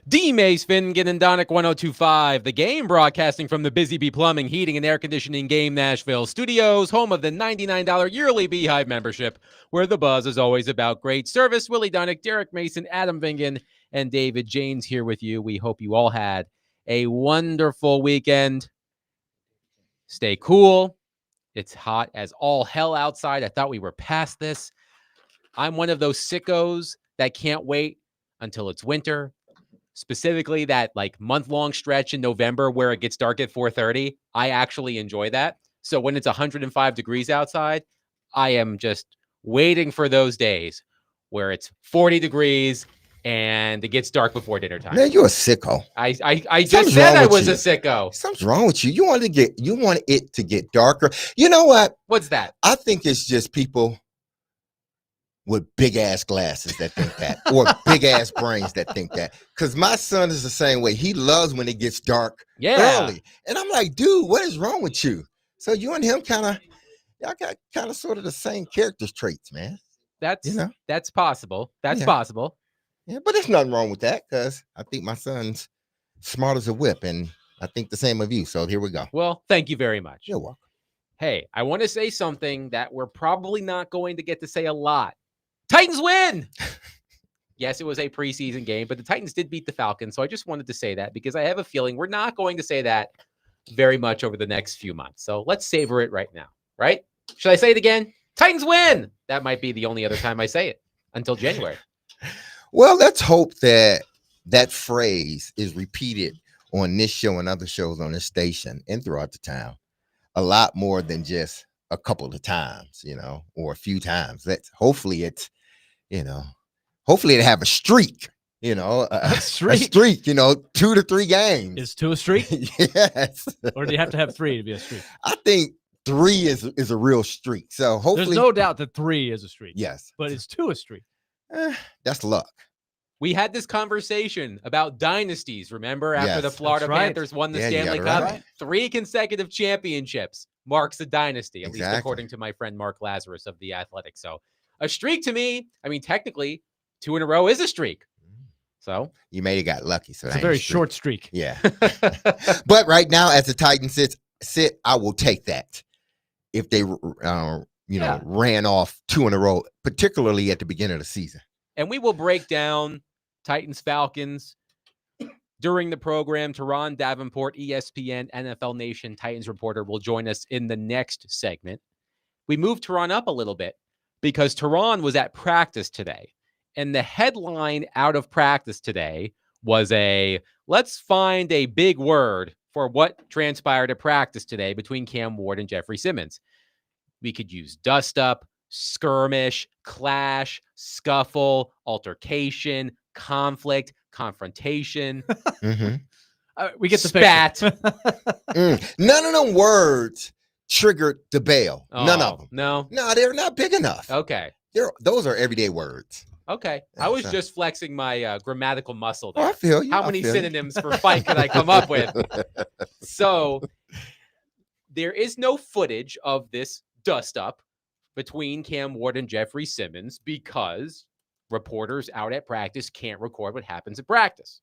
D. Mace Finnegan and Donick 1025, the game broadcasting from the Busy Bee Plumbing, Heating, and Air Conditioning Game Nashville studios, home of the $99 yearly Beehive membership, where the buzz is always about great service. Willie Donick, Derek Mason, Adam Vingan, and David Janes here with you. We hope you all had a wonderful weekend. Stay cool. It's hot as all hell outside. I thought we were past this. I'm one of those sickos that can't wait until it's winter. Specifically that like month-long stretch in November where it gets dark at 4:30. I actually enjoy that. So when it's 105 degrees outside, I am just waiting for those days where it's 40 degrees and it gets dark before dinner time. Man, you're a sicko. I just said I was a sicko. Something's wrong with you. You want it to get darker. You know what? What's that? I think it's just people with big ass glasses that think that, or big ass brains that think that. Because my son is the same way. He loves when it gets dark early, and I'm like, dude, what is wrong with you? So you and him y'all got kind of sort of the same character traits, man. That's possible. That's possible. Yeah, but there's nothing wrong with that because I think my son's smart as a whip, and I think the same of you. So here we go. Well, thank you very much. You're welcome. Hey, I want to say something that we're probably not going to get to say a lot. Titans win! Yes, it was a preseason game, but the Titans did beat the Falcons, so I just wanted to say that because I have a feeling we're not going to say that very much over the next few months. So let's savor it right now, right? Should I say it again? Titans win! That might be the only other time I say it until January. Well, let's hope that phrase is repeated on this show and other shows on this station and throughout the town a lot more than just a couple of times, or a few times. Hopefully it have a streak, a streak, 2 to 3 games. Is 2 a streak? Yes. Or do you have to have 3 to be a streak? I think 3 is a real streak. So hopefully, there's no doubt that 3 is a streak. Yes, but is 2 a streak? That's luck. We had this conversation about dynasties, remember? After the Florida Panthers won the Stanley Cup, right. 3 consecutive championships marks a dynasty, at least according to my friend Mark Lazarus of The Athletic. So a streak to me, I mean, technically, 2 in a row is a streak. So you may have got lucky. So it's a very short streak. Yeah. But right now, as the Titans sit, I will take that if they ran off 2 in a row, particularly at the beginning of the season. And we will break down Titans Falcons during the program. Teron Davenport, ESPN, NFL Nation Titans reporter, will join us in the next segment. We moved Teron up a little bit because Teron was at practice today. And the headline out of practice today was let's find a big word for what transpired at practice today between Cam Ward and Jeffrey Simmons. We could use dust up, skirmish, clash, scuffle, altercation, conflict, confrontation. We get the spat. None of them words triggered the bell. None of them. No, they're not big enough. Okay. Those are everyday words. Okay. I was just flexing my grammatical muscle there. I feel you. How many synonyms for fight could I come up with? So there is no footage of this dust up between Cam Ward and Jeffrey Simmons because reporters out at practice can't record what happens at practice.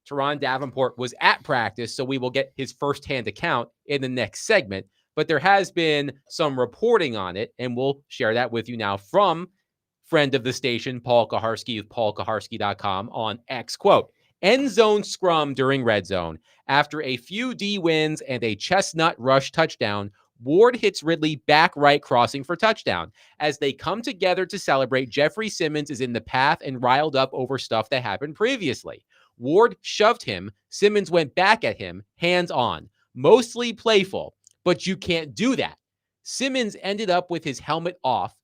Teron Davenport was at practice, so we will get his firsthand account in the next segment. But there has been some reporting on it, and we'll share that with you now from friend of the station, Paul Kaharski of paulkaharski.com on X. Quote, end zone scrum during red zone. After a few D wins and a chestnut rush touchdown, Ward hits Ridley back right crossing for touchdown. As they come together to celebrate, Jeffrey Simmons is in the path and riled up over stuff that happened previously. Ward shoved him. Simmons went back at him, hands on. Mostly playful, but you can't do that. Simmons ended up with his helmet off.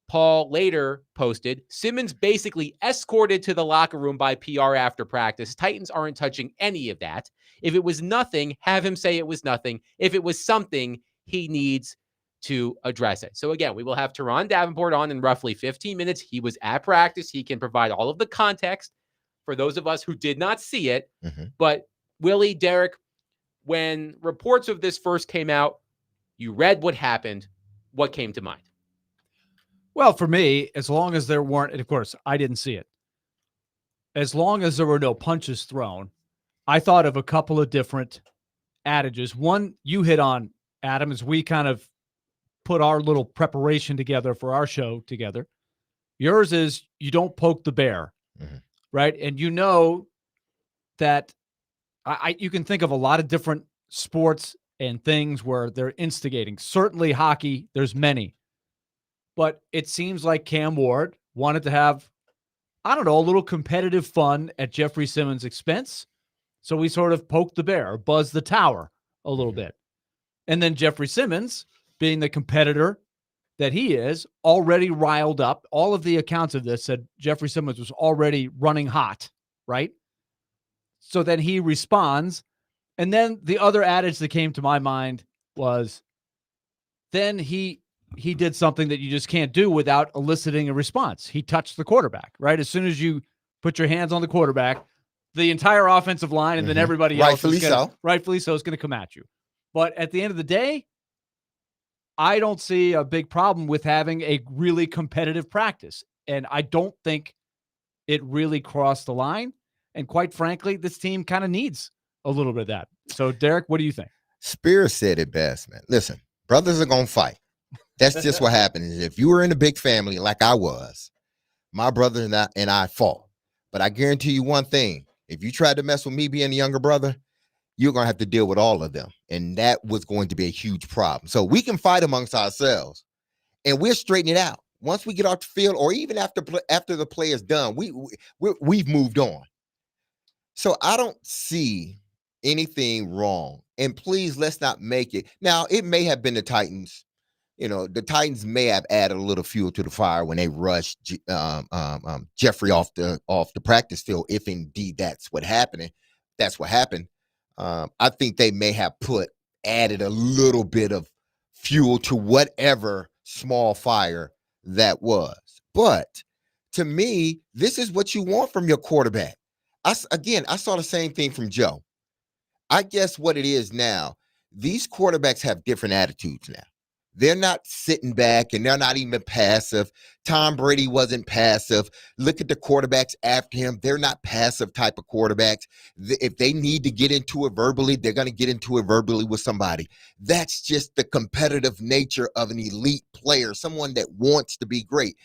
Paul later posted, Simmons basically escorted to the locker room by PR after practice. Titans aren't touching any of that. If it was nothing, have him say it was nothing. If it was something, he needs to address it. So again, we will have Teron Davenport on in roughly 15 minutes. He was at practice. He can provide all of the context for those of us who did not see it. Mm-hmm. But Willie, Derek, when reports of this first came out, you read what happened. What came to mind? Well, for me, as long as there weren't, and of course, I didn't see it. as long as there were no punches thrown, I thought of a couple of different adages. One you hit on, Adam, as we kind of put our little preparation together for our show together. Yours is you don't poke the bear, right? And you know that you can think of a lot of different sports and things where they're instigating. Certainly hockey, there's many. But it seems like Cam Ward wanted to have, I don't know, a little competitive fun at Jeffrey Simmons' expense. So we sort of poked the bear, buzzed the tower a little bit. And then Jeffrey Simmons, being the competitor that he is, already riled up. All of the accounts of this said Jeffrey Simmons was already running hot, right? So then he responds. And then the other adage that came to my mind was then he did something that you just can't do without eliciting a response. He touched the quarterback, right? As soon as you put your hands on the quarterback, the entire offensive line and then everybody else is rightfully so is going to come at you. But at the end of the day, I don't see a big problem with having a really competitive practice. And I don't think it really crossed the line. And quite frankly, this team kind of needs a little bit of that. So, Derek, what do you think? Spears said it best, man. Listen, brothers are going to fight. That's just what happens. If you were in a big family like I was, my brother and I fought. But I guarantee you one thing. If you tried to mess with me being a younger brother, you're going to have to deal with all of them. And that was going to be a huge problem. So we can fight amongst ourselves, and we'll straighten it out. Once we get off the field, or even after the play is done, we've moved on. So I don't see anything wrong. And please, let's not make it. Now, it may have been the Titans. You know, the Titans may have added a little fuel to the fire when they rushed Jeffrey off the practice field, if indeed that's what happened. That's what happened. I think they may have added a little bit of fuel to whatever small fire that was. But to me, this is what you want from your quarterback. I saw the same thing from Joe. I guess what it is now, these quarterbacks have different attitudes now. They're not sitting back, and they're not even passive. Tom Brady wasn't passive. Look at the quarterbacks after him. They're not passive type of quarterbacks. If they need to get into it verbally, they're going to get into it verbally with somebody. That's just the competitive nature of an elite player, someone that wants to be great.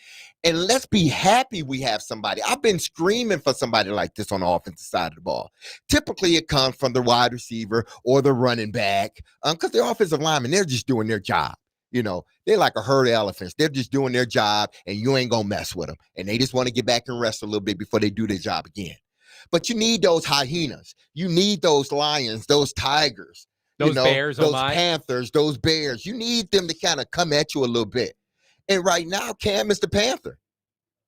And let's be happy we have somebody. I've been screaming for somebody like this on the offensive side of the ball. Typically, it comes from the wide receiver or the running back, because the offensive linemen, they're just doing their job. You know, they're like a herd of elephants. They're just doing their job, and you ain't going to mess with them. And they just want to get back and rest a little bit before they do their job again. But you need those hyenas. You need those lions, those tigers. Those bears, those panthers, those bears. You need them to kind of come at you a little bit. And right now, Cam is the panther.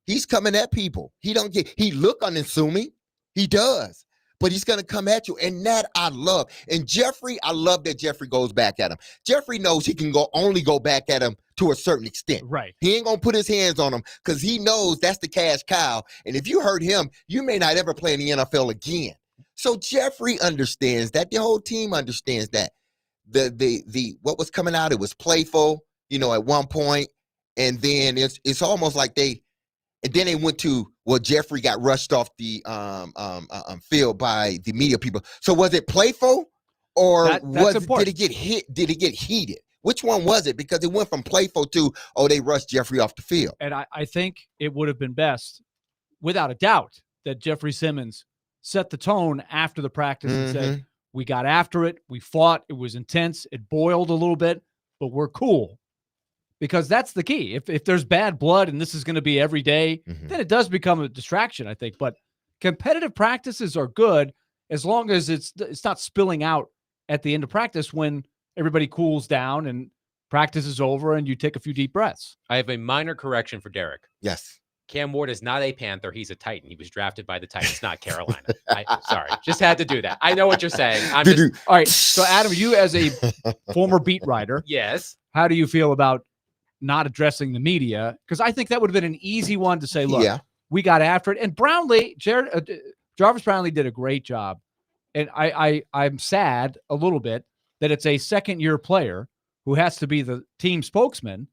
He's coming at people. He look unassuming. He does. But he's going to come at you. And that I love. And Jeffrey, I love that Jeffrey goes back at him. Jeffrey knows he can only go back at him to a certain extent. Right. He ain't going to put his hands on him because he knows that's the cash cow. And if you hurt him, you may not ever play in the NFL again. So Jeffrey understands that. The whole team understands that. The what was coming out, it was playful, at one point. And then it's almost like they went to, well, Jeffrey got rushed off the field by the media people. So was it playful, or did it get hit? Did it get heated? Which one was it? Because it went from playful to, they rushed Jeffrey off the field. And I think it would have been best, without a doubt, that Jeffrey Simmons set the tone after the practice and said, we got after it, we fought, it was intense, it boiled a little bit, but we're cool. Because that's the key. If there's bad blood and this is going to be every day, then it does become a distraction, I think. But competitive practices are good as long as it's not spilling out at the end of practice when everybody cools down and practice is over and you take a few deep breaths. I have a minor correction for Derek. Yes. Cam Ward is not a Panther. He's a Titan. He was drafted by the Titans, not Carolina. Sorry. Just had to do that. I know what you're saying. All right. So, Adam, you as a former beat writer. Yes. How do you feel about not addressing the media? Because I think that would have been an easy one to say, look, we got after it. And Jarvis Brownlee did a great job. And I'm sad a little bit that it's a second-year player who has to be the team spokesman.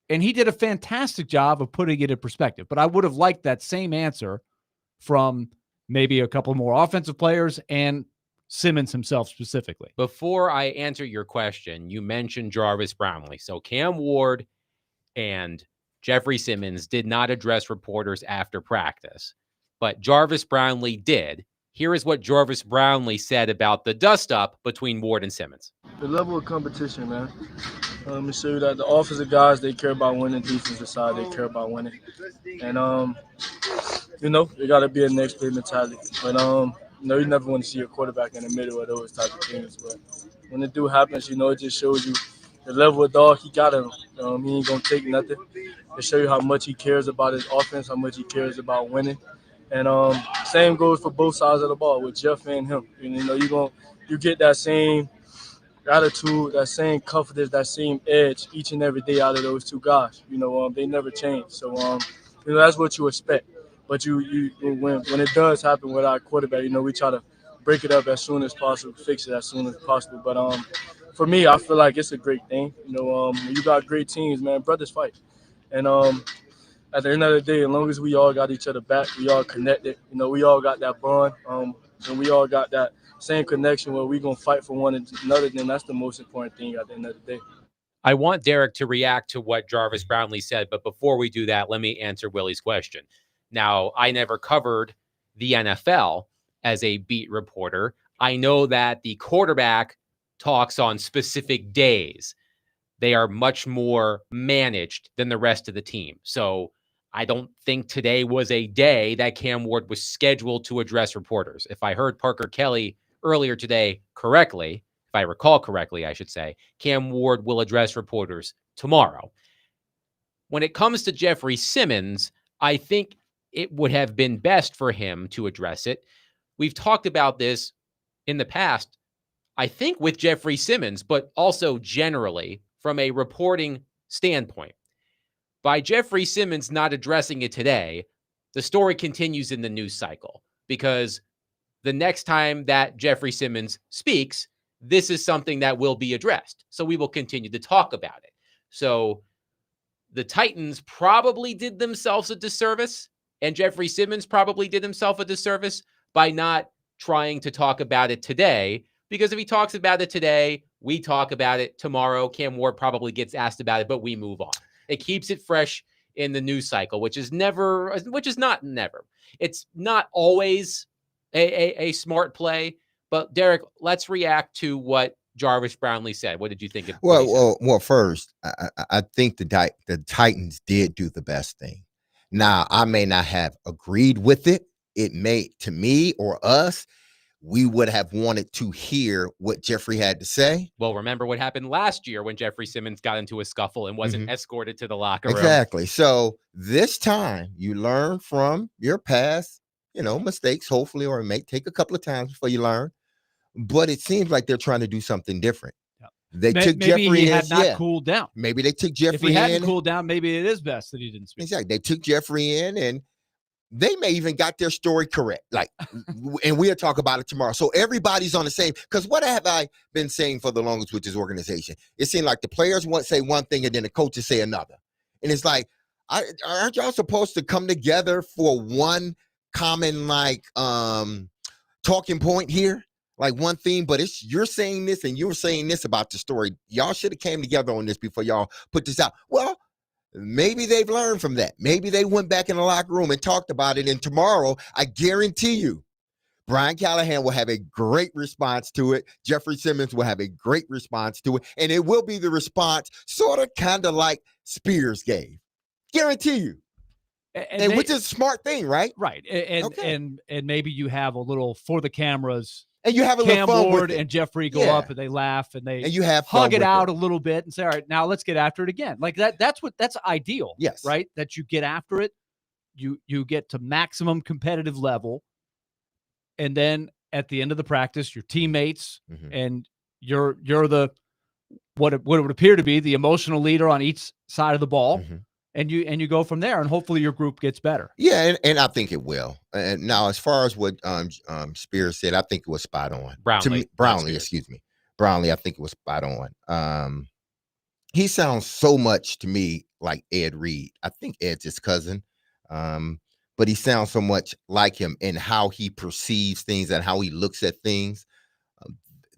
And he did a fantastic job of putting it in perspective. But I would have liked that same answer from maybe a couple more offensive players and Simmons himself specifically. Before I answer your question, you mentioned Jarvis Brownlee. So Cam Ward and Jeffrey Simmons did not address reporters after practice, but Jarvis Brownlee did. Here is what Jarvis Brownlee said about the dust-up between Ward and Simmons. The level of competition, man. Let me show you that the offensive guys, they care about winning. Defensive side, they care about winning. And, it got to be a next play mentality. But, you never want to see your quarterback in the middle of those type of things. But when it do happens, it just shows you the level of dog he got in him. He ain't going to take nothing. It show you how much he cares about his offense, how much he cares about winning. And same goes for both sides of the ball with Jeff and him. You get that same attitude, that same confidence, that same edge each and every day out of those two guys. They never change. So that's what you expect. But when it does happen with our quarterback, we try to break it up as soon as possible, fix it as soon as possible. But for me, I feel like it's a great thing. When you got great teams, man, brothers fight. And at the end of the day, as long as we all got each other back, we all connected, we all got that bond, and we all got that same connection where we going to fight for one another, then that's the most important thing at the end of the day. I want Derek to react to what Jarvis Brownlee said, but before we do that, let me answer Willie's question. Now, I never covered the NFL as a beat reporter. I know that the quarterback talks on specific days. They are much more managed than the rest of the team. So I don't think today was a day that Cam Ward was scheduled to address reporters. If I heard Parker Kelly earlier today correctly, if I recall correctly, I should say, Cam Ward will address reporters tomorrow. When it comes to Jeffrey Simmons, I think it would have been best for him to address it. We've talked about this in the past, I think with Jeffrey Simmons, but also generally from a reporting standpoint. By Jeffrey Simmons not addressing it today, the story continues in the news cycle because the next time that Jeffrey Simmons speaks, this is something that will be addressed. So we will continue to talk about it. So the Titans probably did themselves a disservice, and Jeffrey Simmons probably did himself a disservice by not trying to talk about it today, because if he talks about it today, we talk about it tomorrow. Cam Ward probably gets asked about it, but we move on. It keeps it fresh in the news cycle, which is not never. It's not always a smart play. But Derek, let's react to what Jarvis Brownlee said. What did you think? Well, first, I think the Titans did do the best thing. Now, I may not have agreed with it. It may, to me or us, we would have wanted to hear what Jeffrey had to say. Well, remember what happened last year when Jeffrey Simmons got into a scuffle and wasn't escorted to the locker room. Exactly. So this time you learn from your past, mistakes, hopefully, or it may take a couple of times before you learn. But it seems like they're trying to do something different. Yeah. They took Jeffrey in. Maybe he had not cooled down. Maybe they took Jeffrey in. If he hadn't cooled down, maybe it is best that he didn't speak. Exactly. They took Jeffrey in, and they may even got their story correct. And we'll talk about it tomorrow. So everybody's on the same. Because what have I been saying for the longest with this organization? It seemed like the players say one thing, and then the coaches say another. And it's like, aren't y'all supposed to come together for one common talking point here? Like one theme, but you're saying this and you're saying this about the story. Y'all should have came together on this before y'all put this out. Well, maybe they've learned from that. Maybe they went back in the locker room and talked about it. And tomorrow, I guarantee you, Brian Callahan will have a great response to it. Jeffrey Simmons will have a great response to it. And it will be the response sort of kind of like Spears gave. Guarantee you. And which is a smart thing, right? Right. And maybe you have a little for the cameras. And you have a Cam little fun Ward with it. and Jeffrey go up and they laugh and you have hug it out a little bit and say, all right, now let's get after it again. Like that's ideal. Yes. Right. That you get after it. You get to maximum competitive level. And then at the end of the practice, your teammates and you're the what it would appear to be the emotional leader on each side of the ball. And you go from there, and hopefully your group gets better. Yeah, and I think it will. And now, as far as what Spears said, I think it was spot on. Brownlee, excuse me. Brownlee, I think it was spot on. He sounds so much to me like Ed Reed. I think Ed's his cousin. but he sounds so much like him in how he perceives things and how he looks at things.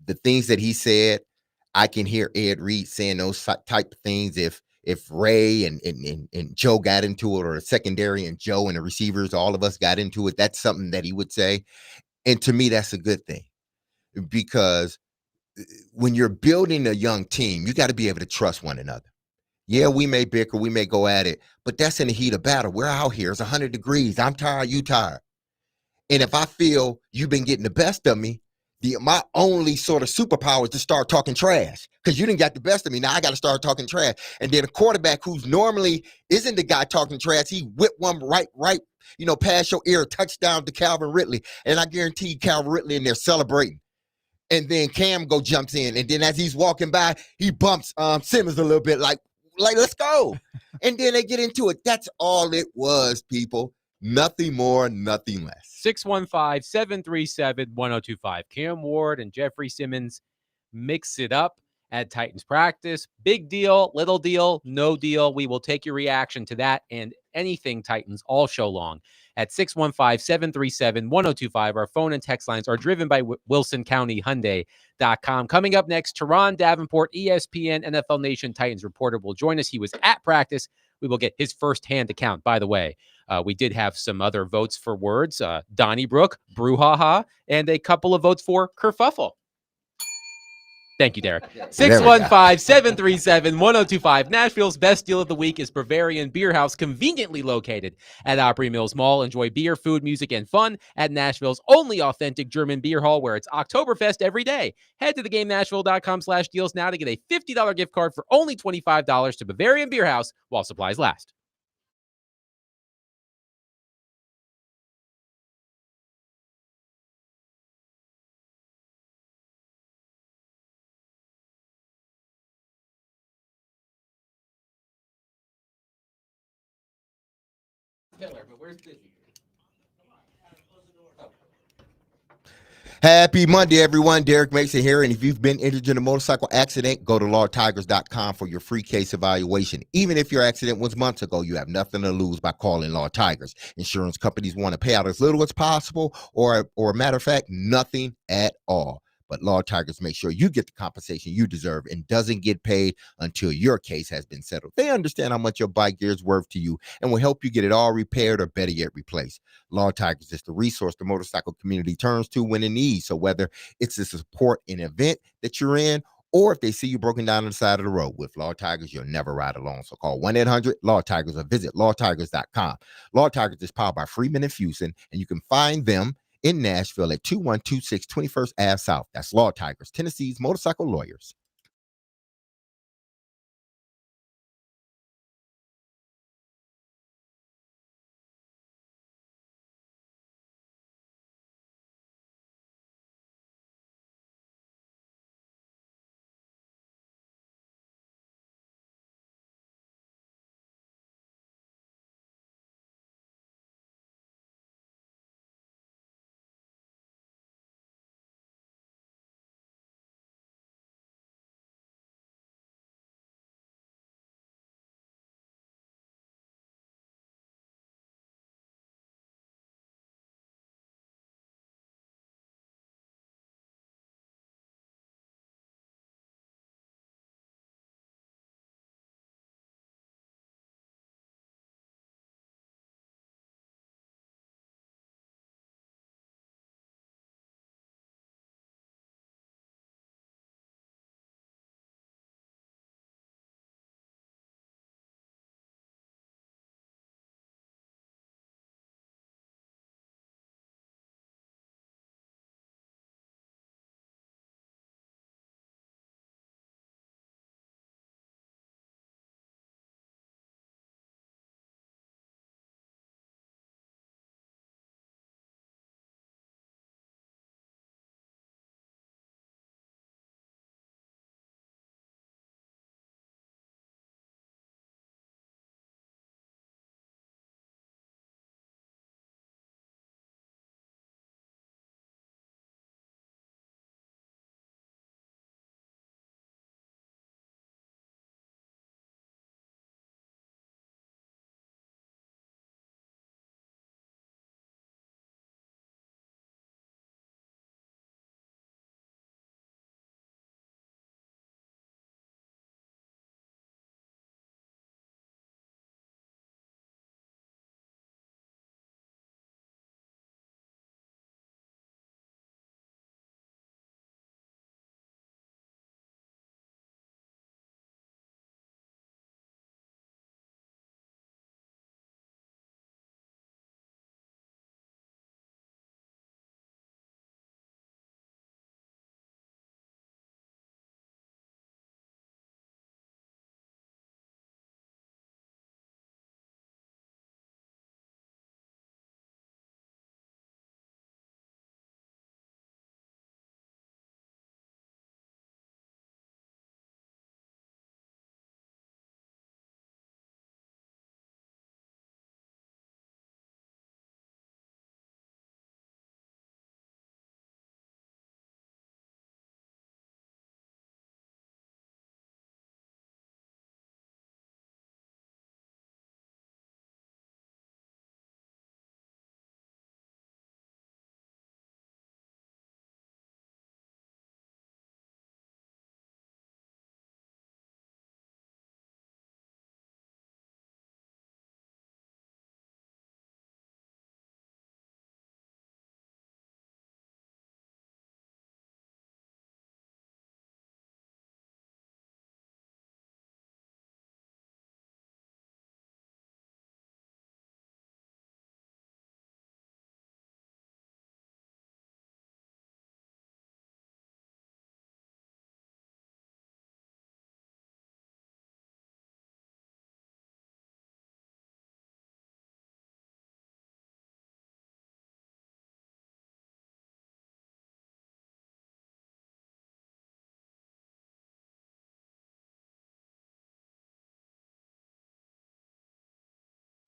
The things that he said, I can hear Ed Reed saying those type of things. If Ray and Joe got into it, or the secondary and Joe and the receivers, all of us got into it, that's something that he would say. And to me, that's a good thing, because when you're building a young team, you got to be able to trust one another. Yeah, we may bicker, we may go at it, but that's in the heat of battle. We're out here. It's 100 degrees. I'm tired. You tired. And if I feel you've been getting the best of me, my only sort of superpower is to start talking trash, because you didn't got the best of me. Now I got to start talking trash. And then a quarterback who's normally isn't the guy talking trash, he whipped one right, past your ear, touchdown to Calvin Ridley. And I guarantee you Calvin Ridley in there celebrating. And then Cam jumps in. And then as he's walking by, he bumps Simmons a little bit like, let's go. And then they get into it. That's all it was, people. Nothing more, nothing less. 615-737-1025. Cam Ward and Jeffrey Simmons mix it up at Titans practice. Big deal, little deal, no deal. We will take your reaction to that and anything Titans all show long at 615-737-1025. Our phone and text lines are driven by WilsonCountyHyundai.com. Coming up next, Teron Davenport, ESPN NFL Nation Titans reporter, will join us. He was at practice. We will get his firsthand account. By the way, we did have some other votes for words. Donnybrook, Brouhaha, and a couple of votes for Kerfuffle. Thank you, Derek. 615-737-1025. Nashville's best deal of the week is Bavarian Beer House, conveniently located at Opry Mills Mall. Enjoy beer, food, music, and fun at Nashville's only authentic German beer hall, where it's Oktoberfest every day. Head to theGameNashville.com/deals now to get a $50 gift card for only $25 to Bavarian Beer House while supplies last. But where's Busy? Happy Monday, everyone. Derek Mason here. And if you've been injured in a motorcycle accident, go to lawtigers.com for your free case evaluation. Even if your accident was months ago, you have nothing to lose by calling Law Tigers. Insurance companies want to pay out as little as possible, or a matter of fact, nothing at all. But Law Tigers make sure you get the compensation you deserve and doesn't get paid until your case has been settled. They understand how much your bike gear is worth to you and will help you get it all repaired, or better yet, replaced. Law Tigers is the resource the motorcycle community turns to when in need. So whether it's to support an event that you're in, or if they see you broken down on the side of the road, with Law Tigers, you'll never ride alone. So call 1-800-LAW-TIGERS or visit lawtigers.com. Law Tigers is powered by Freeman and Fuson, and you can find them in Nashville at 2126 21st Ave South. That's Law Tigers, Tennessee's motorcycle lawyers.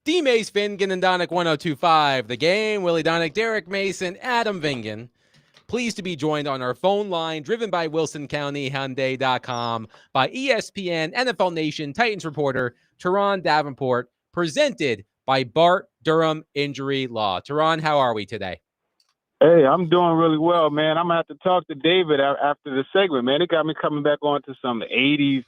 D. Mace, Vingan, and Donick 1025. The Game, Willie Donick, Derek Mason, Adam Vingan. Pleased to be joined on our phone line, driven by Wilson County Hyundai.com, by ESPN, NFL Nation, Titans reporter, Teron Davenport, presented by Bart Durham Injury Law. Teron, how are we today? Hey, I'm doing really well, man. I'm going to have to talk to David after the segment, man. It got me coming back on to some 80s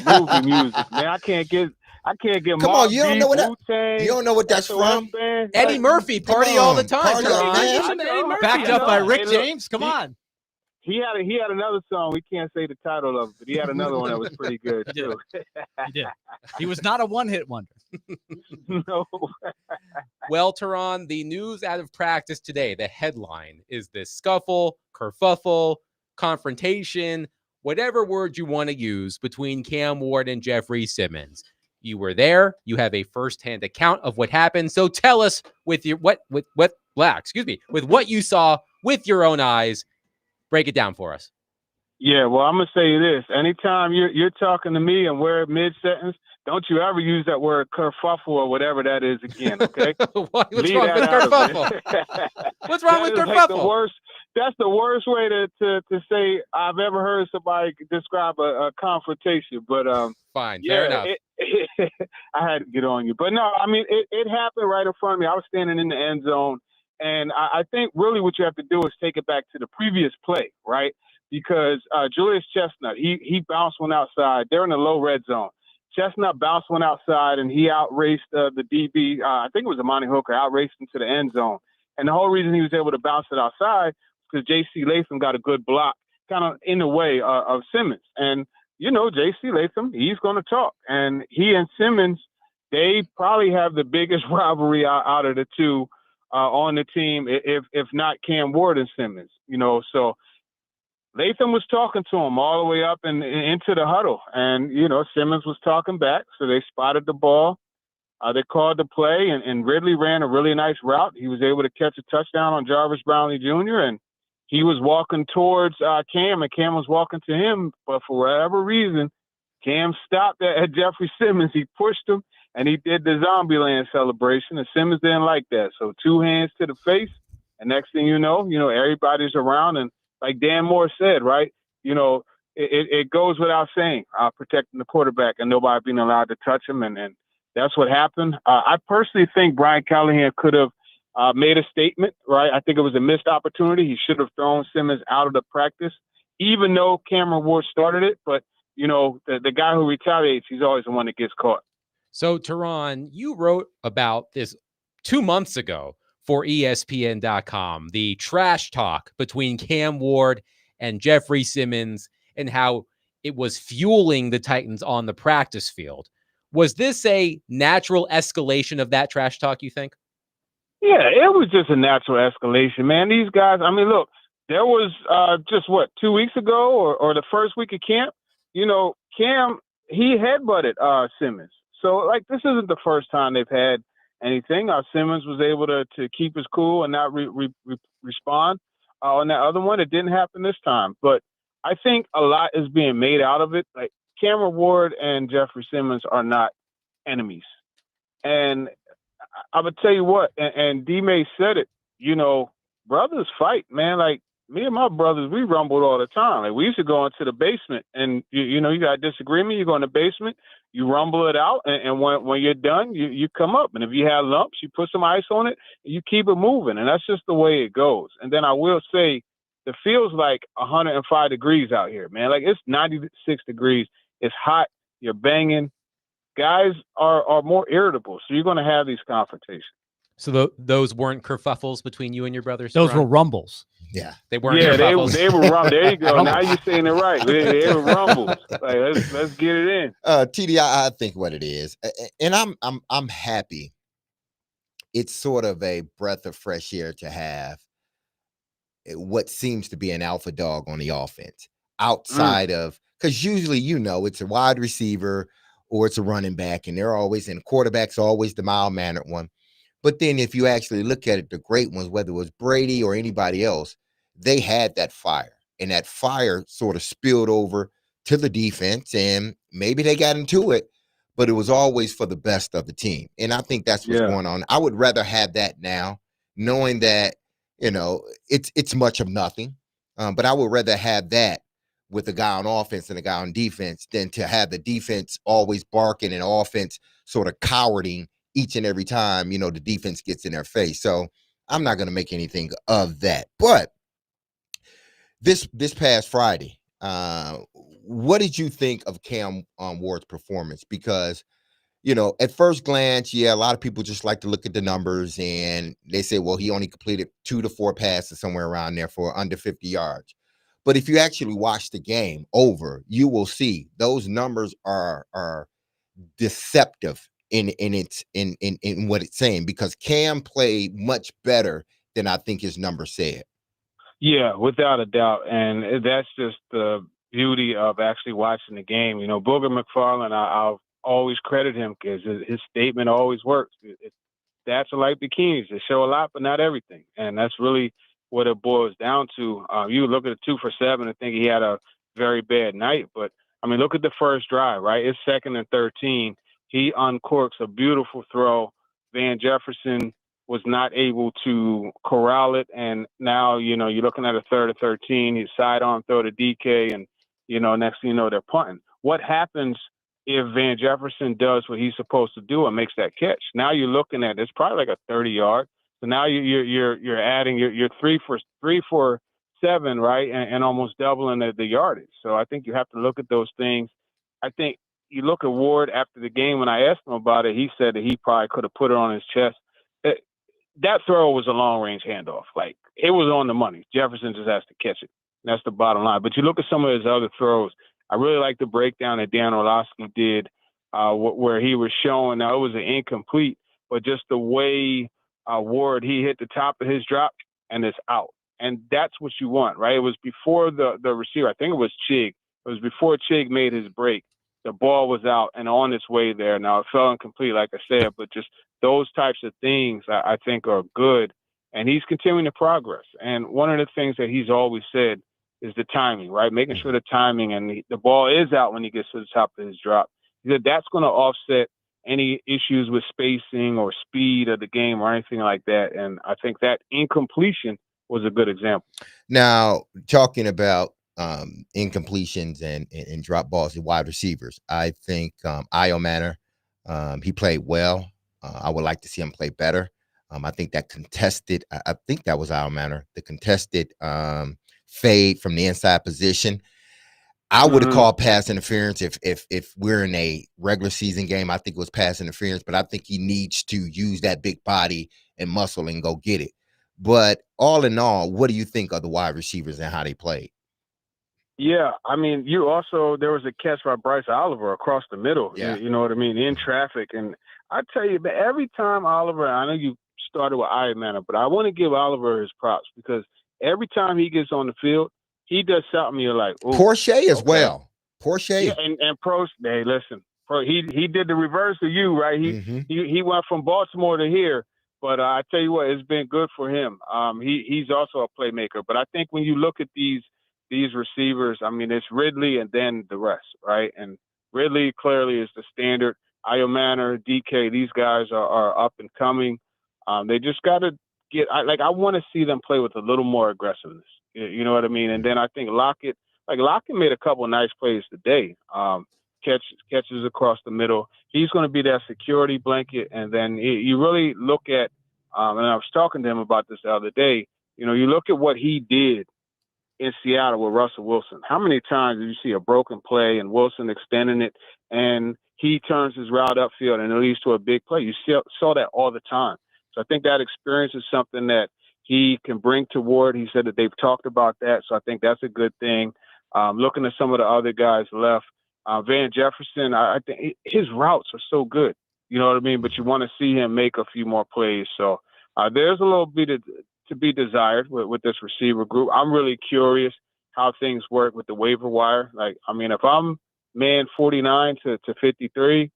movie music, man. I can't get Come on, you don't know what Wu-Tang, you don't know what that's SOS from? Band. Eddie Murphy, party all the time. Party on, man. Backed up by Rick Hey, look, James. Come on. He had another song. We can't say the title of it, but he had another one that was pretty good too. He did. He was not a one-hit wonder. No. Well, Teron, the news out of practice today, the headline is this scuffle, kerfuffle, confrontation, whatever word you want to use between Cam Ward and Jeffrey Simmons. You were there. You have a firsthand account of what happened. So tell us with what you saw with your own eyes. Break it down for us. Yeah, well, I'm gonna say this. Anytime you're talking to me and we're mid-sentence, don't you ever use that word kerfuffle or whatever that is again, okay? What's Leave wrong with that out of kerfuffle? it. What's wrong with That is kerfuffle? That's the worst way to say I've ever heard somebody describe a confrontation. But Fine, yeah, fair enough. I had to get on you. But no, I mean, it happened right in front of me. I was standing in the end zone. And I think really what you have to do is take it back to the previous play, right? Because Julius Chestnut, he bounced one outside. They're in the low red zone. Chestnut bounced one outside, and he outraced the DB. I think it was Amani Hooker, outraced him to the end zone. And the whole reason he was able to bounce it outside because J.C. Latham got a good block kind of in the way of Simmons. And, you know, J.C. Latham, he's going to talk. And he and Simmons, they probably have the biggest rivalry out of the two on the team, if not Cam Ward and Simmons, you know. So Latham was talking to him all the way up and into the huddle. And, you know, Simmons was talking back. So they spotted the ball. They called the play, and Ridley ran a really nice route. He was able to catch a touchdown on Jarvis Brownlee Jr., and he was walking towards Cam, and Cam was walking to him. But for whatever reason, Cam stopped at Jeffrey Simmons. He pushed him, and he did the Zombieland celebration, and Simmons didn't like that. So 2 hands to the face, and next thing you know, everybody's around. And like Dan Moore said, right, you know, it goes without saying, protecting the quarterback and nobody being allowed to touch him, and that's what happened. I personally think Brian Callahan could have made a statement, right? I think it was a missed opportunity. He should have thrown Simmons out of the practice, even though Cameron Ward started it. But, you know, the guy who retaliates, he's always the one that gets caught. So, Teron, you wrote about this 2 months ago for ESPN.com, the trash talk between Cam Ward and Jeffrey Simmons and how it was fueling the Titans on the practice field. Was this a natural escalation of that trash talk, you think? Yeah, it was just a natural escalation, man. These guys, I mean, look, there was just 2 weeks ago or the first week of camp, you know, Cam, he headbutted Simmons. So, like, this isn't the first time they've had anything. Simmons was able to keep his cool and not respond on that other one. It didn't happen this time. But I think a lot is being made out of it. Like, Cameron Ward and Jeffrey Simmons are not enemies. And I would tell you what, and D-May said it, you know, brothers fight, man. Like, me and my brothers, we rumbled all the time. Like, we used to go into the basement, and, you know, you got a disagreement, you go in the basement, you rumble it out, and when you're done, you come up. And if you have lumps, you put some ice on it, and you keep it moving. And that's just the way it goes. And then I will say, it feels like 105 degrees out here, man. Like, it's 96 degrees. It's hot. You're banging. Guys are more irritable, so you're going to have these confrontations. So those weren't kerfuffles between you and your brothers? Those were rumbles. Yeah. They weren't Yeah, they kerfuffles? were rumbles. There you go. Now you're saying it right. They were rumbles. Like, let's get it in. TD, I think what it is, and I'm happy. It's sort of a breath of fresh air to have what seems to be an alpha dog on the offense outside of, because usually, you know, it's a wide receiver or it's a running back, and they're always, and quarterback's always the mild-mannered one. But then if you actually look at it, the great ones, whether it was Brady or anybody else, they had that fire, and that fire sort of spilled over to the defense, and maybe they got into it. but it was always for the best of the team. And I think that's what's going on. I would rather have that now, knowing that, it's much of nothing. But I would rather have that with a guy on offense and a guy on defense than to have the defense always barking and offense sort of cowarding each and every time, the defense gets in their face. So I'm not going to make anything of that. But this past Friday, what did you think of Cam Ward's performance? Because, at first glance, a lot of people just like to look at the numbers and they say, well, he only completed 2 to 4 passes somewhere around there for under 50 yards. But if you actually watch the game over, you will see those numbers are deceptive in what it's saying, because Cam played much better than I think his number said. Yeah, without a doubt. And that's just the beauty of actually watching the game. Booger McFarland, I'll always credit him because his statement always works. Stats are like bikinis. They show a lot, but not everything. And that's really what it boils down to. You look at a 2 for 7 and think he had a very bad night. But, look at the first drive, right? It's 2nd and 13. He uncorks a beautiful throw. Van Jefferson was not able to corral it. And now, you're looking at a 3rd and 13. He sidearm throw to DK, and, next thing you know, they're punting. What happens if Van Jefferson does what he's supposed to do and makes that catch? Now you're looking at, it's probably like a 30-yard. So now you're adding, you're 3 for 7, right, and almost doubling the yardage. So I think you have to look at those things. I think you look at Ward after the game. When I asked him about it, he said that he probably could have put it on his chest. That throw was a long-range handoff. Like, it was on the money. Jefferson just has to catch it. That's the bottom line. But you look at some of his other throws. I really like the breakdown that Dan Orlovsky did, where he was showing. Now, it was an incomplete, but just the way Ward, he hit the top of his drop and it's out. And that's what you want, right? It was before the receiver. I think it was Chig. It was before Chig made his break. The ball was out and on its way there. Now, it fell incomplete, like I said, but just those types of things I think are good. And he's continuing to progress. And one of the things that he's always said is the timing, right? Making sure the timing and the ball is out when he gets to the top of his drop. He said that's going to offset any issues with spacing or speed of the game or anything like that. And I think that incompletion was a good example. Now, talking about incompletions and drop balls to wide receivers, I think Io Manor, he played well. I would like to see him play better. I think that contested, I think that was Io Manor, the contested fade from the inside position, I would have called pass interference if we're in a regular season game. I think it was pass interference, but I think he needs to use that big body and muscle and go get it. But all in all, what do you think of the wide receivers and how they played? Yeah, there was a catch by Bryce Oliver across the middle. Yeah. You know what I mean? In traffic. And I tell you, but every time Oliver, I know you started with Iron Man, but I want to give Oliver his props because every time he gets on the field, he does something you're like, ooh. Porsche as well. Porsche. Yeah, and hey, listen, he did the reverse of you, right? He went from Baltimore to here. But I tell you what, it's been good for him. He's also a playmaker. But I think when you look at these receivers, it's Ridley and then the rest, right? And Ridley clearly is the standard. Io Manor, DK, these guys are up and coming. They just got to I want to see them play with a little more aggressiveness. You know what I mean? And then I think Lockett made a couple of nice plays today. Catches across the middle. He's going to be that security blanket. And then you really look at, and I was talking to him about this the other day, you look at what he did in Seattle with Russell Wilson. How many times did you see a broken play and Wilson extending it and he turns his route upfield and it leads to a big play? You saw that all the time. So I think that experience is something that he can bring to Ward. He said that they've talked about that. So I think that's a good thing. Looking at some of the other guys left, Van Jefferson, I think his routes are so good. You know what I mean? But you want to see him make a few more plays. So there's a little bit to be desired with this receiver group. I'm really curious how things work with the waiver wire. If I'm man 49 to 53,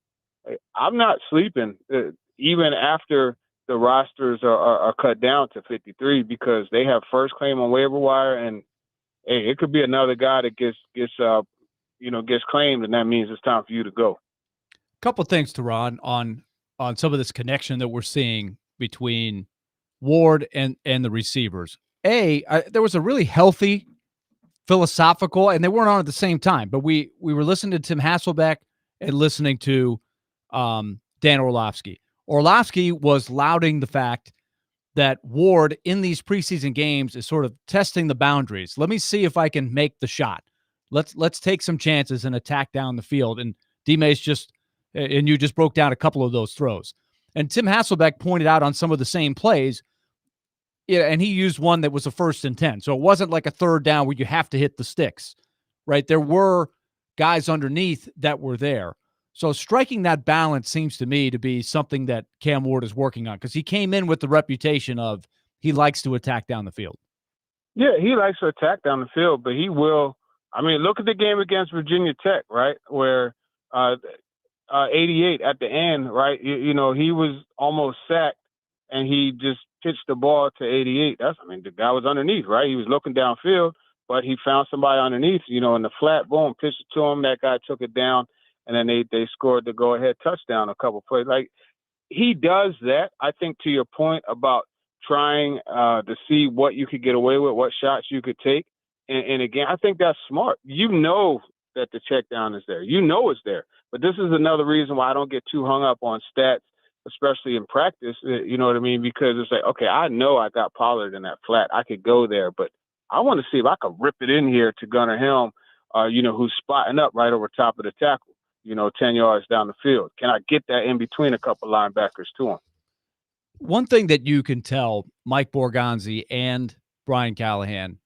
I'm not sleeping even after the rosters are cut down to 53 because they have first claim on waiver wire, and hey, it could be another guy that gets claimed, and that means it's time for you to go. Couple of things, Teron, on some of this connection that we're seeing between Ward and the receivers. There was a really healthy philosophical, and they weren't on at the same time, but we were listening to Tim Hasselbeck and listening to Dan Orlovsky. Orlovsky was lauding the fact that Ward in these preseason games is sort of testing the boundaries. Let me see if I can make the shot. Let's take some chances and attack down the field. And D-Mace you just broke down a couple of those throws. And Tim Hasselbeck pointed out on some of the same plays, and he used one that was a 1st and 10. So it wasn't like a 3rd down where you have to hit the sticks, right? There were guys underneath that were there. So striking that balance seems to me to be something that Cam Ward is working on, because he came in with the reputation of he likes to attack down the field. Yeah, he likes to attack down the field, but he will. I mean, look at the game against Virginia Tech, right, where 88 at the end, right? You know, he was almost sacked, and he just pitched the ball to 88. The guy was underneath, right? He was looking downfield, but he found somebody underneath, in the flat, boom, pitched it to him. That guy took it down, and then they scored the go-ahead touchdown a couple plays. Like, he does that. I think, to your point about trying to see what you could get away with, what shots you could take. And again, I think that's smart. You know that the check down is there. You know it's there. But this is another reason why I don't get too hung up on stats, especially in practice. You know what I mean? Because it's like, okay, I know I got Pollard in that flat. I could go there, but I want to see if I could rip it in here to Gunnar Helm, who's spotting up right over top of the tackle, 10 yards down the field. Can I get that in between a couple linebackers to him? One thing that you can tell Mike Borgonzi and Brian Callahan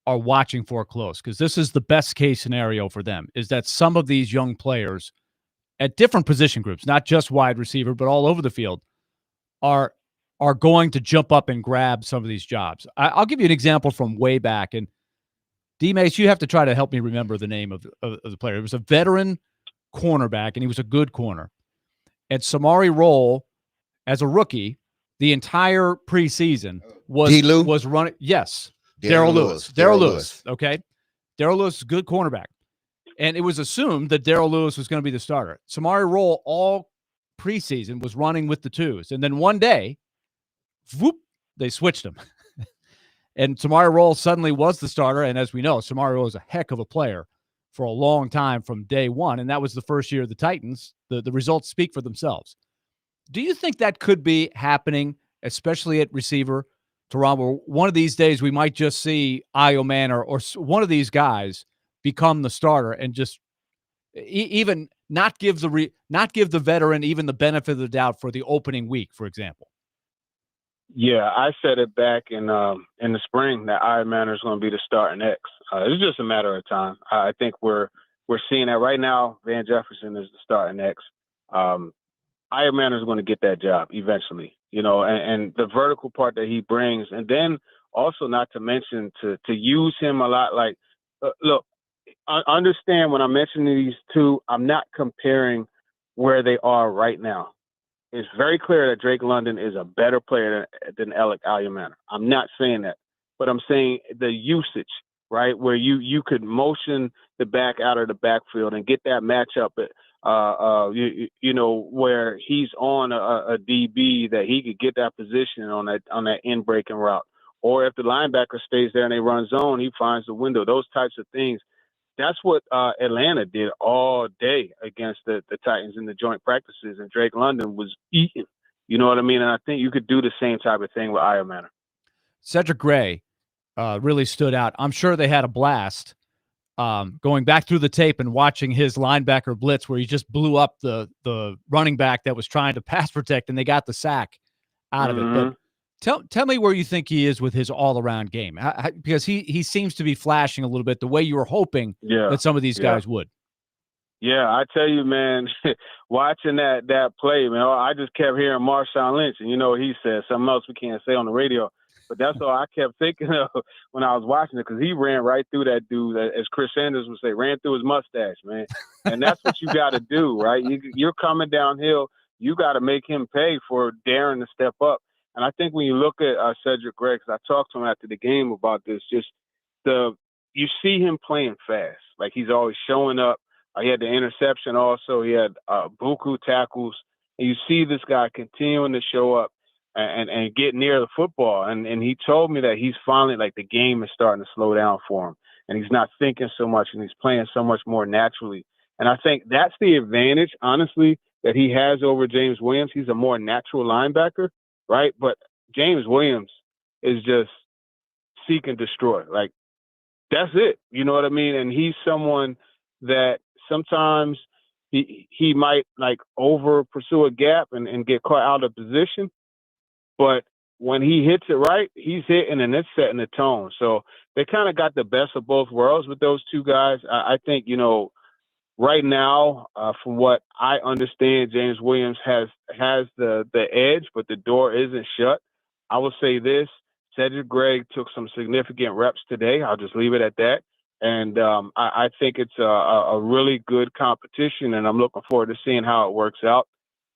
are watching for close, because this is the best case scenario for them, is that some of these young players at different position groups, not just wide receiver, but all over the field, are going to jump up and grab some of these jobs. I'll give you an example from way back. And D-Mace, you have to try to help me remember the name of the player. It was a veteran cornerback, and he was a good corner. And Samari Rolle, as a rookie, the entire preseason was running. Yes. Darrell Lewis. Okay. Darrell Lewis is a good cornerback. And it was assumed that Darrell Lewis was going to be the starter. Samari Rolle all preseason was running with the twos. And then one day, whoop, they switched him. And Samari Rolle suddenly was the starter. And as we know, Samari Rolle is a heck of a player for a long time from day one. And that was the first year of the Titans. The results speak for themselves. Do you think that could be happening, especially at receiver, Toronto? One of these days we might just see Io Man or one of these guys become the starter and just even not give the veteran even the benefit of the doubt for the opening week, for example. Yeah, I said it back in the spring that Io Manor is going to be the starting X. It's just a matter of time. I think we're seeing that right now. Van Jefferson is the starting X. Io Manor is going to get that job eventually, and the vertical part that he brings, and then also not to mention to use him a lot. Like, look, understand when I'm mentioning these two, I'm not comparing where they are right now. It's very clear that Drake London is a better player than Alec Alliamana. I'm not saying that, but I'm saying the usage, right, where you could motion the back out of the backfield and get that matchup at, where he's on a DB that he could get that position on that in breaking route. Or if the linebacker stays there and they run zone, he finds the window. Those types of things. That's what Atlanta did all day against the Titans in the joint practices, and Drake London was eating. You know what I mean? And I think you could do the same type of thing with Io Manor. Cedric Gray really stood out. I'm sure they had a blast going back through the tape and watching his linebacker blitz where he just blew up the running back that was trying to pass protect, and they got the sack out of it. But tell me where you think he is with his all-around game, because he seems to be flashing a little bit the way you were hoping that some of these guys would. Yeah, I tell you, man, watching that play, man, I just kept hearing Marshawn Lynch, and he said something else we can't say on the radio, but that's all I kept thinking of when I was watching it, because he ran right through that dude, as Chris Sanders would say, ran through his mustache, man. And that's what you got to do, right? You're coming downhill. You got to make him pay for daring to step up. And I think when you look at Cedric Gray, because I talked to him after the game about this, you see him playing fast. Like, he's always showing up. He had the interception also. He had buku tackles. And you see this guy continuing to show up and get near the football. And he told me that he's finally, like, the game is starting to slow down for him. And he's not thinking so much, and he's playing so much more naturally. And I think that's the advantage, honestly, that he has over James Williams. He's a more natural linebacker, right? But James Williams is just seek and destroy. Like, that's it. You know what I mean? And he's someone that sometimes he might, like, over pursue a gap and get caught out of position. But when he hits it right, he's hitting and it's setting the tone. So they kind of got the best of both worlds with those two guys. I think, right now, from what I understand, James Williams has the edge, but the door isn't shut. I will say this: Cedric Gregg took some significant reps today. I'll just leave it at that. And I think it's a really good competition, and I'm looking forward to seeing how it works out.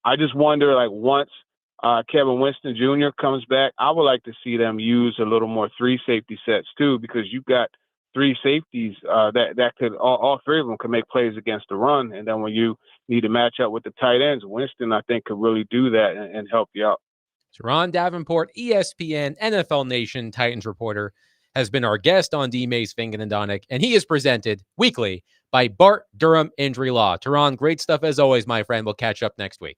I just wonder, like, once Kevin Winston Jr. comes back, I would like to see them use a little more 3 safety sets too, because you've got 3 safeties that could all 3 of them could make plays against the run. And then when you need to match up with the tight ends, Winston, I think, could really do that and help you out. Teron Davenport, ESPN, NFL Nation Titans reporter, has been our guest on D. Mays, Fingan, and Donick, and he is presented weekly by Bart Durham Injury Law. Teron, great stuff as always, my friend. We'll catch up next week.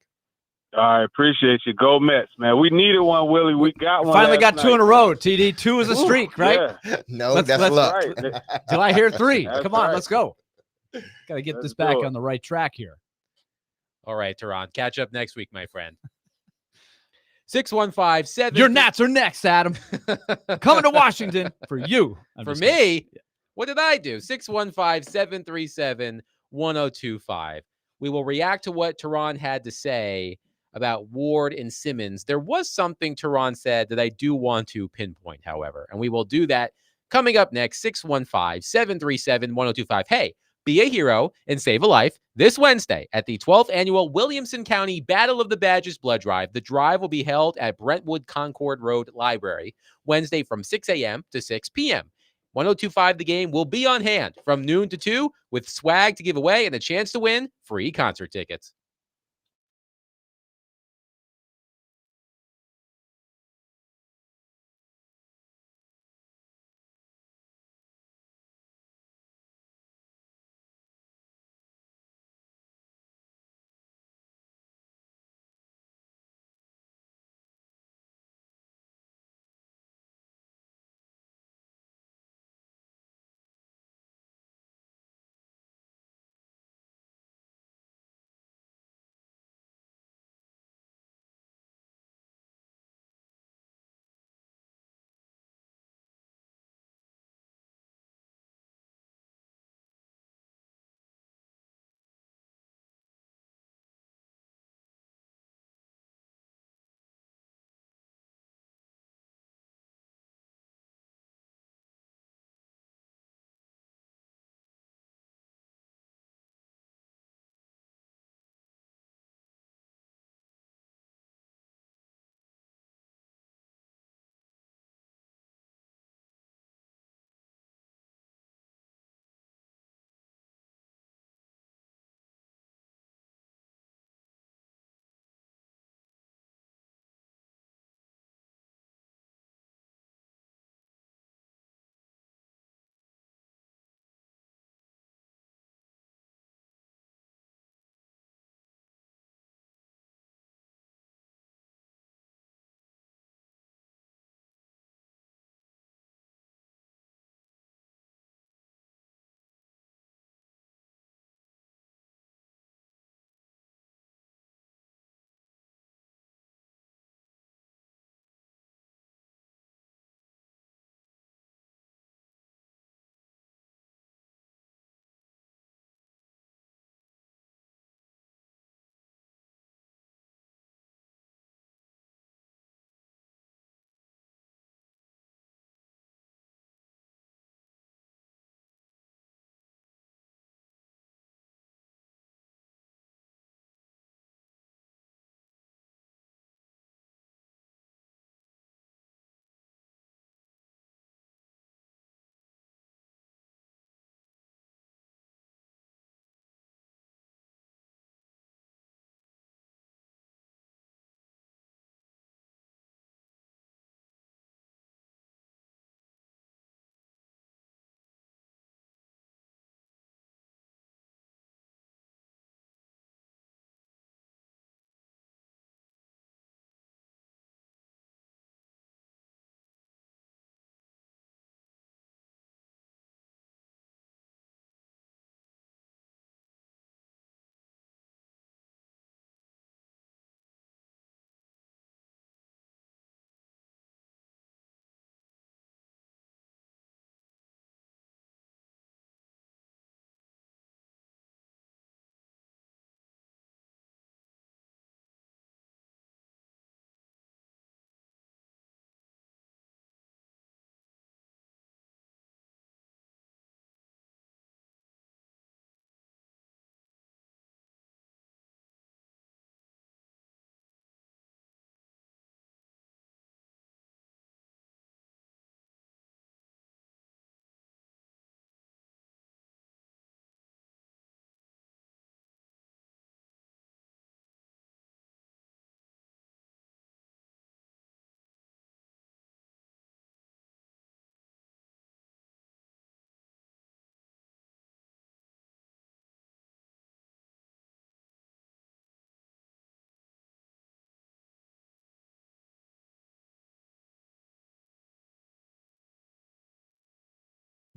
I appreciate you. Go Mets, man. We needed one, Willie. We got one. Finally got 2 in a night, row. TD 2 is a streak, right? Yeah. No, that's luck. Right. Till I hear 3. That's Come on, right. let's go. Got to get this back on the right track here. All right, Teron. Catch up next week, my friend. 615-7. Your Nats are next, Adam. Coming to Washington for you. For me? What did I do? 615-737-1025. We will react to what Teron had to say about Ward and Simmons. There was something Teron said that I do want to pinpoint, however, and we will do that coming up next. 615-737-1025. Hey, be a hero and save a life this Wednesday at the 12th Annual Williamson County Battle of the Badges Blood Drive. The drive will be held at Brentwood Concord Road Library Wednesday from 6 a.m. to 6 p.m. 1025 The Game will be on hand from noon to 2 with swag to give away and a chance to win free concert tickets.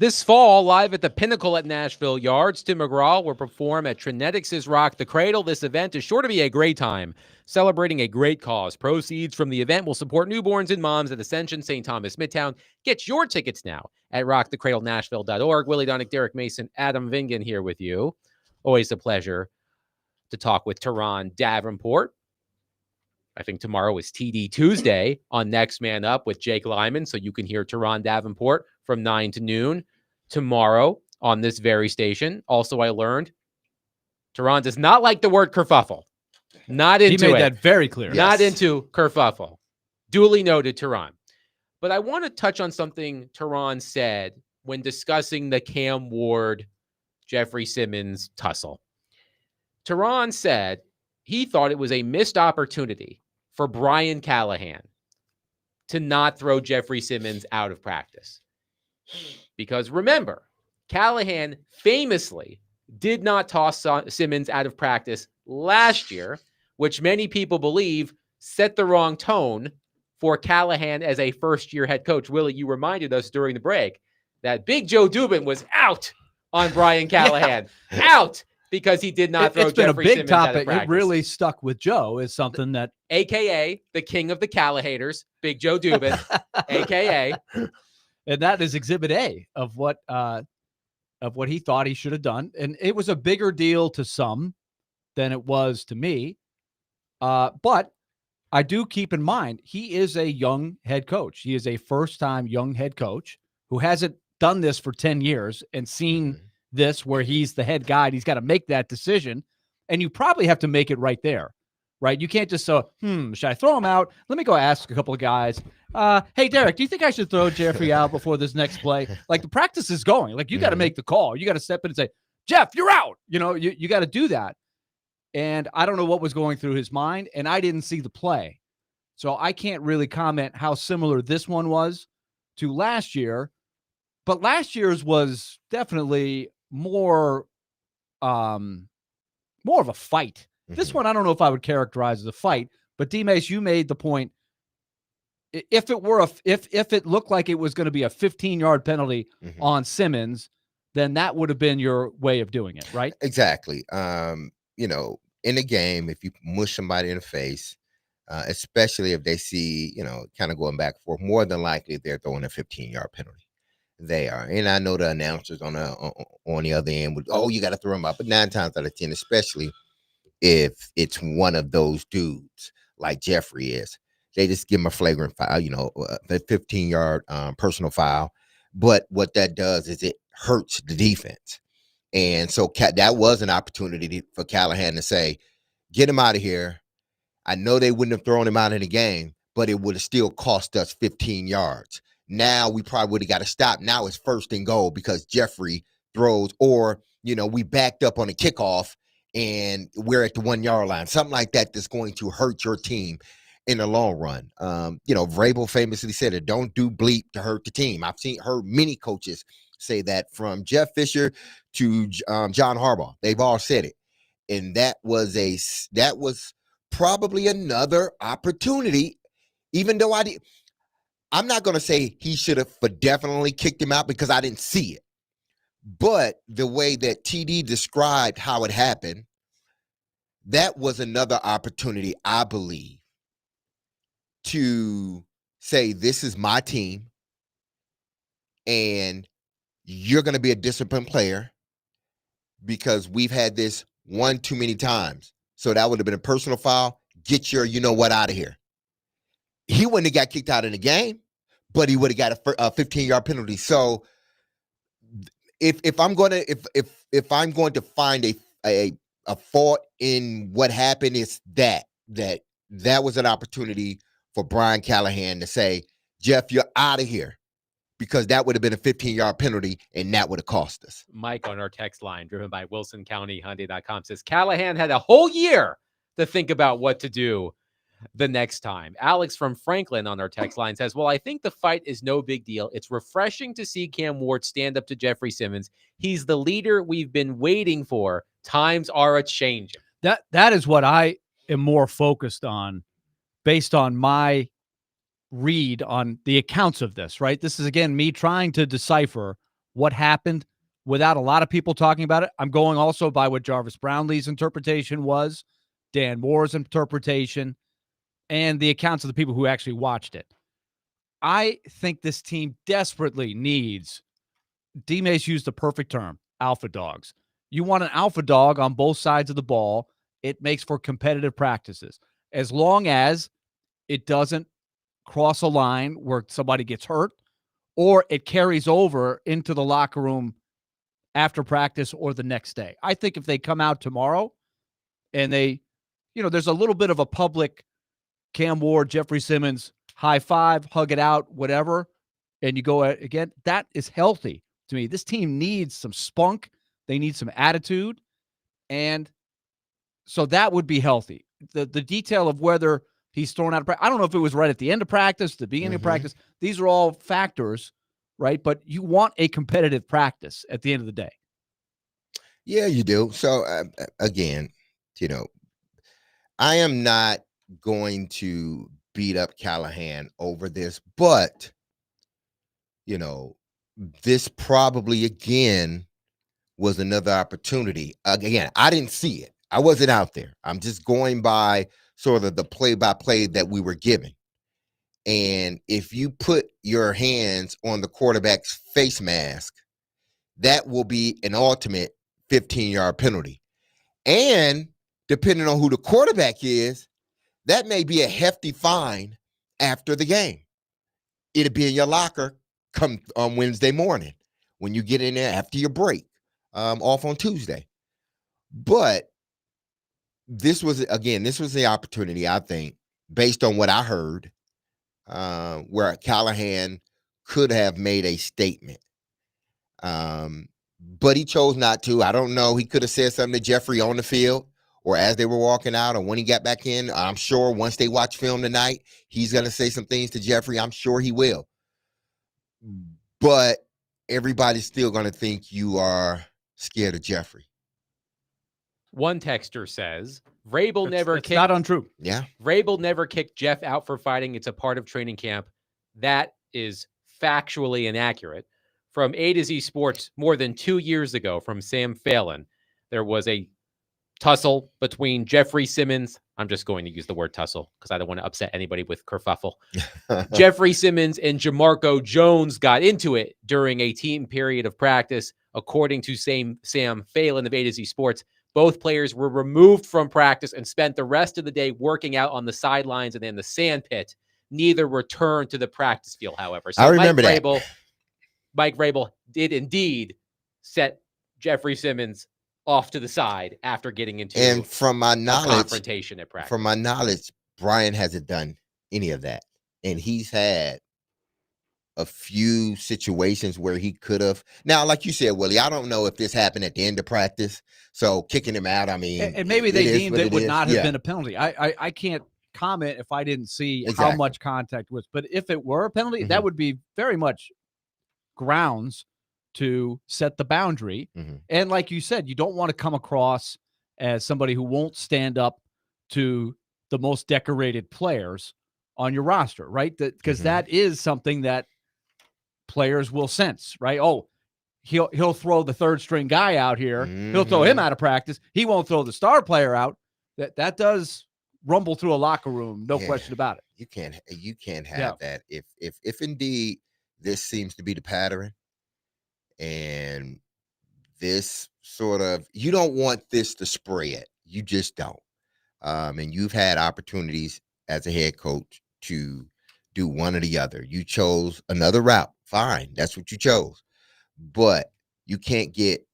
This fall, live at the Pinnacle at Nashville Yards, Tim McGraw will perform at Trinetics' Rock the Cradle. This event is sure to be a great time, celebrating a great cause. Proceeds from the event will support newborns and moms at Ascension St. Thomas Midtown. Get your tickets now at rockthecradlenashville.org. Willie Donick, Derek Mason, Adam Vingan here with you. Always a pleasure to talk with Teron Davenport. I think tomorrow is TD Tuesday on Next Man Up with Jake Lyman, so you can hear Teron Davenport from 9 to noon tomorrow on this very station. Also, I learned Teron does not like the word kerfuffle. Not into it. He made that very clear. Not into kerfuffle. Duly noted, Teron. But I want to touch on something Teron said when discussing the Cam Ward, Jeffrey Simmons tussle. Teron said he thought it was a missed opportunity for Brian Callahan to not throw Jeffrey Simmons out of practice. Because remember, Callahan famously did not toss Simmons out of practice last year, which many people believe set the wrong tone for Callahan as a first-year head coach. Willie, you reminded us during the break that Big Joe Dubin was out on Brian Callahan. Out because he did not throw It's been Jeffrey a big Simmons out of topic. practice. It really stuck with Joe is something that... AKA the king of the Callahators, Big Joe Dubin, AKA. And that is exhibit A of what he thought he should have done. And it was a bigger deal to some than it was to me. But I do keep in mind, he is a young head coach. He is a first-time young head coach who hasn't done this for 10 years and seen this where he's the head guy. And he's got to make that decision. And you probably have to make it right there, right? You can't just say, should I throw him out? Let me go ask a couple of guys. Hey, Derek, do you think I should throw Jeffrey out before this next play? Like, the practice is going. Like, you got to make the call. You got to step in and say, Jeff, you're out. You know, you got to do that. And I don't know what was going through his mind, and I didn't see the play. So I can't really comment how similar this one was to last year. But last year's was definitely more of a fight. This one, I don't know if I would characterize as a fight, but D-Mace, you made the point. If it looked like it was going to be a 15-yard penalty on Simmons, then that would have been your way of doing it, right? Exactly. You know, in a game, if you mush somebody in the face, especially if they see, you know, kind of going back and forth, more than likely they're throwing a 15-yard penalty. They are. And I know the announcers on the other end would, you got to throw them out. But 9 times out of 10, especially if it's one of those dudes like Jeffrey is, they just give him a flagrant foul, you know, the 15-yard personal foul. But what that does is it hurts the defense. And so that was an opportunity for Callahan to say, get him out of here. I know they wouldn't have thrown him out of the game, but it would have still cost us 15 yards. Now we probably would have got to stop. Now it's 1st and goal because Jeffrey throws, or, you know, we backed up on a kickoff and we're at the 1-yard line. Something like that that's going to hurt your team in the long run. You know, Vrabel famously said it, don't do bleep to hurt the team. I've heard many coaches say that, from Jeff Fisher to John Harbaugh. They've all said it. And that was probably another opportunity, even though I'm not going to say he should have definitely kicked him out because I didn't see it. But the way that TD described how it happened, that was another opportunity, I believe, to say, this is my team and you're going to be a disciplined player because we've had this one too many times. So that would have been a personal foul. Get your, you know what, out of here. He wouldn't have got kicked out of the game, but he would have got a 15-yard penalty. So if I'm going to find a fault in what happened, it's that was an opportunity for Brian Callahan to say, Jeff, you're out of here, because that would have been a 15-yard penalty and that would have cost us. Mike on our text line, driven by WilsonCountyHyundai.com, says Callahan had a whole year to think about what to do the next time. Alex from Franklin on our text line says, well, I think the fight is no big deal. It's refreshing to see Cam Ward stand up to Jeffrey Simmons. He's the leader we've been waiting for. Times are a-changing. That is what I am more focused on based on my read on the accounts of this, right? This is, again, me trying to decipher what happened without a lot of people talking about it. I'm going also by what Jarvis Brownlee's interpretation was, Dan Moore's interpretation, and the accounts of the people who actually watched it. I think this team desperately needs, D-Mace used the perfect term, alpha dogs. You want an alpha dog on both sides of the ball. It makes for competitive practices. As long as it doesn't cross a line where somebody gets hurt or it carries over into the locker room after practice or the next day. I think if they come out tomorrow and they, there's a little bit of a public Cam Ward, Jeffrey Simmons, high five, hug it out, whatever, and you go again, that is healthy to me. This team needs some spunk. They need some attitude. And so that would be healthy. The detail of whether he's thrown out of practice, I don't know if it was right at the end of practice, the beginning of practice. These are all factors, right? But you want a competitive practice at the end of the day. Yeah, you do. So, again, I am not going to beat up Callahan over this, but, this probably, again, was another opportunity. Again, I didn't see it. I wasn't out there. I'm just going by sort of the play-by-play that we were given. And if you put your hands on the quarterback's face mask, that will be an ultimate 15-yard penalty. And depending on who the quarterback is, that may be a hefty fine after the game. It'll be in your locker come on Wednesday morning when you get in there after your break, off on Tuesday. But this was the opportunity, I think, based on what I heard, where Callahan could have made a statement. But he chose not to. I don't know. He could have said something to Jeffrey on the field or as they were walking out or when he got back in. I'm sure once they watch film tonight, he's going to say some things to Jeffrey. I'm sure he will. But everybody's still going to think you are scared of Jeffrey. One texter says, Vrabel never kicked. Not untrue. Yeah. Vrabel never kicked Jeff out for fighting. It's a part of training camp. That is factually inaccurate. From A to Z Sports, more than 2 years ago, from Sam Phelan, there was a tussle between Jeffrey Simmons. I'm just going to use the word tussle because I don't want to upset anybody with kerfuffle. Jeffrey Simmons and Jamarco Jones got into it during a team period of practice. According to Sam Phelan of A to Z Sports, both players were removed from practice and spent the rest of the day working out on the sidelines and in the sand pit. Neither returned to the practice field, however. So I remember Mike Vrabel did indeed set Jeffrey Simmons off to the side after getting into and from my knowledge, confrontation at practice. From my knowledge, Brian hasn't done any of that. And he's had a few situations where he could have. Now, like you said, Willie, I don't know if this happened at the end of practice. So kicking him out, I mean. And maybe they deemed it would not have been a penalty. I can't comment if I didn't see how much contact was. But if it were a penalty, that would be very much grounds to set the boundary. And like you said, you don't want to come across as somebody who won't stand up to the most decorated players on your roster, right? Because that is something that players will sense, right? Oh, he'll throw the third string guy out here. He'll throw him out of practice. He won't throw the star player out. That does rumble through a locker room, no question about it. You can't have that if indeed this seems to be the pattern, and this sort of, you don't want this to spread. You just don't. And you've had opportunities as a head coach to do one or the other. You chose another route. Fine. That's what you chose. But you can't get,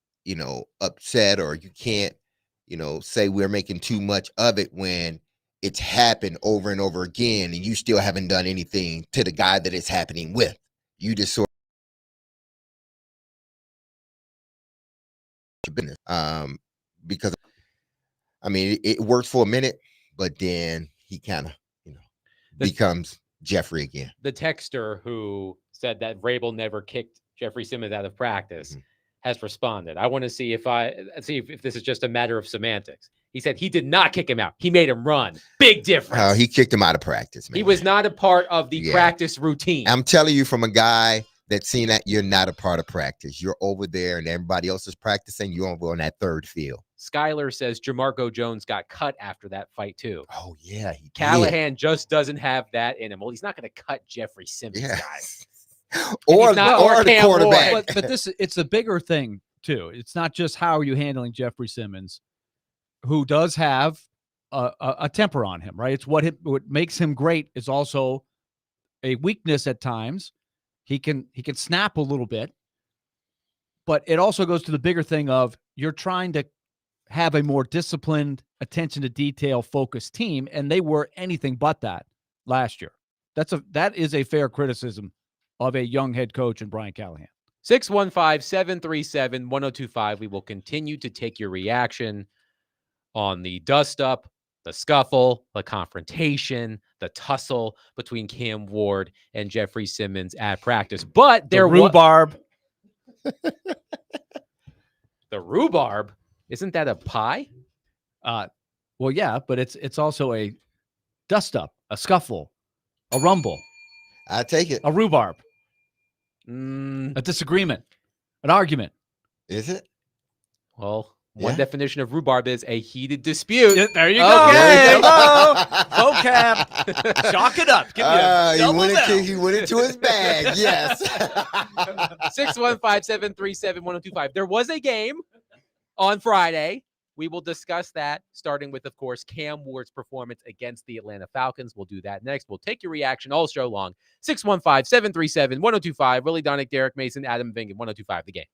upset, or you can't, say we're making too much of it when it's happened over and over again and you still haven't done anything to the guy that it's happening with. You just sort of business. Because I mean it works for a minute, but then he kind of, becomes Jeffrey again. The texter who said that Vrabel never kicked Jeffrey Simmons out of practice has responded. I want to see if this is just a matter of semantics. He said he did not kick him out. He made him run. Big difference. He kicked him out of practice, man. He was not a part of the practice routine. I'm telling you, from a guy that seeing that you're not a part of practice. You're over there and everybody else is practicing. You're over on that third field. Skyler says Jamarco Jones got cut after that fight too. Oh, yeah. He Callahan just doesn't have that in him. Well, he's not going to cut Jeffrey Simmons, Yeah. guys. or or the Cam quarterback. Ward. But it's a bigger thing too. It's not just how are you handling Jeffrey Simmons, who does have a temper on him, right? It's what makes him great is also a weakness at times. He can snap a little bit, but it also goes to the bigger thing of you're trying to have a more disciplined, attention to detail focused team, and they were anything but that last year. That is a fair criticism of a young head coach in Brian Callahan. 615-737-1025. We will continue to take your reaction on the dust-up, the scuffle, the confrontation, the tussle between Cam Ward and Jeffrey Simmons at practice. But The rhubarb. The rhubarb? Isn't that a pie? Well, yeah, but it's also a dust-up, a scuffle, a rumble, I take it. a rhubarb, Mm, a disagreement, an argument. Is it? well, one Yeah. definition of rhubarb is a heated dispute. Yeah, there you go. Okay. Hello. Vocab. Chalk it up. Give me a he double went down. he went into his bag. Yes. 615-737-1025. There was a game on Friday. We will discuss that, starting with, of course, Cam Ward's performance against the Atlanta Falcons. We'll do that next. We'll take your reaction all show long. 615-737-1025. Willie Donick, Derek Mason, Adam Vingan, 1025 The Game.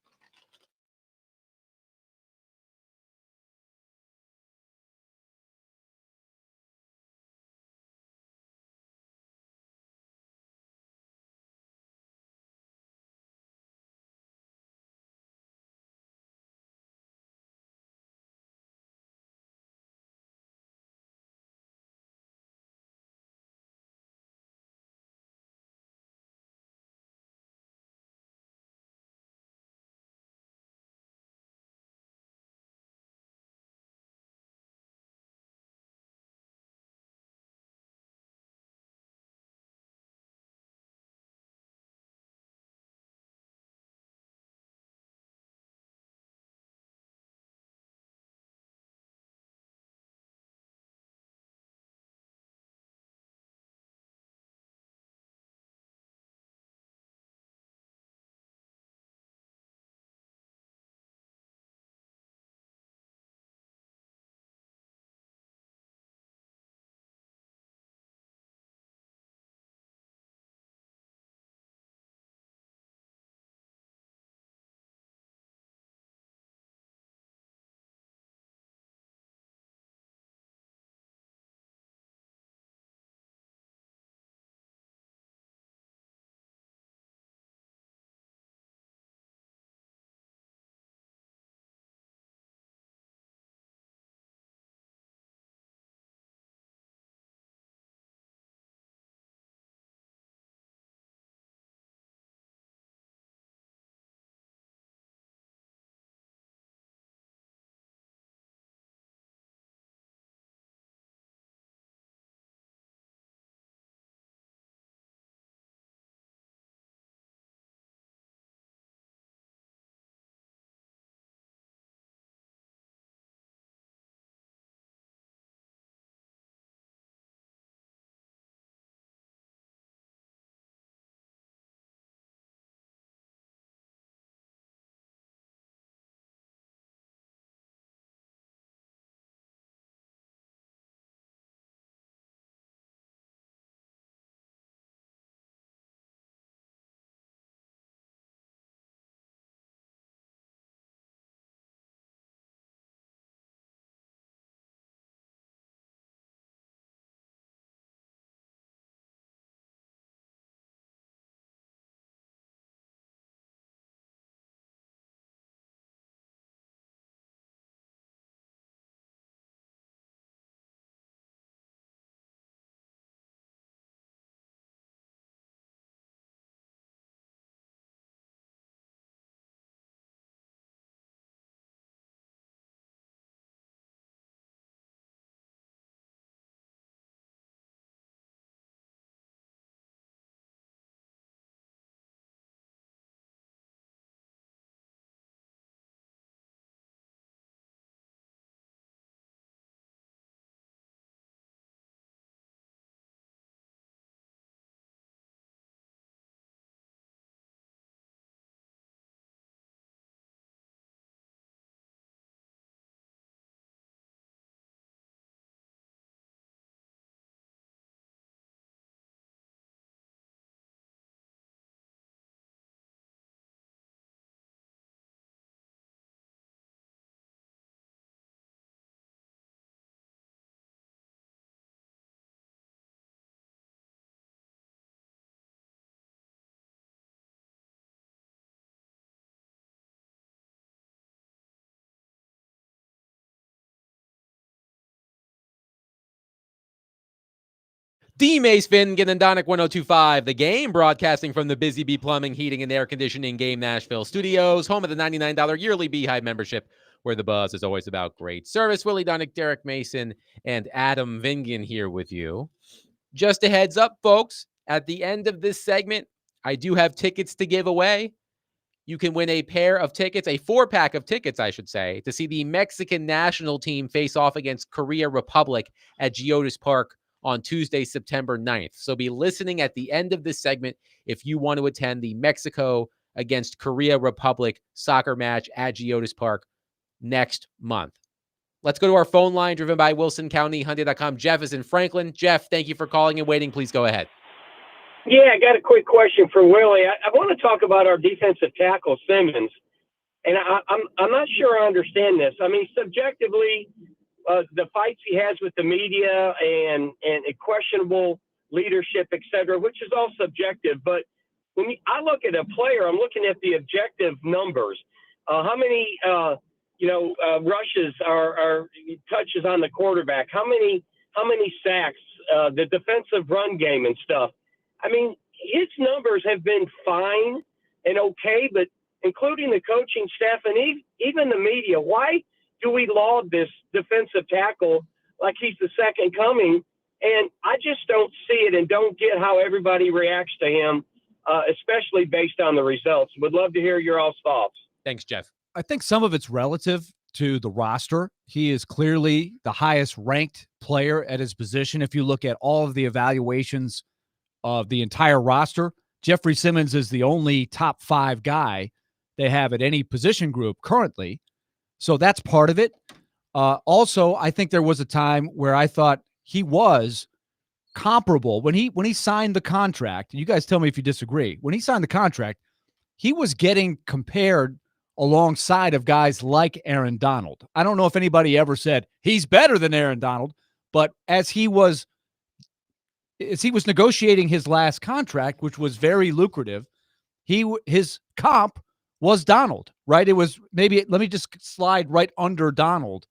D. Mace Finnegan and Donick 1025, The Game, broadcasting from the Busy Bee Plumbing, Heating, and Air Conditioning Game Nashville studios, home of the $99 yearly Beehive membership, where the buzz is always about great service. Willie Donick, Derek Mason, and Adam Vingan here with you. Just a heads up, folks, at the end of this segment, I do have tickets to give away. You can win a pair of tickets, a 4-pack of tickets, I should say, to see the Mexican national team face off against Korea Republic at Geodis Park on Tuesday, September 9th. So be listening at the end of this segment if you want to attend the Mexico against Korea Republic soccer match at Geodis Park next month. Let's go to our phone line driven by WilsonCountyHunting.com. Jeff is in Franklin. Jeff, thank you for calling and waiting. Please go ahead. Yeah, I got a quick question for Willie. I want to talk about our defensive tackle, Simmons. And I'm not sure I understand this. I mean, subjectively, the fights he has with the media and questionable leadership, et cetera, which is all subjective. But when I look at a player, I'm looking at the objective numbers. How many, rushes are touches on the quarterback? How many sacks? The defensive run game and stuff. I mean, his numbers have been fine and okay, but including the coaching staff and even the media, why do we laud this defensive tackle like he's the second coming? And I just don't see it and don't get how everybody reacts to him, especially based on the results. Would love to hear your all's thoughts. Thanks, Jeff. I think some of it's relative to the roster. He is clearly the highest ranked player at his position. If you look at all of the evaluations of the entire roster, Jeffrey Simmons is the only top 5 guy they have at any position group currently. So that's part of it. Also, I think there was a time where I thought he was comparable when he signed the contract. And you guys tell me if you disagree. When he signed the contract, he was getting compared alongside of guys like Aaron Donald. I don't know if anybody ever said he's better than Aaron Donald, but as he was negotiating his last contract, which was very lucrative, his comp was Donald, right? It was maybe, let me just slide right under Donald.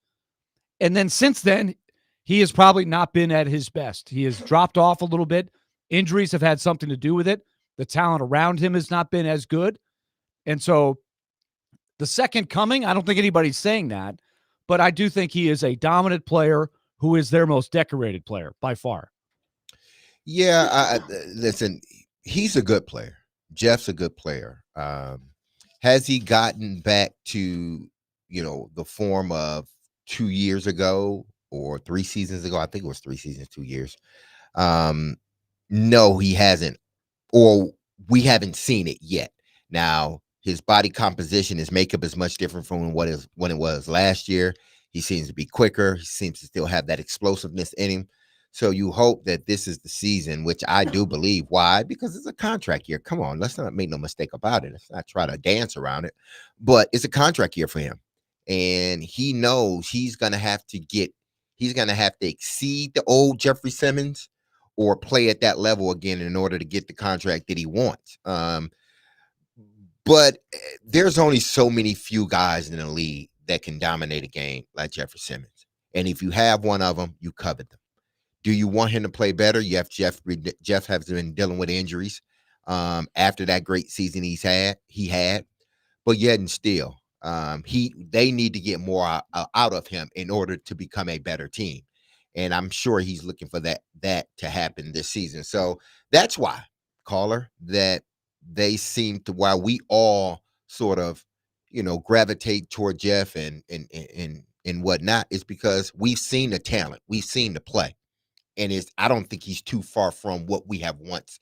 And then since then, he has probably not been at his best. He has dropped off a little bit. Injuries have had something to do with it. The talent around him has not been as good. And so the second coming, I don't think anybody's saying that, but I do think he is a dominant player who is their most decorated player by far. Yeah, listen, he's a good player. Jeff's a good player. Has he gotten back to, the form of 2 years ago or 3 seasons ago? I think it was 3 seasons, 2 years. No, he hasn't, or we haven't seen it yet. Now, his body composition, his makeup is much different from when it was last year. He seems to be quicker. He seems to still have that explosiveness in him. So you hope that this is the season, which I do believe. Why? Because it's a contract year. Come on, let's not make no mistake about it. Let's not try to dance around it. But it's a contract year for him. And he knows he's going to have to exceed the old Jeffrey Simmons or play at that level again in order to get the contract that he wants. But there's only so many few guys in the league that can dominate a game like Jeffrey Simmons. And if you have one of them, you covet them. Do you want him to play better? Jeff has been dealing with injuries after that great season he had, but yet and still, they need to get more out of him in order to become a better team. And I'm sure he's looking for that to happen this season. So that's why, caller, that they seem to, while we all sort of, gravitate toward Jeff and whatnot, is because we've seen the talent, we've seen the play. And I don't think he's too far from what we have once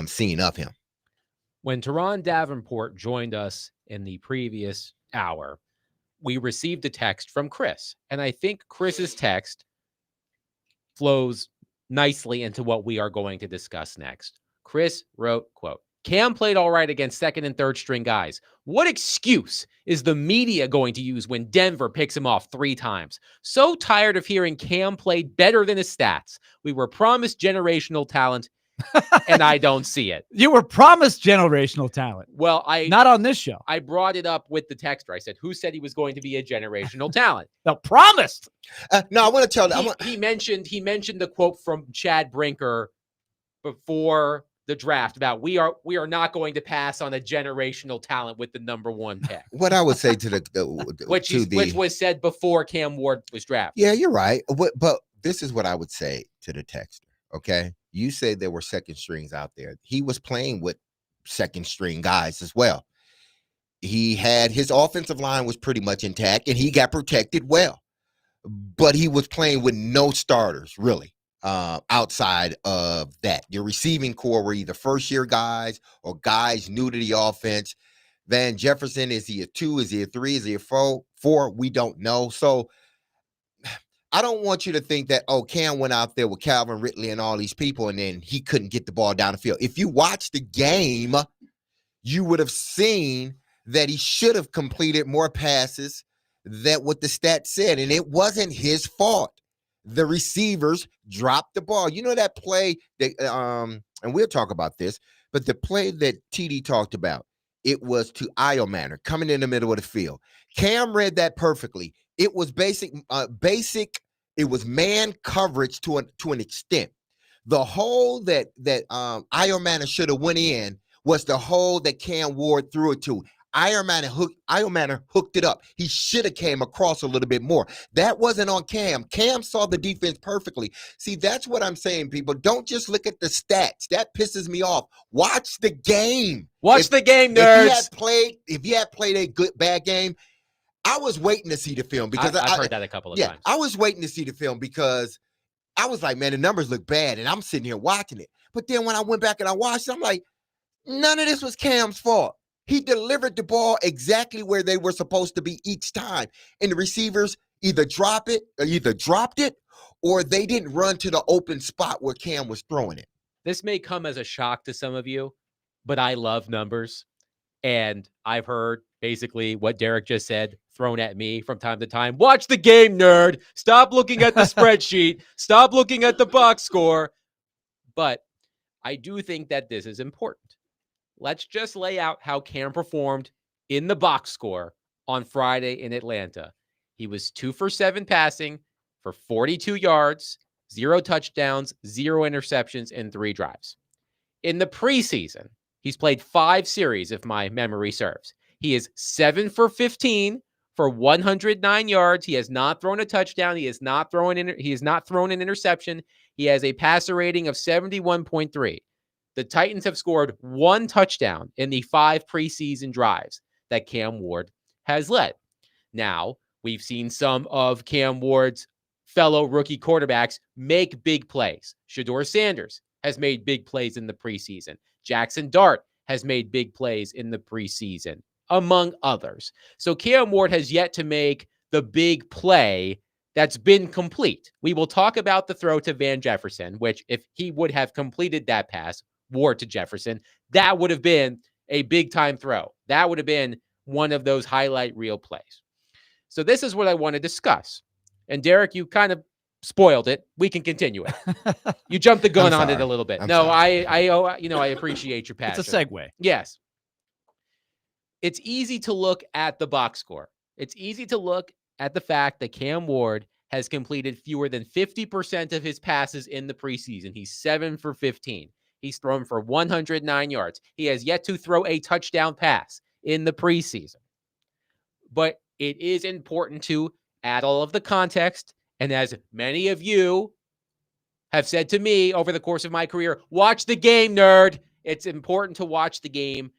seen of him. When Teron Davenport joined us in the previous hour, we received a text from Chris. And I think Chris's text flows nicely into what we are going to discuss next. Chris wrote, quote, Cam played all right against second and third string guys. What excuse is the media going to use when Denver picks him off 3 times? So tired of hearing Cam played better than his stats. We were promised generational talent, and I don't see it. You were promised generational talent. Well, not on this show. I brought it up with the texter. I said, who said he was going to be a generational talent? No, promised. No, I want to tell he mentioned the quote from Chad Brinker before the draft about we are not going to pass on a generational talent with the number 1 pick. What I would say to the which was said before Cam Ward was drafted. Yeah, you're right. But this is what I would say to the texter. Okay, you say there were second strings out there. He was playing with second string guys as well. He had his offensive line was pretty much intact, and he got protected well. But he was playing with no starters really. Outside of that, your receiving core were either first-year guys or guys new to the offense. Van Jefferson, is he a 2? Is he a 3? Is he a 4? We don't know. So I don't want you to think that, Cam went out there with Calvin Ridley and all these people, and then he couldn't get the ball down the field. If you watch the game, you would have seen that he should have completed more passes than what the stats said, and it wasn't his fault. The receivers dropped the ball. You know that play that, and we'll talk about this, but the play that TD talked about, it was to Manor coming in the middle of the field. Cam read that perfectly. It was basic. It was man coverage to an extent. The hole that Manor should have went in was the hole that Cam Ward threw it to. Manor hooked it up. He should have came across a little bit more. That wasn't on Cam. Cam saw the defense perfectly. See, that's what I'm saying, people. Don't just look at the stats. That pisses me off. Watch the game. Watch the game, nerds. If you had played a bad game, I was waiting to see the film because I've heard that a couple of times. I was waiting to see the film because I was like, man, the numbers look bad, and I'm sitting here watching it. But then when I went back and I watched it, I'm like, none of this was Cam's fault. He delivered the ball exactly where they were supposed to be each time. And the receivers either dropped it, or they didn't run to the open spot where Cam was throwing it. This may come as a shock to some of you, but I love numbers. And I've heard basically what Derek just said thrown at me from time to time. Watch the game, nerd. Stop looking at the spreadsheet. Stop looking at the box score. But I do think that this is important. Let's just lay out how Cam performed in the box score on Friday in Atlanta. He was 2 for 7 passing for 42 yards, 0 touchdowns, 0 interceptions, and 3 drives. In the preseason, he's played 5 series, if my memory serves. He is 7 for 15 for 109 yards. He has not thrown a touchdown. He has not thrown an interception. He has a passer rating of 71.3. The Titans have scored 1 touchdown in the 5 preseason drives that Cam Ward has led. Now, we've seen some of Cam Ward's fellow rookie quarterbacks make big plays. Shedeur Sanders has made big plays in the preseason. Jackson Dart has made big plays in the preseason, among others. So Cam Ward has yet to make the big play that's been complete. We will talk about the throw to Van Jefferson, which if he would have completed that pass, Ward to Jefferson, that would have been a big-time throw. That would have been one of those highlight reel plays. So this is what I want to discuss. And Derek, you kind of spoiled it. We can continue it. You jumped the gun on it a little bit. I appreciate your passion. It's a segue. Yes. It's easy to look at the box score. It's easy to look at the fact that Cam Ward has completed fewer than 50% of his passes in the preseason. He's 7 for 15. He's thrown for 109 yards. He has yet to throw a touchdown pass in the preseason. But it is important to add all of the context. And as many of you have said to me over the course of my career, watch the game, nerd. It's important to watch the game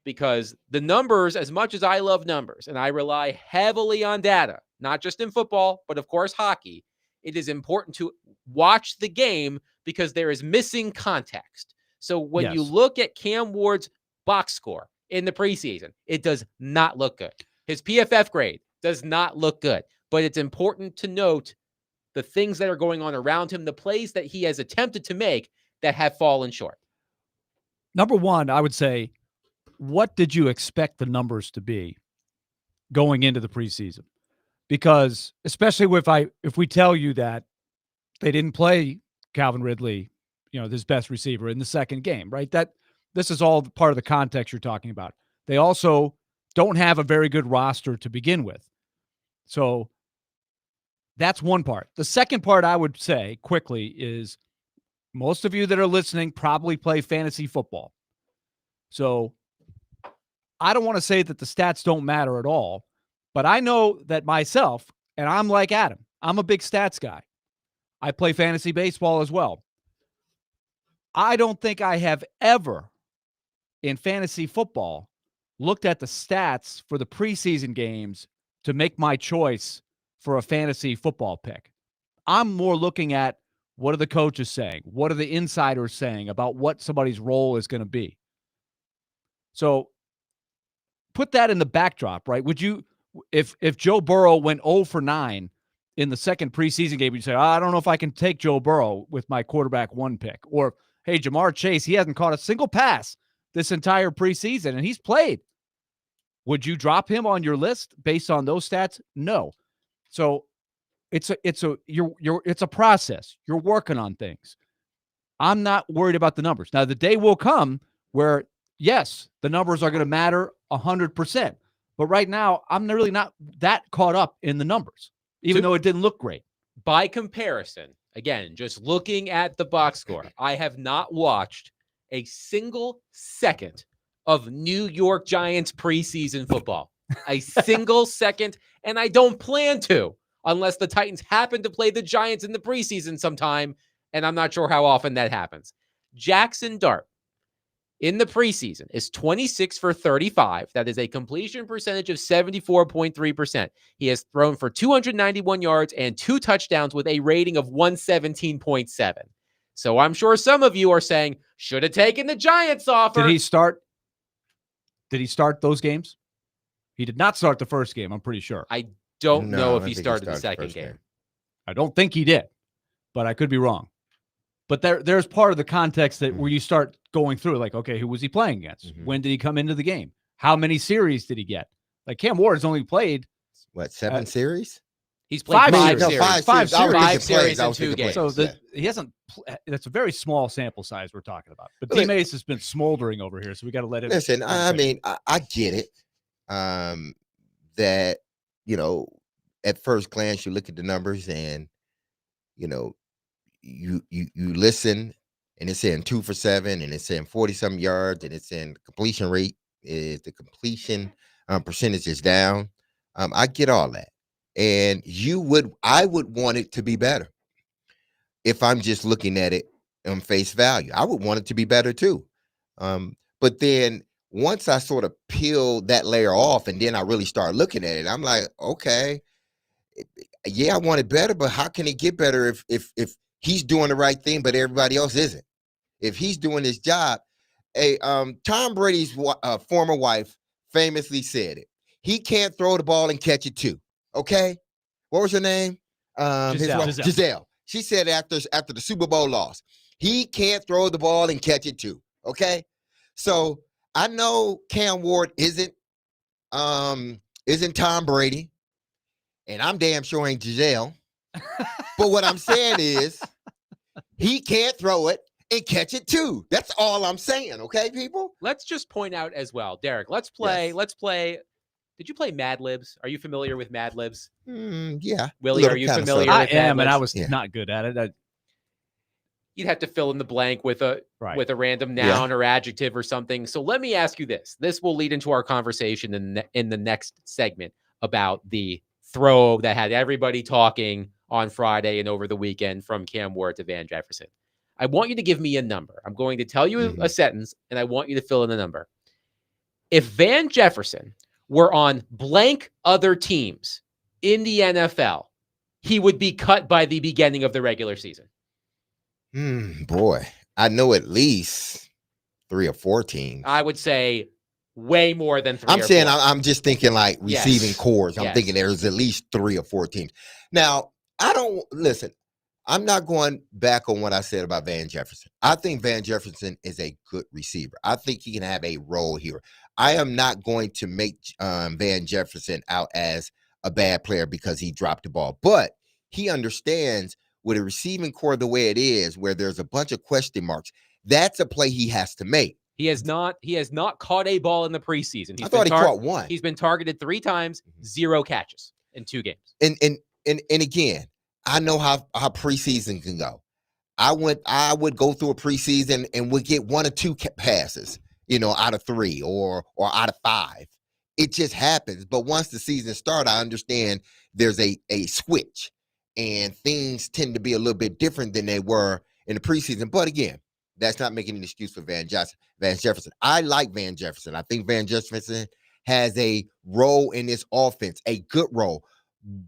because the numbers, as much as I love numbers, and I rely heavily on data, not just in football, but of course hockey, it is important to watch the game because there is missing context. So when you look at Cam Ward's box score in the preseason, it does not look good. His PFF grade does not look good. But it's important to note the things that are going on around him, the plays that he has attempted to make that have fallen short. Number one, I would say, what did you expect the numbers to be going into the preseason? Because especially if we tell you that they didn't play Calvin Ridley, this best receiver in the second game, right? That this is all part of the context you're talking about. They also don't have a very good roster to begin with. So that's one part. The second part I would say quickly is most of you that are listening probably play fantasy football. So I don't want to say that the stats don't matter at all, but I know that myself, and I'm like Adam, I'm a big stats guy. I play fantasy baseball as well. I don't think I have ever in fantasy football looked at the stats for the preseason games to make my choice for a fantasy football pick. I'm more looking at what are the coaches saying? What are the insiders saying about what somebody's role is going to be? So put that in the backdrop, right? Would you, if Joe Burrow went 0 for 9 in the second preseason game, you'd say, I don't know if I can take Joe Burrow with my quarterback 1 pick. Or, hey, Jamar Chase, he hasn't caught a single pass this entire preseason, and he's played. Would you drop him on your list based on those stats? No. So it's a process. You're working on things. I'm not worried about the numbers. Now, the day will come where, yes, the numbers are going to matter 100%. But right now, I'm really not that caught up in the numbers, even though it didn't look great. By comparison, again, just looking at the box score, I have not watched a single second of New York Giants preseason football. A single second, and I don't plan to unless the Titans happen to play the Giants in the preseason sometime, and I'm not sure how often that happens. Jackson Dart in the preseason is 26 for 35. That is a completion percentage of 74.3%. He has thrown for 291 yards and 2 touchdowns with a rating of 117.7. So I'm sure some of you are saying, should have taken the Giants offer. Did he start those games? He did not start the first game, I'm pretty sure. I don't know if he started the second game. I don't think he did, but I could be wrong. But there's part of the context that where you start going through, like, okay, who was he playing against? When did he come into the game? How many series did he get? Like Cam Ward has only played 7 series? He's played 5 series. Five series in 2 games. So he hasn't. That's a very small sample size we're talking about. But D Mace has been smoldering over here, so we got to let it. Listen, I mean, I get it. That at first glance you look at the numbers and you listen and it's saying 2 for 7 and it's saying 40-something yards and it's saying completion rate is the completion percentage is down. I get all that. And I would want it to be better. If I'm just looking at it on face value, I would want it to be better too. But then once I sort of peel that layer off and then I really start looking at it, I'm like, okay, yeah, I want it better, but how can it get better if he's doing the right thing, but everybody else isn't? If he's doing his job, Tom Brady's former wife famously said it. He can't throw the ball and catch it too. Okay, what was her name? Giselle. She said after the Super Bowl loss, he can't throw the ball and catch it too. Okay, so I know Cam Ward isn't Tom Brady, and I'm damn sure ain't Giselle. But what I'm saying is, he can't throw it and catch it too. That's all I'm saying. Okay, people. Let's just point out as well, Derek. Let's play. Did you play Mad Libs? Are you familiar with Mad Libs? Yeah. Willie, are you familiar? I am, and I was not good at it. You'd have to fill in the blank with a random noun or adjective or something. So let me ask you this. This will lead into our conversation in the next segment about the throw that had everybody talking on Friday and over the weekend from Cam Ward to Van Jefferson. I want you to give me a number. I'm going to tell you a sentence, and I want you to fill in the number. If Van Jefferson were on blank other teams in the NFL, he would be cut by the beginning of the regular season. Boy, I know at least 3 or 4 teams. I would say way more than 3 I'm or saying 4. I'm just thinking like receiving cores. I'm thinking there's at least 3 or 4 teams. Now, I'm not going back on what I said about Van Jefferson. I think Van Jefferson is a good receiver. I think he can have a role here. I am not going to make Van Jefferson out as a bad player because he dropped the ball. But he understands with a receiving core the way it is, where there's a bunch of question marks, that's a play he has to make. He has not caught a ball in the preseason. I thought he caught 1. He's been targeted 3 times, 0 catches in 2 games. And again, I know how preseason can go. I would go through a preseason and would get 1 or 2 passes, out of 3 or out of 5. It just happens. But once the season starts, I understand there's a switch, and things tend to be a little bit different than they were in the preseason. But again, that's not making an excuse for Van Jefferson. I like Van Jefferson. I think Van Jefferson has a role in this offense, a good role.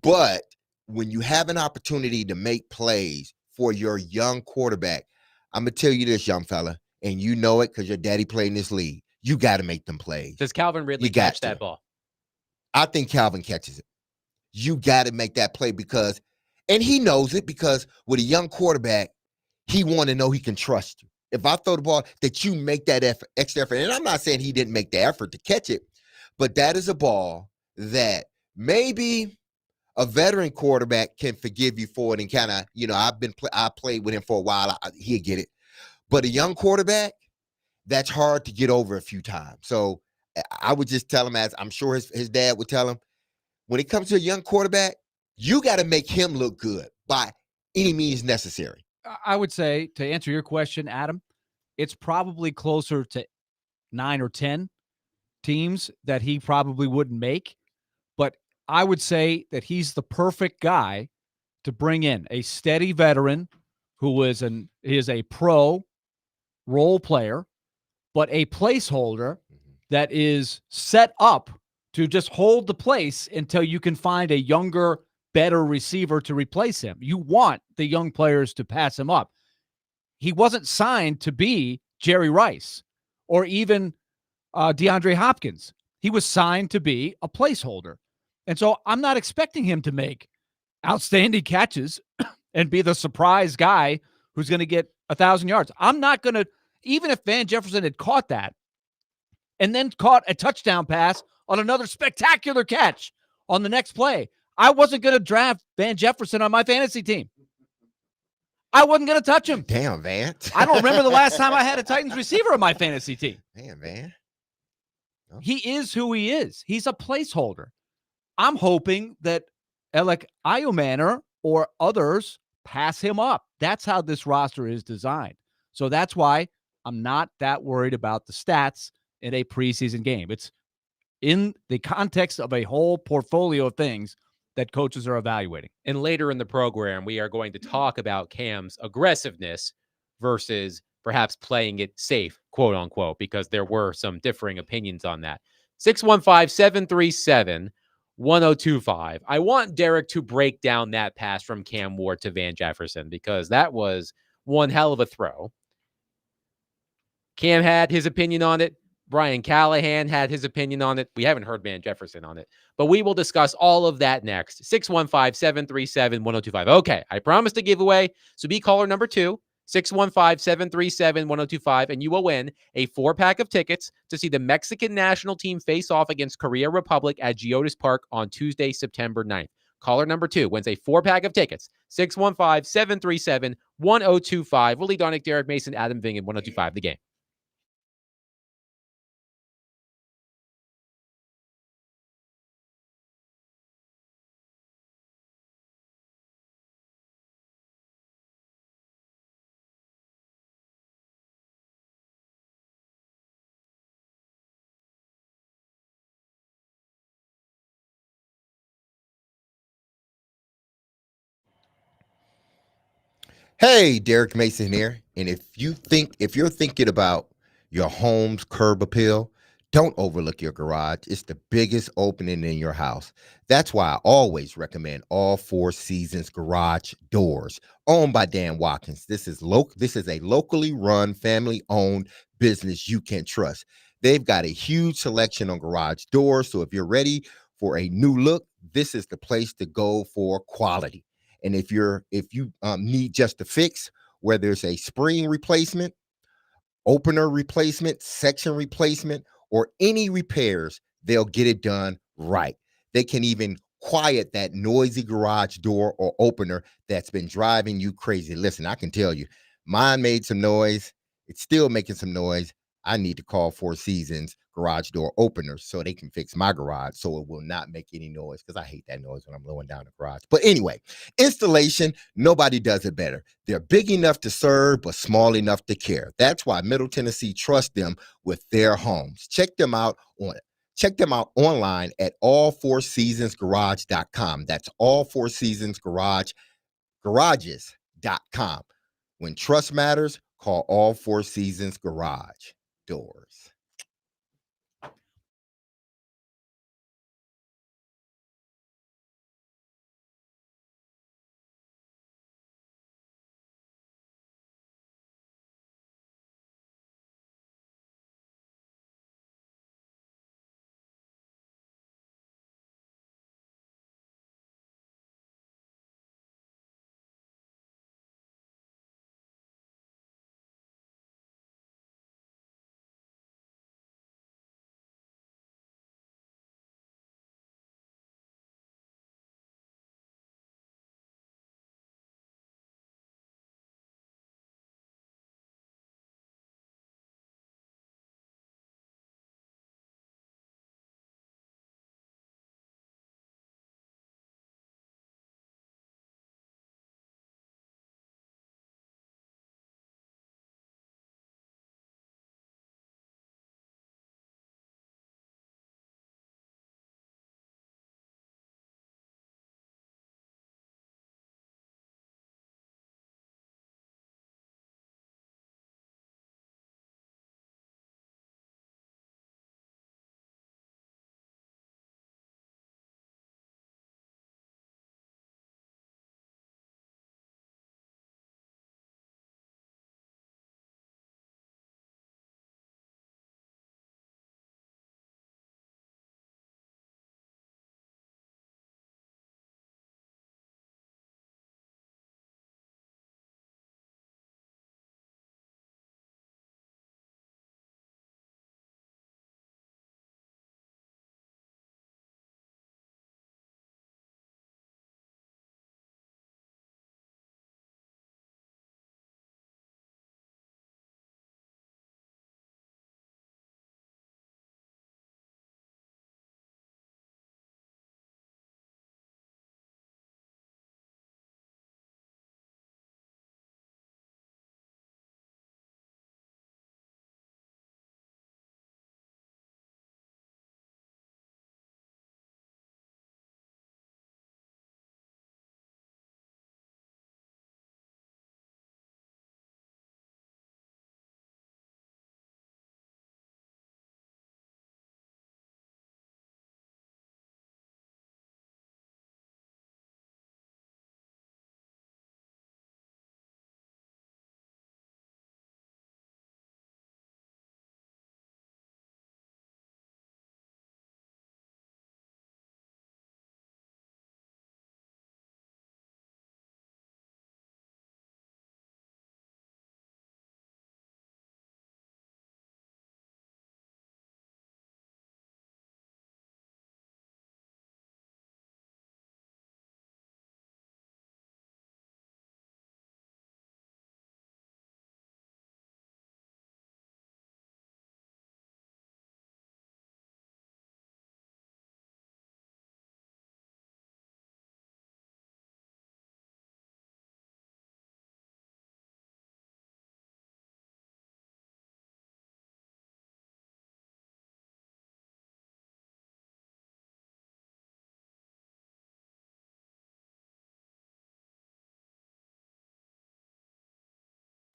But when you have an opportunity to make plays for your young quarterback, I'm going to tell you this, young fella, and you know it because your daddy played in this league. You got to make them plays. Does Calvin Ridley catch that ball? I think Calvin catches it. You got to make that play and he knows it, because with a young quarterback, he want to know he can trust you. If I throw the ball, that you make that extra effort. And I'm not saying he didn't make the effort to catch it, but that is a ball that maybe a veteran quarterback can forgive you for it and kind of, I played with him for a while. He'll get it. But a young quarterback, that's hard to get over a few times. So I would just tell him, as I'm sure his dad would tell him, when it comes to a young quarterback, you got to make him look good by any means necessary. I would say, to answer your question, Adam, it's probably closer to 9 or 10 teams that he probably wouldn't make. But I would say that he's the perfect guy to bring in, a steady veteran who is a pro role player, but a placeholder that is set up to just hold the place until you can find a younger, better receiver to replace him. You want the young players to pass him up. He wasn't signed to be Jerry Rice or even DeAndre Hopkins. He was signed to be a placeholder. And so I'm not expecting him to make outstanding catches and be the surprise guy who's going to get 1,000 yards. I'm not going to, even if Van Jefferson had caught that and then caught a touchdown pass on another spectacular catch on the next play, I wasn't going to draft Van Jefferson on my fantasy team. I wasn't going to touch him. Damn, Van. I don't remember the last time I had a Titans receiver on my fantasy team. Damn, Van. Oh. He is who he is. He's a placeholder. I'm hoping that Alec Iomanner or others pass him up. That's how this roster is designed. So that's why I'm not that worried about the stats in a preseason game. It's in the context of a whole portfolio of things that coaches are evaluating. And later in the program, we are going to talk about Cam's aggressiveness versus perhaps playing it safe, quote unquote, because there were some differing opinions on that. 615-737-1025. I want Derek to break down that pass from Cam Ward to Van Jefferson, because that was one hell of a throw. Cam had his opinion on it. Brian Callahan had his opinion on it. We haven't heard Van Jefferson on it, but we will discuss all of that next. 615-737-1025. Okay, I promised a giveaway, so be caller number 2, 615-737-1025, and you will win a 4-pack of tickets to see the Mexican national team face off against Korea Republic at Geodis Park on Tuesday, September 9th. Caller number 2 wins a 4-pack of tickets. 615-737-1025. Willie Donick, Derek Mason, Adam Ving, and 1025 The Game. Hey, Derek Mason here. And if you're thinking about your home's curb appeal, don't overlook your garage. It's the biggest opening in your house. That's why I always recommend All Four Seasons Garage Doors, owned by Dan Watkins. This is a locally run, family-owned business you can trust. They've got a huge selection on garage doors, so if you're ready for a new look, this is the place to go for quality. And if you need just a fix, whether it's a spring replacement, opener replacement, section replacement, or any repairs, they'll get it done right. They can even quiet that noisy garage door or opener that's been driving you crazy. Listen, I can tell you, mine made some noise. It's still making some noise. I need to call Four Seasons garage door openers so they can fix my garage so it will not make any noise, because I hate that noise when I'm lowering down the garage. But anyway, installation, nobody does it better. They're big enough to serve, but small enough to care. That's why Middle Tennessee trusts them with their homes. Check them out online at allfourseasonsgarage.com. That's allfourseasonsgarages.com. When trust matters, call All Four Seasons Garage Doors.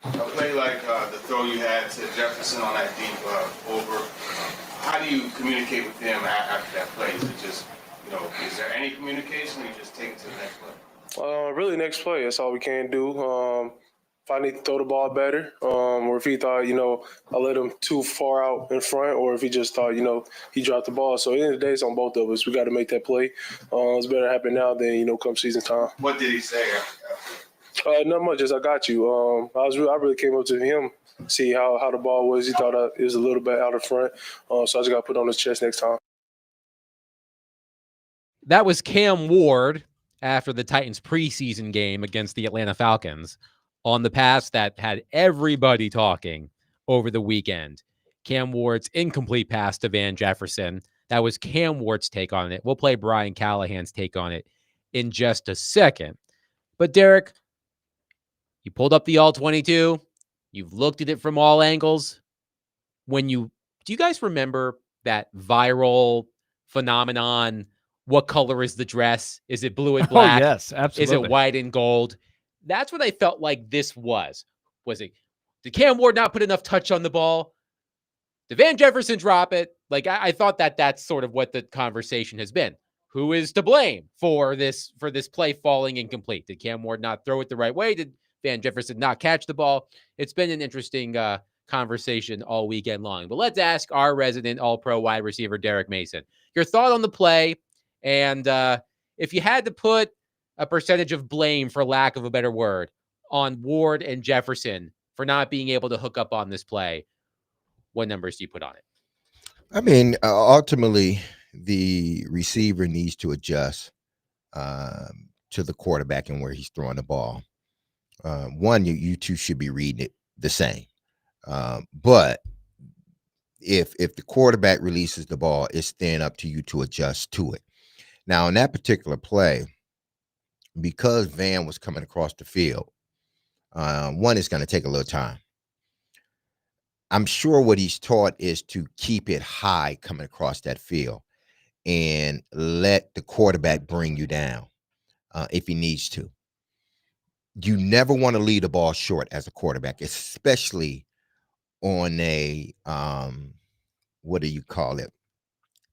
A play like the throw you had to Jefferson on that deep over, how do you communicate with him after that play? Is it just, is there any communication, or you just take it to the next play? Really, next play. That's all we can do. If I need to throw the ball better, or if he thought, I let him too far out in front, or if he just thought, he dropped the ball. So at the end of the day, it's on both of us. We got to make that play. It's better happen now than, come season time. What did he say? Not much, just I got you. I really came up to him, see how the ball was. He thought it was a little bit out in front, so I just got to put it on his chest next time. That was Cam Ward after the Titans preseason game against the Atlanta Falcons on the pass that had everybody talking over the weekend. Cam Ward's incomplete pass to Van Jefferson. That was Cam Ward's take on it. We'll play Brian Callahan's take on it in just a second. But Derek, you pulled up the All-22. You've looked at it from all angles. Do you guys remember that viral phenomenon? What color is the dress? Is it blue and black? Oh, yes, absolutely. Is it white and gold? That's what I felt like this was. Did Cam Ward not put enough touch on the ball? Did Van Jefferson drop it? Like, I thought that's sort of what the conversation has been. Who is to blame for this play falling incomplete? Did Cam Ward not throw it the right way? Did Van Jefferson not catch the ball? It's been an interesting conversation all weekend long. But let's ask our resident All-Pro wide receiver, Derek Mason, your thought on the play, and if you had to put a percentage of blame, for lack of a better word, on Ward and Jefferson for not being able to hook up on this play, what numbers do you put on it? I mean, ultimately, the receiver needs to adjust to the quarterback and where he's throwing the ball. One, you two should be reading it the same. But if the quarterback releases the ball, it's then up to you to adjust to it. Now, in that particular play, because Van was coming across the field, one is going to take a little time. I'm sure what he's taught is to keep it high coming across that field and let the quarterback bring you down if he needs to. You never want to leave the ball short as a quarterback, especially on a, what do you call it?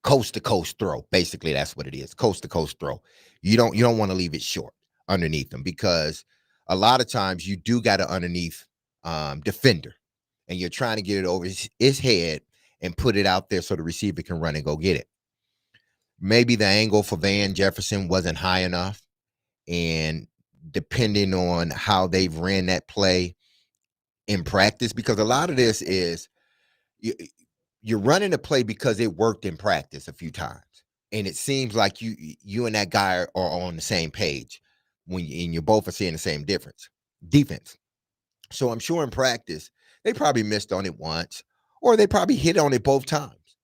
Coast to coast throw. Basically, that's what it is. Coast to coast throw. You don't want to leave it short underneath them, because a lot of times you do got an underneath defender, and you're trying to get it over his head and put it out there so the receiver can run and go get it. Maybe the angle for Van Jefferson wasn't high enough, and depending on how they've ran that play in practice, because a lot of this is you're running a play because it worked in practice a few times, and it seems like you and that guy are on the same page and you both are seeing the same defense. So I'm sure in practice they probably missed on it once, or they probably hit on it both times.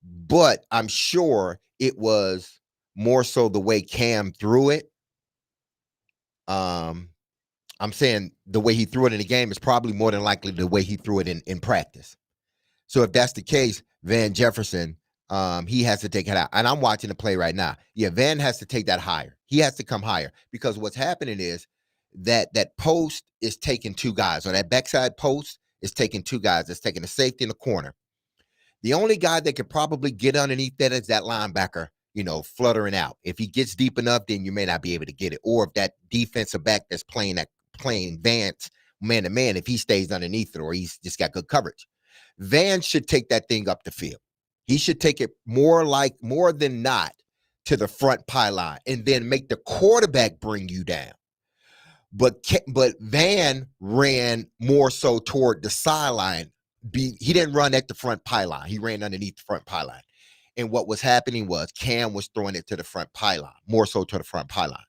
But I'm sure it was more so the way Cam threw it. I'm saying the way he threw it in the game is probably more than likely the way he threw it in practice. So if that's the case, Van Jefferson, he has to take it out. And I'm watching the play right now. Yeah, Van has to take that higher. He has to come higher, because what's happening is that post is taking two guys, or that backside post is taking two guys. It's taking the safety in the corner. The only guy that could probably get underneath that is that linebacker, fluttering out. If he gets deep enough, then you may not be able to get it. Or if that defensive back that's playing Vance man-to-man, if he stays underneath it, or he's just got good coverage. Van should take that thing up the field. He should take it more than not to the front pylon, and then make the quarterback bring you down. But Van ran more so toward the sideline. He didn't run at the front pylon. He ran underneath the front pylon. And what was happening was Cam was throwing it to the front pylon, more so to the front pylon.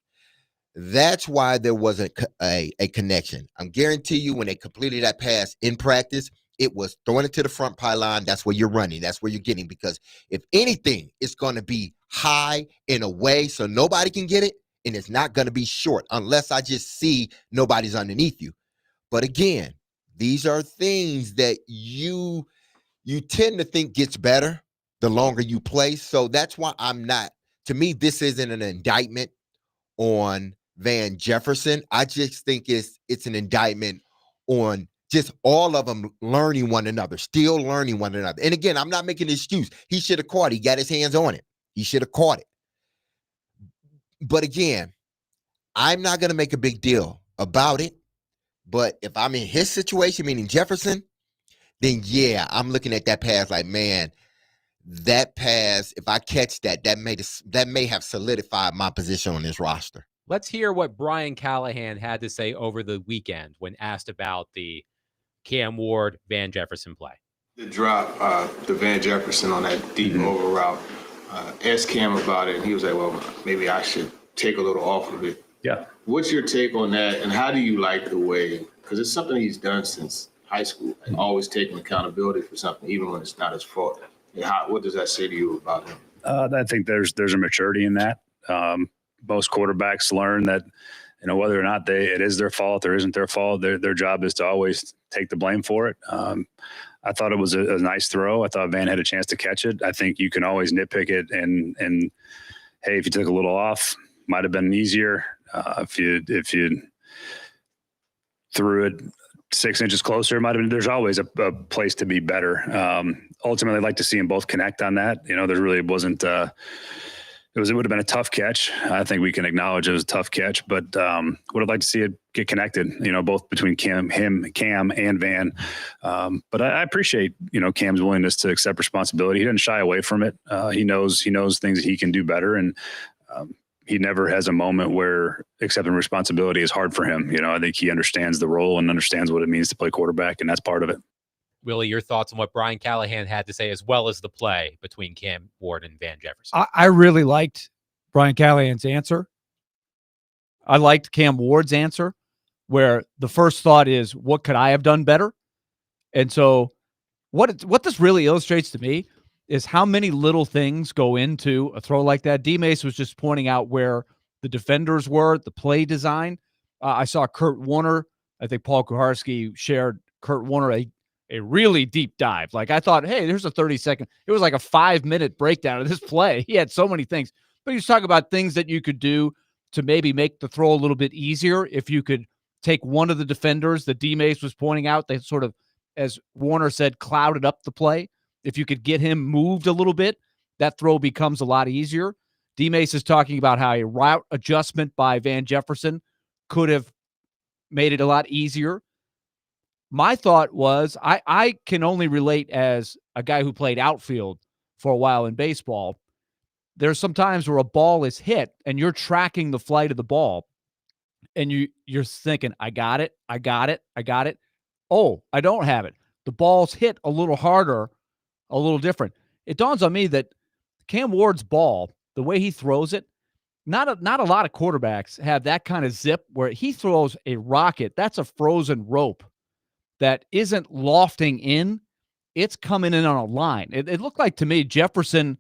That's why there wasn't a connection. I'm guarantee you, when they completed that pass in practice, it was throwing it to the front pylon. That's where you're running. That's where you're getting. Because if anything, it's going to be high in a way so nobody can get it, and it's not going to be short unless I just see nobody's underneath you. But again, these are things that you tend to think gets better the longer you play. So that's why to me, this isn't an indictment on Van Jefferson. I just think it's an indictment on just all of them learning one another, still learning one another. And again, I'm not making an excuse. He should have caught it. He got his hands on it. He should have caught it. But again, I'm not going to make a big deal about it. But if I'm in his situation, meaning Jefferson, then yeah, I'm looking at that pass like, man, that pass, if I catch that may have solidified my position on this roster. Let's hear what Brian Callahan had to say over the weekend when asked about the Cam Ward Van Jefferson play. The drop, the Van Jefferson on that deep over route, asked Cam about it, and he was like, well, maybe I should take a little off of it. Yeah. What's your take on that, and how do you like the way, because it's something he's done since high school and always taking accountability for something, even when it's not his fault. What does that say to you about him? I think there's a maturity in that. Most quarterbacks learn that, whether or not it is their fault or isn't their fault, their job is to always take the blame for it. I thought it was a nice throw. I thought Van had a chance to catch it. I think you can always nitpick it and hey, if you took a little off, might have been easier. If you threw it 6 inches closer, it might have been. There's always a place to be better. Ultimately, I'd like to see them both connect on that. There really wasn't. It would have been a tough catch. I think we can acknowledge it was a tough catch, but would have liked to see it get connected. Both between Cam and Van. But I appreciate Cam's willingness to accept responsibility. He didn't shy away from it. He knows things that he can do better, and he never has a moment where accepting responsibility is hard for him. I think he understands the role and understands what it means to play quarterback, and that's part of it. Willie, your thoughts on what Brian Callahan had to say, as well as the play between Cam Ward and Van Jefferson? I really liked Brian Callahan's answer. I liked Cam Ward's answer, where the first thought is, what could I have done better? And so what this really illustrates to me is how many little things go into a throw like that. D-Mace was just pointing out where the defenders were, the play design. I saw Kurt Warner. I think Paul Kuharski shared Kurt Warner a really deep dive. Like, I thought, hey, there's a 30-second. It was like a 5-minute breakdown of this play. He had so many things. But he was talking about things that you could do to maybe make the throw a little bit easier. If you could take one of the defenders that D-Mace was pointing out, they sort of, as Warner said, clouded up the play. If you could get him moved a little bit, that throw becomes a lot easier. D-Mace is talking about how a route adjustment by Van Jefferson could have made it a lot easier. My thought was, I can only relate as a guy who played outfield for a while in baseball. There's some times where a ball is hit and you're tracking the flight of the ball and you're thinking, I got it. Oh, I don't have it. The ball's hit a little harder, a little different. It dawns on me that Cam Ward's ball, the way he throws it, not a lot of quarterbacks have that kind of zip where he throws a rocket. That's a frozen rope that isn't lofting in. It's coming in on a line. It looked like to me Jefferson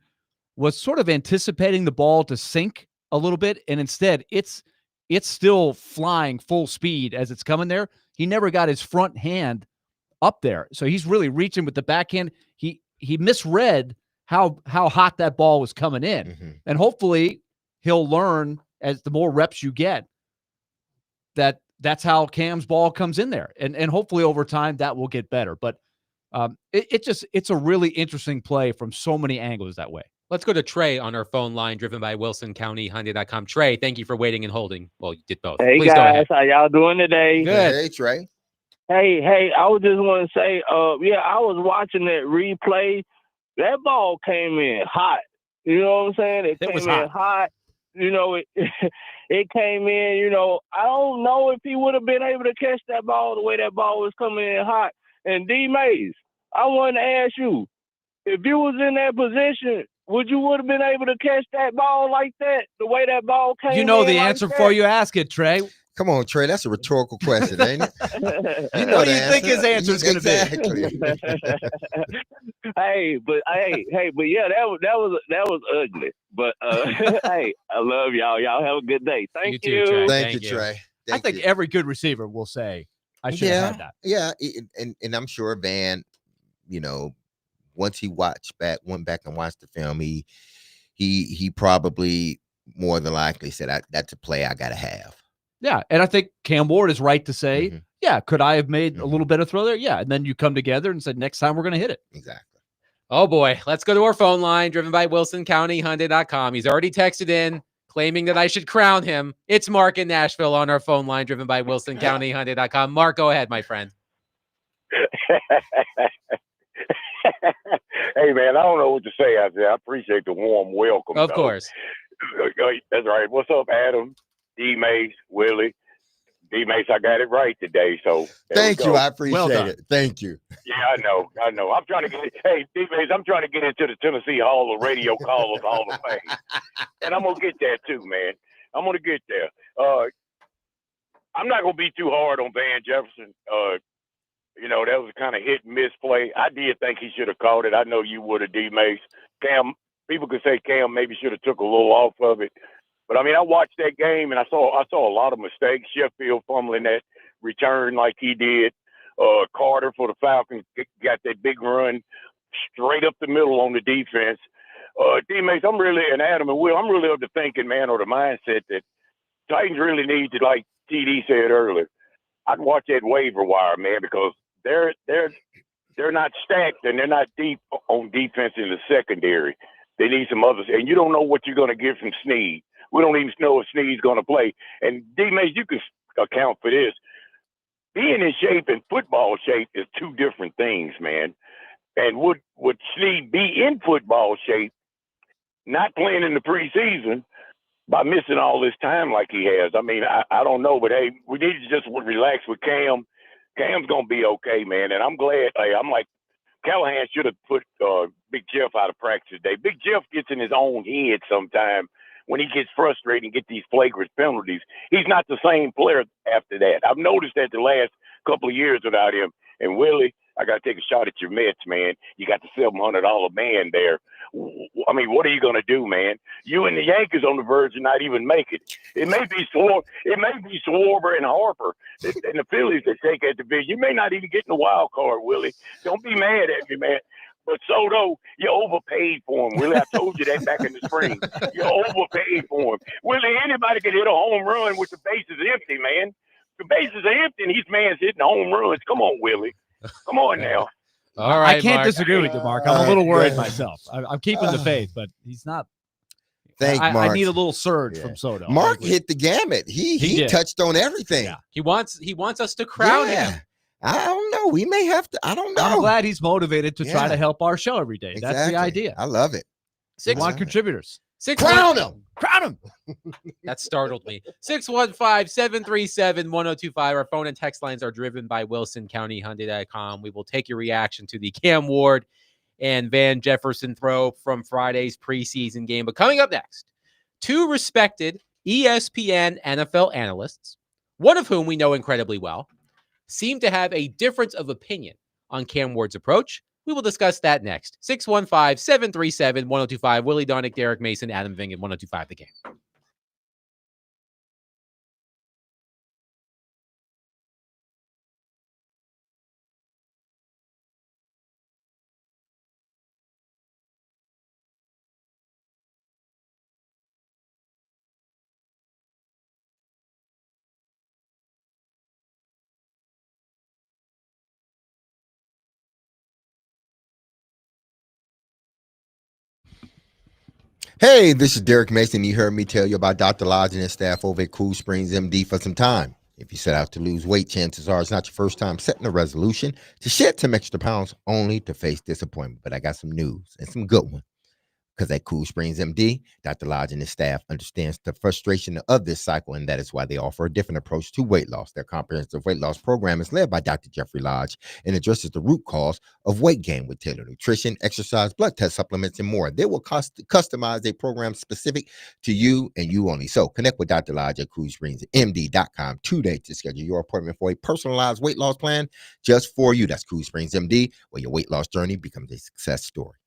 was sort of anticipating the ball to sink a little bit, and instead it's still flying full speed as it's coming there. He never got his front hand up there, so he's really reaching with the backhand. He misread how hot that ball was coming in, and hopefully he'll learn as the more reps you get that's how Cam's ball comes in there, and hopefully over time that will get better. But it's a really interesting play from so many angles that way. Let's go to Trey on our phone line, driven by WilsonCountyHyundai.com. Trey, thank you for waiting and holding. Well, you did both. Hey, Please guys, how y'all doing today? Good. Hey, Trey. Hey, I was just want to say, I was watching that replay. That ball came in hot. You know what I'm saying? It came in hot. It came in, I don't know if he would have been able to catch that ball the way that ball was coming in hot. And D-Mace, I wanted to ask you, if you was in that position, would you have been able to catch that ball like that, the way that ball came in? You know the answer before you ask it, Trey. Come on, Trey. That's a rhetorical question, ain't it? What do you think his answer is going to be? Hey, but yeah, that was ugly. But hey, I love y'all. Y'all have a good day. Thank you. Too, Trey. Thank you, Trey. I think every good receiver will say, I should have had that. Yeah, and I'm sure Van, once he went back and watched the film, he probably more than likely said, that's a play I got to have. Yeah, and I think Cam Ward is right to say, yeah, could I have made a little better throw there? Yeah, and then you come together and said, next time we're going to hit it. Exactly. Oh, boy. Let's go to our phone line, driven by WilsonCountyHyundai.com. He's already texted in, claiming that I should crown him. It's Mark in Nashville on our phone line, driven by WilsonCountyHyundai.com. Mark, go ahead, my friend. Hey, man, I don't know what to say out there. I appreciate the warm welcome. Of course. That's right. What's up, Adam? D-Mace, Willie. D-Mace, I got it right today. So thank you. I appreciate it. Thank you. Yeah, I know. I'm trying to get D-Mace, I'm trying to get into the Tennessee Hall of Radio Callers Hall of Fame. And I'm going to get there too, man. I'm going to get there. I'm not going to be too hard on Van Jefferson. You know, that was a kind of hit and miss play. I did think he should have caught it. I know you would have, D Mace. Cam, people could say Cam maybe should have took a little off of it. But I mean, I watched that game and I saw a lot of mistakes. Sheffield fumbling that return like he did. Carter for the Falcons got that big run straight up the middle on the defense. D-Mace, and Adam and Will, I'm really of the thinking, man, or the mindset that Titans really need to, like TD said earlier, I'd watch that waiver wire, man, because they're not stacked and they're not deep on defense in the secondary. They need some others, and you don't know what you're going to get from Snead. We don't even know if Snead's going to play. And D-Mace, you can account for this. Being in shape and football shape is two different things, man. And would Snead be in football shape, not playing in the preseason, by missing all this time like he has? I mean, I don't know, but hey, we need to just relax with Cam. Cam's gonna be okay, man. And I'm glad. Hey, I'm like, Callahan should have put Big Jeff out of practice today. Big Jeff gets in his own head sometimes when he gets frustrated and get these flagrant penalties. He's not the same player after that. I've noticed that the last couple of years without him. And Willie, I got to take a shot at your Mets, man. You got the $700 man there. I mean, what are you going to do, man? You and the Yankees on the verge of not even make it. It may be Schwarber and Harper and the Phillies that take that division. You may not even get in the wild card, Willie. Don't be mad at me, man. But Soto, you overpaid for him, Willie. I told you that back in the spring. You overpaid for him. Willie, anybody can hit a home run with the bases empty, man. The bases are empty and these man's hitting home runs. Come on, Willie. Come on now. All right, I can't Mark. disagree with you, Mark. I'm a little worried myself. I'm keeping the faith, but he's not. I need a little surge from Soto. Mark hit the gamut. He touched on everything. Yeah. He wants us to crown him. I don't know. We may have to. I don't know. I'm glad he's motivated to try to help our show every day. Exactly. That's the idea. I love it. We want contributors. Crown him. Crown him. That startled me. 615-737-1025. Our phone and text lines are driven by WilsonCountyHyundai.com. We will take your reaction to the Cam Ward and Van Jefferson throw from Friday's preseason game. But coming up next, two respected ESPN NFL analysts, one of whom we know incredibly well, seem to have a difference of opinion on Cam Ward's approach. We will discuss that next. 615-737-1025. Willie Donick, Derek Mason, Adam Vingan, 1025 The Game. Hey, this is Derek Mason. You heard me tell you about Dr. Lodge and his staff over at Cool Springs MD for some time. If you set out to lose weight, chances are it's not your first time setting a resolution to shed some extra pounds only to face disappointment. But I got some news and some good one. Because at Cool Springs MD, Dr. Lodge and his staff understands the frustration of this cycle, and that is why they offer a different approach to weight loss. Their comprehensive weight loss program is led by Dr. Jeffrey Lodge and addresses the root cause of weight gain with tailored nutrition, exercise, blood test supplements, and more. They will customize a program specific to you and you only. So connect with Dr. Lodge at CoolSpringsMD.com today to schedule your appointment for a personalized weight loss plan just for you. That's Cool Springs MD, where your weight loss journey becomes a success story.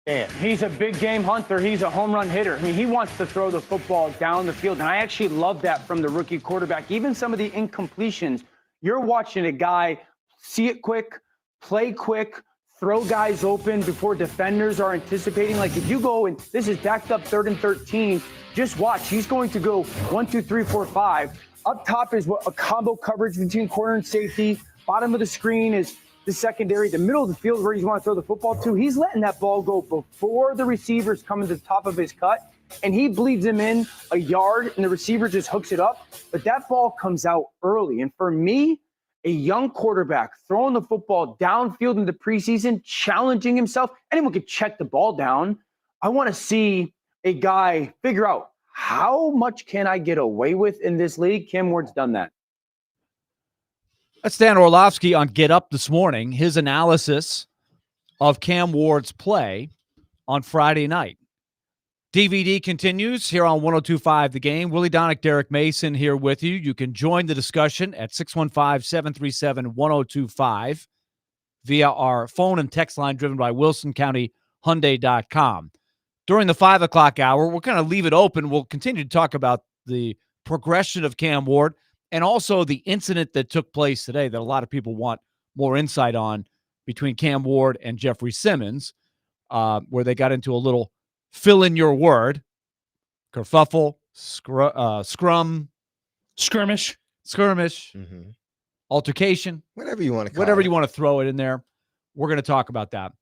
Yeah, he's a big game hunter. He's a home run hitter. I mean, he wants to throw the football down the field. And I actually love that from the rookie quarterback. Even some of the incompletions, you're watching a guy see it quick, play quick, throw guys open before defenders are anticipating. Like if you go and this is backed up 3rd and 13, just watch. He's going to go 1, 2, 3, 4, 5. Up top is what a combo coverage between corner and safety. Bottom of the screen is the secondary, the middle of the field where you want to throw the football to. He's letting that ball go before the receivers come to the top of his cut, and he bleeds him in a yard, and the receiver just hooks it up. But that ball comes out early. And for me, a young quarterback throwing the football downfield in the preseason, challenging himself, anyone could check the ball down. I want to see a guy figure out how much can I get away with in this league. Cam Ward's done that. That's Dan Orlovsky on Get Up this morning, his analysis of Cam Ward's play on Friday night. DVD continues here on 102.5 The Game. Willie Donick, Derek Mason here with you. You can join the discussion at 615-737-1025 via our phone and text line driven by WilsonCountyHyundai.com. During the 5 o'clock hour, we're going to leave it open. We'll continue to talk about the progression of Cam Ward and also the incident that took place today that a lot of people want more insight on between Cam Ward and Jeffrey Simmons, where they got into a little fill in your word, kerfuffle, scrum, skirmish, altercation, whatever you want to call whatever it. you want to throw it in there. We're going to talk about that.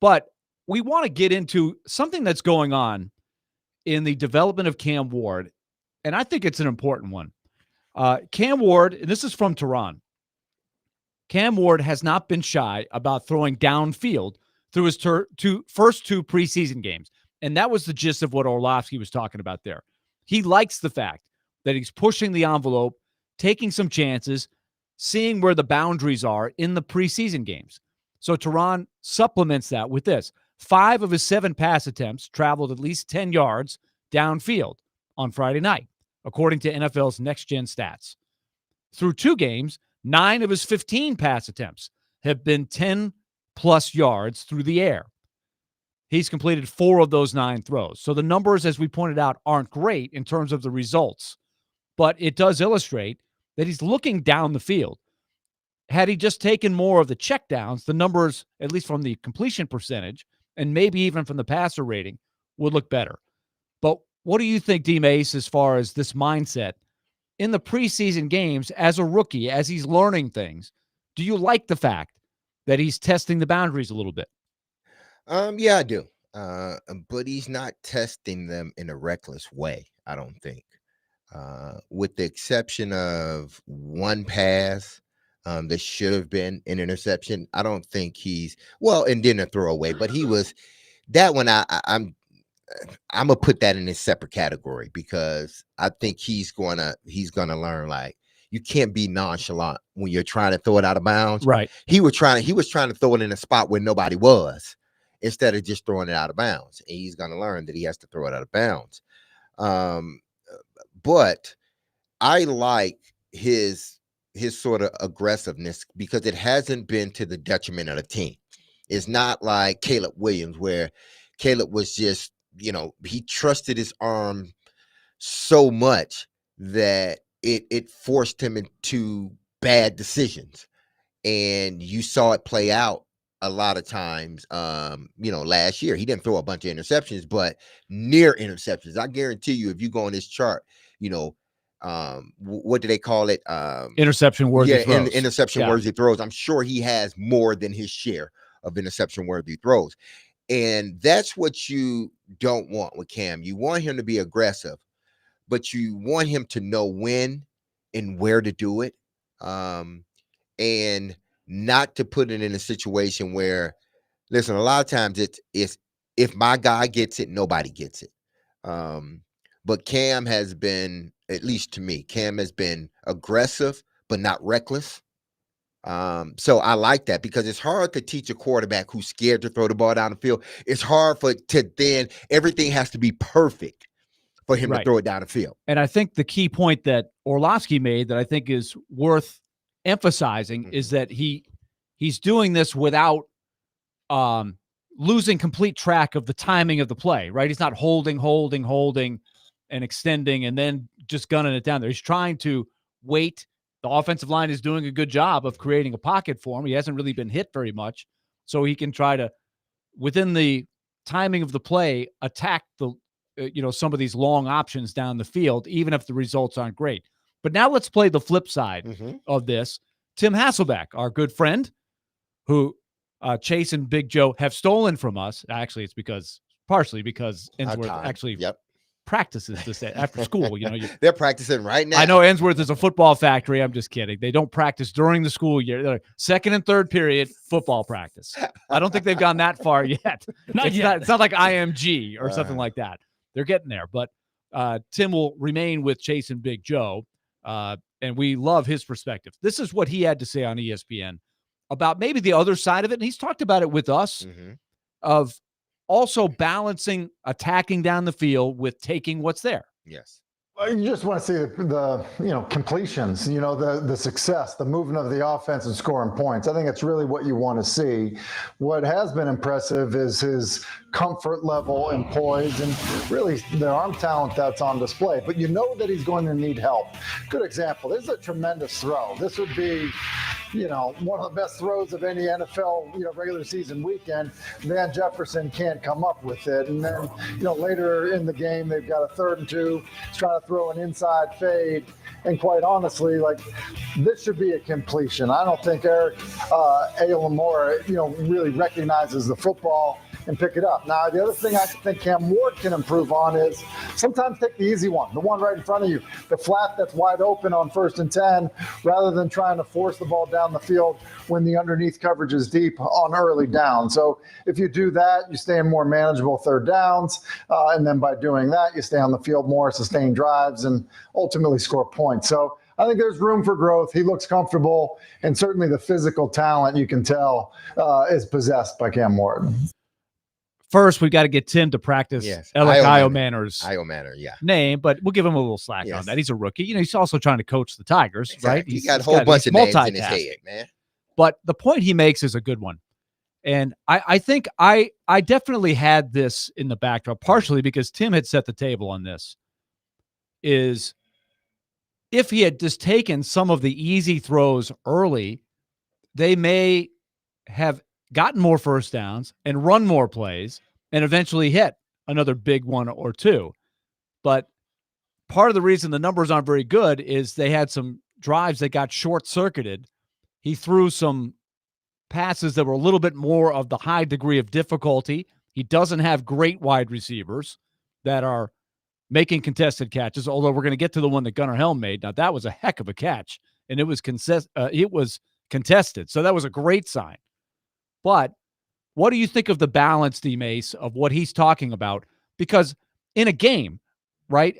But we want to get into something that's going on in the development of Cam Ward, and I think it's an important one. Cam Ward, and this is from Tehran, Cam Ward has not been shy about throwing downfield through his first two preseason games. And that was the gist of what Orlovsky was talking about there. He likes the fact that he's pushing the envelope, taking some chances, seeing where the boundaries are in the preseason games. So Tehran supplements that with this. 5 of his 7 pass attempts traveled at least 10 yards downfield on Friday night, according to NFL's Next Gen Stats. Through 2 games, 9 of his 15 pass attempts have been 10-plus yards through the air. He's completed 4 of those 9 throws. So the numbers, as we pointed out, aren't great in terms of the results, but it does illustrate that he's looking down the field. Had he just taken more of the checkdowns, the numbers, at least from the completion percentage, and maybe even from the passer rating, would look better. But what do you think, D-Mace, as far as this mindset in the preseason games as a rookie, as he's learning things? Do you like the fact that he's testing the boundaries a little bit? Yeah, I do. But he's not testing them in a reckless way, I don't think. With the exception of one pass that should have been an interception, I don't think and then a throwaway, but he was that one. I'm gonna put that in a separate category because I think he's gonna learn, like, you can't be nonchalant when you're trying to throw it out of bounds. Right. He was trying to throw it in a spot where nobody was, instead of just throwing it out of bounds. And he's gonna learn that he has to throw it out of bounds. But I like his sort of aggressiveness because it hasn't been to the detriment of the team. It's not like Caleb Williams, where Caleb was just, he trusted his arm so much that it forced him into bad decisions. And you saw it play out a lot of times. Last year, he didn't throw a bunch of interceptions, but near interceptions. I guarantee you, if you go on this chart, what do they call it? Interception worthy throws. Interception worthy throws. I'm sure he has more than his share of interception worthy throws. And that's what you don't want with Cam. You want him to be aggressive, but you want him to know when and where to do it. And not to put it in a situation where, listen, a lot of times it's if my guy gets it, nobody gets it. But Cam has been, at least to me, Cam has been aggressive, but not reckless. So I like that because it's hard to teach a quarterback who's scared to throw the ball down the field. It's hard then everything has to be perfect for him to throw it down the field. And I think the key point that Orlovsky made that I think is worth emphasizing is that he's doing this without losing complete track of the timing of the play, right? He's not holding, and extending and then just gunning it down there. He's trying to wait. The offensive line is doing a good job of creating a pocket for him. He hasn't really been hit very much, so he can try to, within the timing of the play, attack the some of these long options down the field, even if the results aren't great. But now let's play the flip side of this. Tim Hasselbeck, our good friend, who Chase and Big Joe have stolen from us. Actually, it's partially because Ensworth actually practices this after school. They're practicing right now. I know Ensworth is a football factory. I'm just kidding. They don't practice during the school year. They're like second and third period football practice. I don't think they've gone that far yet. It's not like IMG or something like that. They're getting there. But Tim will remain with Chase and Big Joe, and we love his perspective. This is what he had to say on ESPN about maybe the other side of it. And he's talked about it with us of also balancing attacking down the field with taking what's there. Yes. You just want to see the completions, the success, the movement of the offense and scoring points. I think it's really what you want to see. What has been impressive is his comfort level and poise and really the arm talent that's on display. But you know that he's going to need help. Good example. This is a tremendous throw. This would be one of the best throws of any NFL, regular season weekend. Van Jefferson can't come up with it. And then, later in the game, they've got a 3rd and 2. He's trying to throw an inside fade. And quite honestly, this should be a completion. I don't think Eric Alamore, really recognizes the football and pick it up. Now, the other thing I think Cam Ward can improve on is sometimes take the easy one, the one right in front of you, the flat that's wide open on 1st and 10, rather than trying to force the ball down the field when the underneath coverage is deep on early down. So if you do that, you stay in more manageable 3rd downs, and then by doing that, you stay on the field more, sustain drives, and ultimately score points. So I think there's room for growth. He looks comfortable, and certainly the physical talent you can tell is possessed by Cam Ward. First, we've got to get Tim to practice Iomanner's name, but we'll give him a little slack on that. He's a rookie. He's also trying to coach the Tigers, right? He's got a whole bunch of names in his head, man. But the point he makes is a good one. And I think I definitely had this in the backdrop, partially because Tim had set the table on this, is if he had just taken some of the easy throws early, they may have gotten more first downs and run more plays and eventually hit another big one or two. But part of the reason the numbers aren't very good is they had some drives that got short-circuited. He threw some passes that were a little bit more of the high degree of difficulty. He doesn't have great wide receivers that are making contested catches, although we're going to get to the one that Gunnar Helm made. Now, that was a heck of a catch, and it was contested, so that was a great sign. But what do you think of the balance, D-Mace, of what he's talking about? Because in a game, right,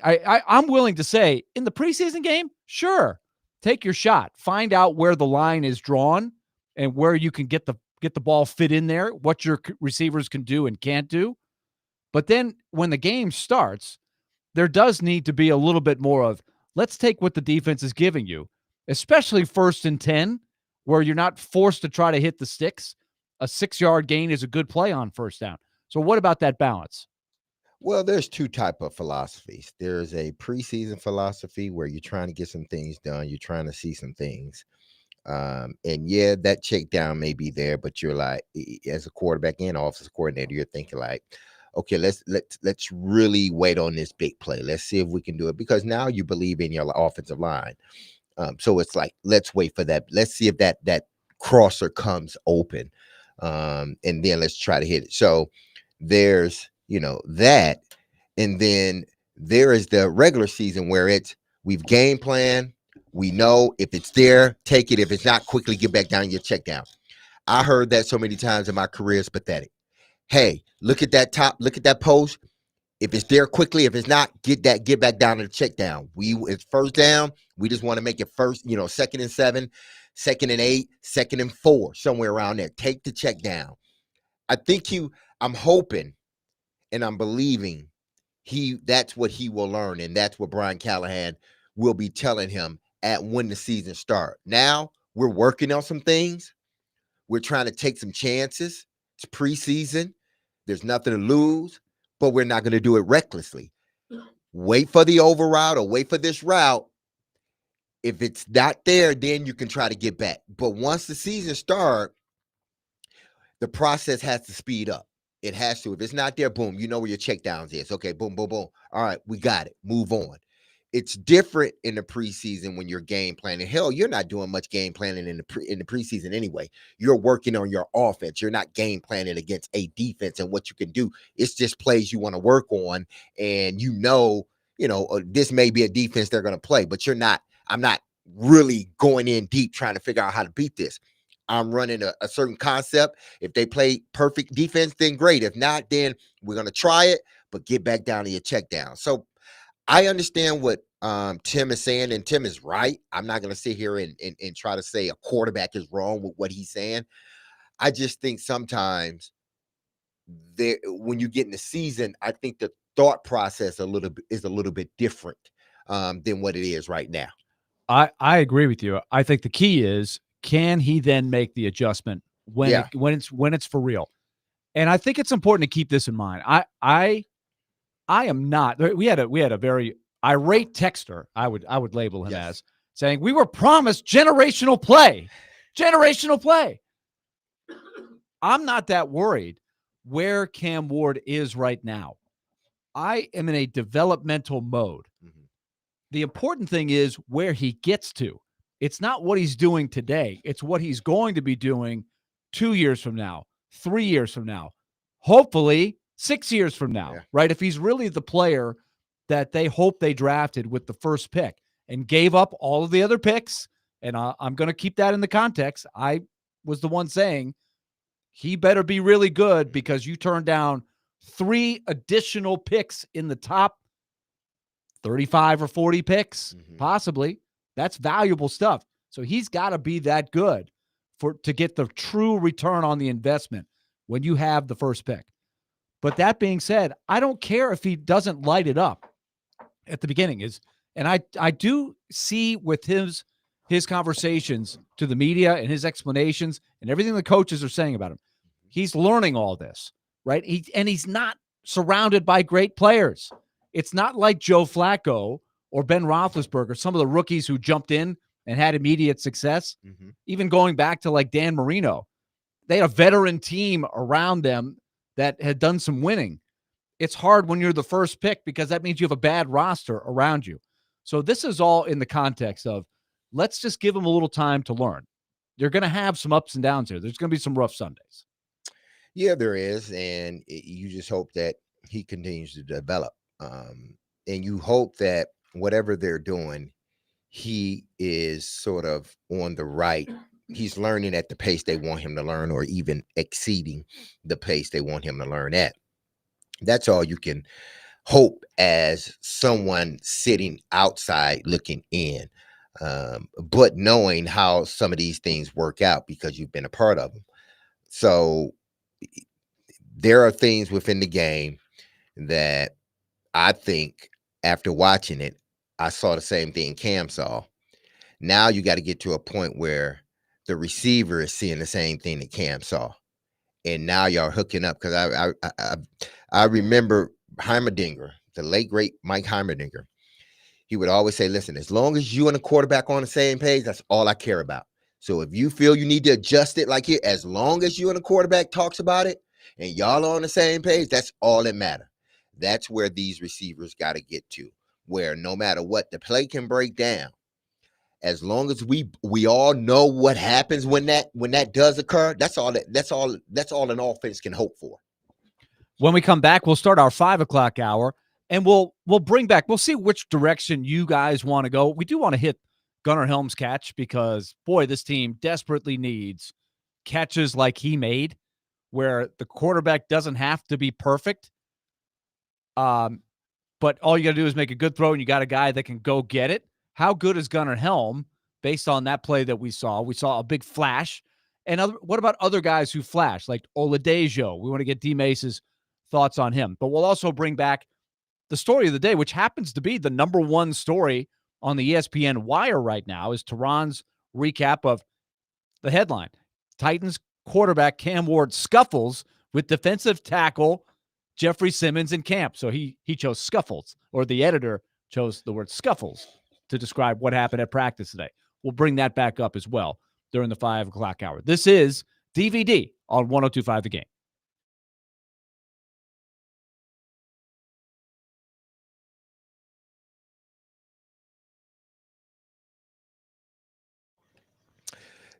I'm willing to say in the preseason game, sure, take your shot. Find out where the line is drawn and where you can get the ball fit in there, what your receivers can do and can't do. But then when the game starts, there does need to be a little bit more of, let's take what the defense is giving you, especially 1st and 10, where you're not forced to try to hit the sticks. A 6-yard gain is a good play on 1st down. So what about that balance? Well, there's 2 type of philosophies. There's a preseason philosophy where you're trying to get some things done. You're trying to see some things. And that check down may be there, but you're like, as a quarterback and offensive coordinator, you're thinking like, okay, let's really wait on this big play. Let's see if we can do it, because now you believe in your offensive line. So it's like, let's wait for that. Let's see if that crosser comes open. And then let's try to hit it. So there's, that. And then there is the regular season where we've game plan. We know if it's there, take it. If it's not, quickly get back down your check down. I heard that so many times in my career, it's pathetic. Hey, look at that post. If it's there, quickly. If it's not, get back down to the check down. It's 1st down. We just want to make it 2nd and 7, 2nd and 8, 2nd and 4, somewhere around there. Take the check down. I think I'm hoping and I'm believing that's what he will learn, and that's what Brian Callahan will be telling him when the season starts. Now we're working on some things. We're trying to take some chances. It's preseason. There's nothing to lose, but we're not going to do it recklessly. Wait for the over route or wait for this route. If it's not there, then you can try to get back. But once the season starts, the process has to speed up. It has to. If it's not there, boom, you know where your checkdowns is. Okay, boom, boom, boom. All right, we got it. Move on. It's different in the preseason when you're game planning. Hell, you're not doing much game planning in the preseason anyway. You're working on your offense. You're not game planning against a defense and what you can do. It's just plays you want to work on, and this may be a defense they're going to play, but I'm not really going in deep trying to figure out how to beat this. I'm running a certain concept. If they play perfect defense, then great. If not, then we're going to try it, but get back down to your check down. So I understand what Tim is saying, and Tim is right. I'm not going to sit here and try to say a quarterback is wrong with what he's saying. I just think sometimes when you get in the season, I think the thought process is a little bit different than what it is right now. I agree with you. I think the key is, can he then make the adjustment when it's for real? And I think it's important to keep this in mind. I am not. We had a very irate texter. I would label him as saying we were promised generational play. I'm not that worried where Cam Ward is right now. I am in a developmental mode. Mm-hmm. The important thing is where he gets to. It's not what he's doing today. It's what he's going to be doing 2 years from now, 3 years from now, hopefully 6 years from now, right? If he's really the player that they hope they drafted with the first pick and gave up all of the other picks, and I'm going to keep that in the context. I was the one saying he better be really good because you turned down 3 additional picks in the top 35 or 40 picks, possibly. That's valuable stuff. So he's got to be that good to get the true return on the investment when you have the first pick. But that being said, I don't care if he doesn't light it up at the beginning. And I do see with his conversations to the media and his explanations and everything the coaches are saying about him, he's learning all this, right? He's not surrounded by great players. It's not like Joe Flacco or Ben Roethlisberger, some of the rookies who jumped in and had immediate success, even going back to like Dan Marino. They had a veteran team around them that had done some winning. It's hard when you're the first pick because that means you have a bad roster around you. So this is all in the context of let's just give them a little time to learn. You're going to have some ups and downs here. There's going to be some rough Sundays. Yeah, there is. And you just hope that he continues to develop. And you hope that whatever they're doing, he is sort of on the right. He's learning at the pace they want him to learn, or even exceeding the pace they want him to learn at. That's all you can hope as someone sitting outside looking in, but knowing how some of these things work out because you've been a part of them. So there are things within the game that I think after watching it, I saw the same thing Cam saw. Now you got to get to a point where the receiver is seeing the same thing that Cam saw. And now y'all hooking up, because I remember Heimerdinger, the late, great Mike Heimerdinger. He would always say, listen, as long as you and the quarterback on the same page, that's all I care about. So if you feel you need to adjust it like here, as long as you and the quarterback talks about it and y'all are on the same page, that's all that matters. That's where these receivers got to get to, where no matter what, the play can break down. As long as we all know what happens when that does occur, that's all an offense can hope for. When we come back, we'll start our 5 o'clock hour, and we'll see which direction you guys want to go. We do want to hit Gunnar Helm's catch because, boy, this team desperately needs catches like he made, where the quarterback doesn't have to be perfect. But all you got to do is make a good throw, and you got a guy that can go get it. How good is Gunnar Helm based on that play that we saw? We saw a big flash. And what about other guys who flash, like Oladejo? We want to get D. Mace's thoughts on him. But we'll also bring back the story of the day, which happens to be the number one story on the ESPN wire right now, is Tehran's recap of the headline. Titans quarterback Cam Ward scuffles with defensive tackle Jeffrey Simmons in camp. So he chose scuffles, or the editor chose the word scuffles to describe what happened at practice today. We'll bring that back up as well during the 5 o'clock hour. This is DVD on 102.5 The Game.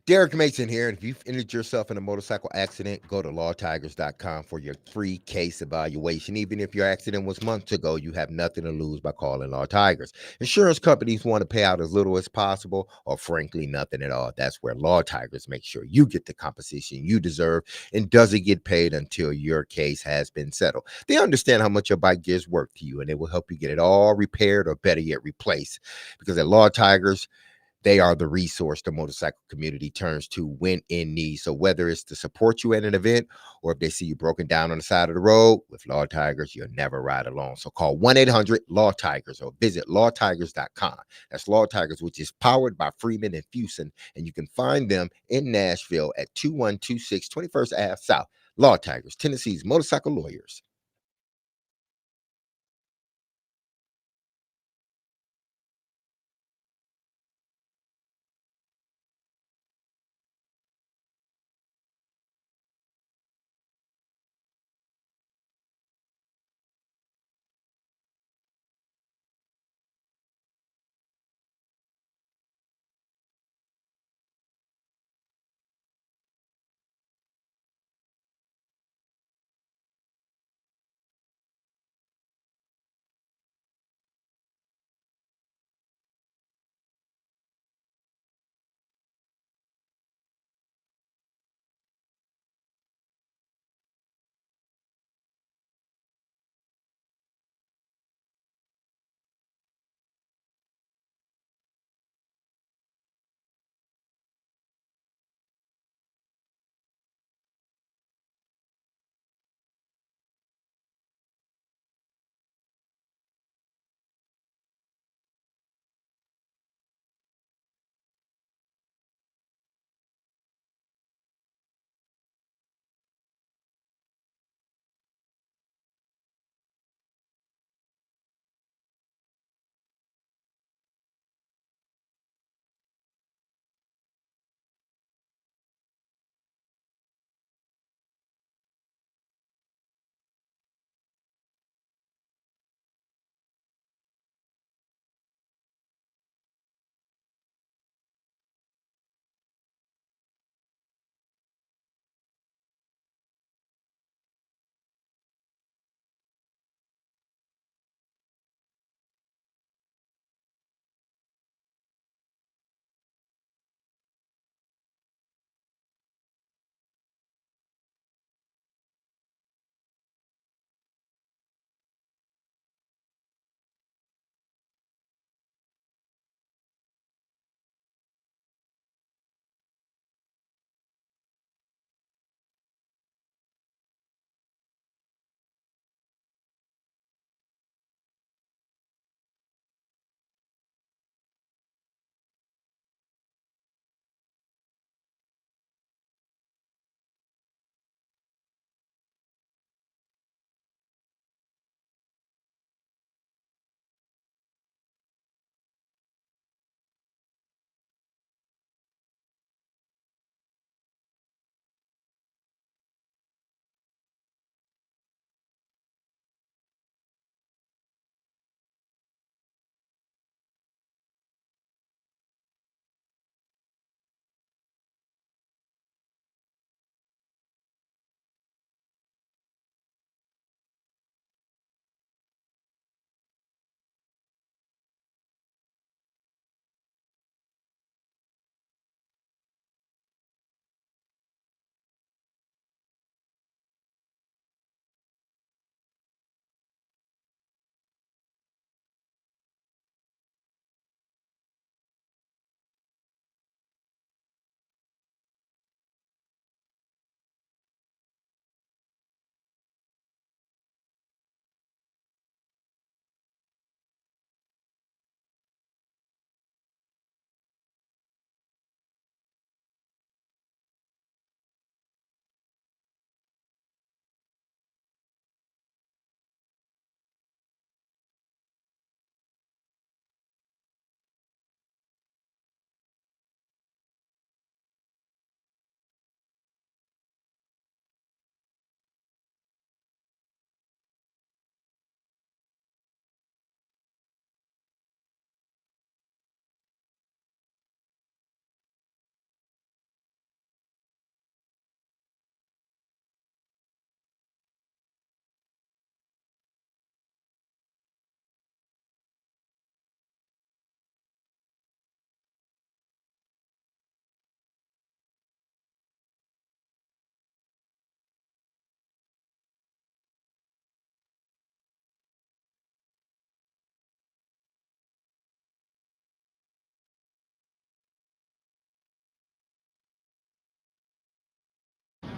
Derek Mason here, and if you've injured yourself in a motorcycle accident, go to lawtigers.com for your free case evaluation. Even if your accident was months ago, you have nothing to lose by calling Law Tigers. Insurance companies want to pay out as little as possible, or frankly, nothing at all. That's where Law Tigers make sure you get the compensation you deserve and doesn't get paid until your case has been settled. They understand how much your bike gear is worth to you, and they will help you get it all repaired, or better yet, replaced. Because at Law Tigers, they are the resource the motorcycle community turns to when in need. So whether it's to support you at an event, or if they see you broken down on the side of the road, with Law Tigers, you'll never ride alone. So call 1-800-LAW-TIGERS or visit lawtigers.com. That's Law Tigers, which is powered by Freeman and Fuson. And you can find them in Nashville at 2126 21st Ave South. Law Tigers, Tennessee's motorcycle lawyers.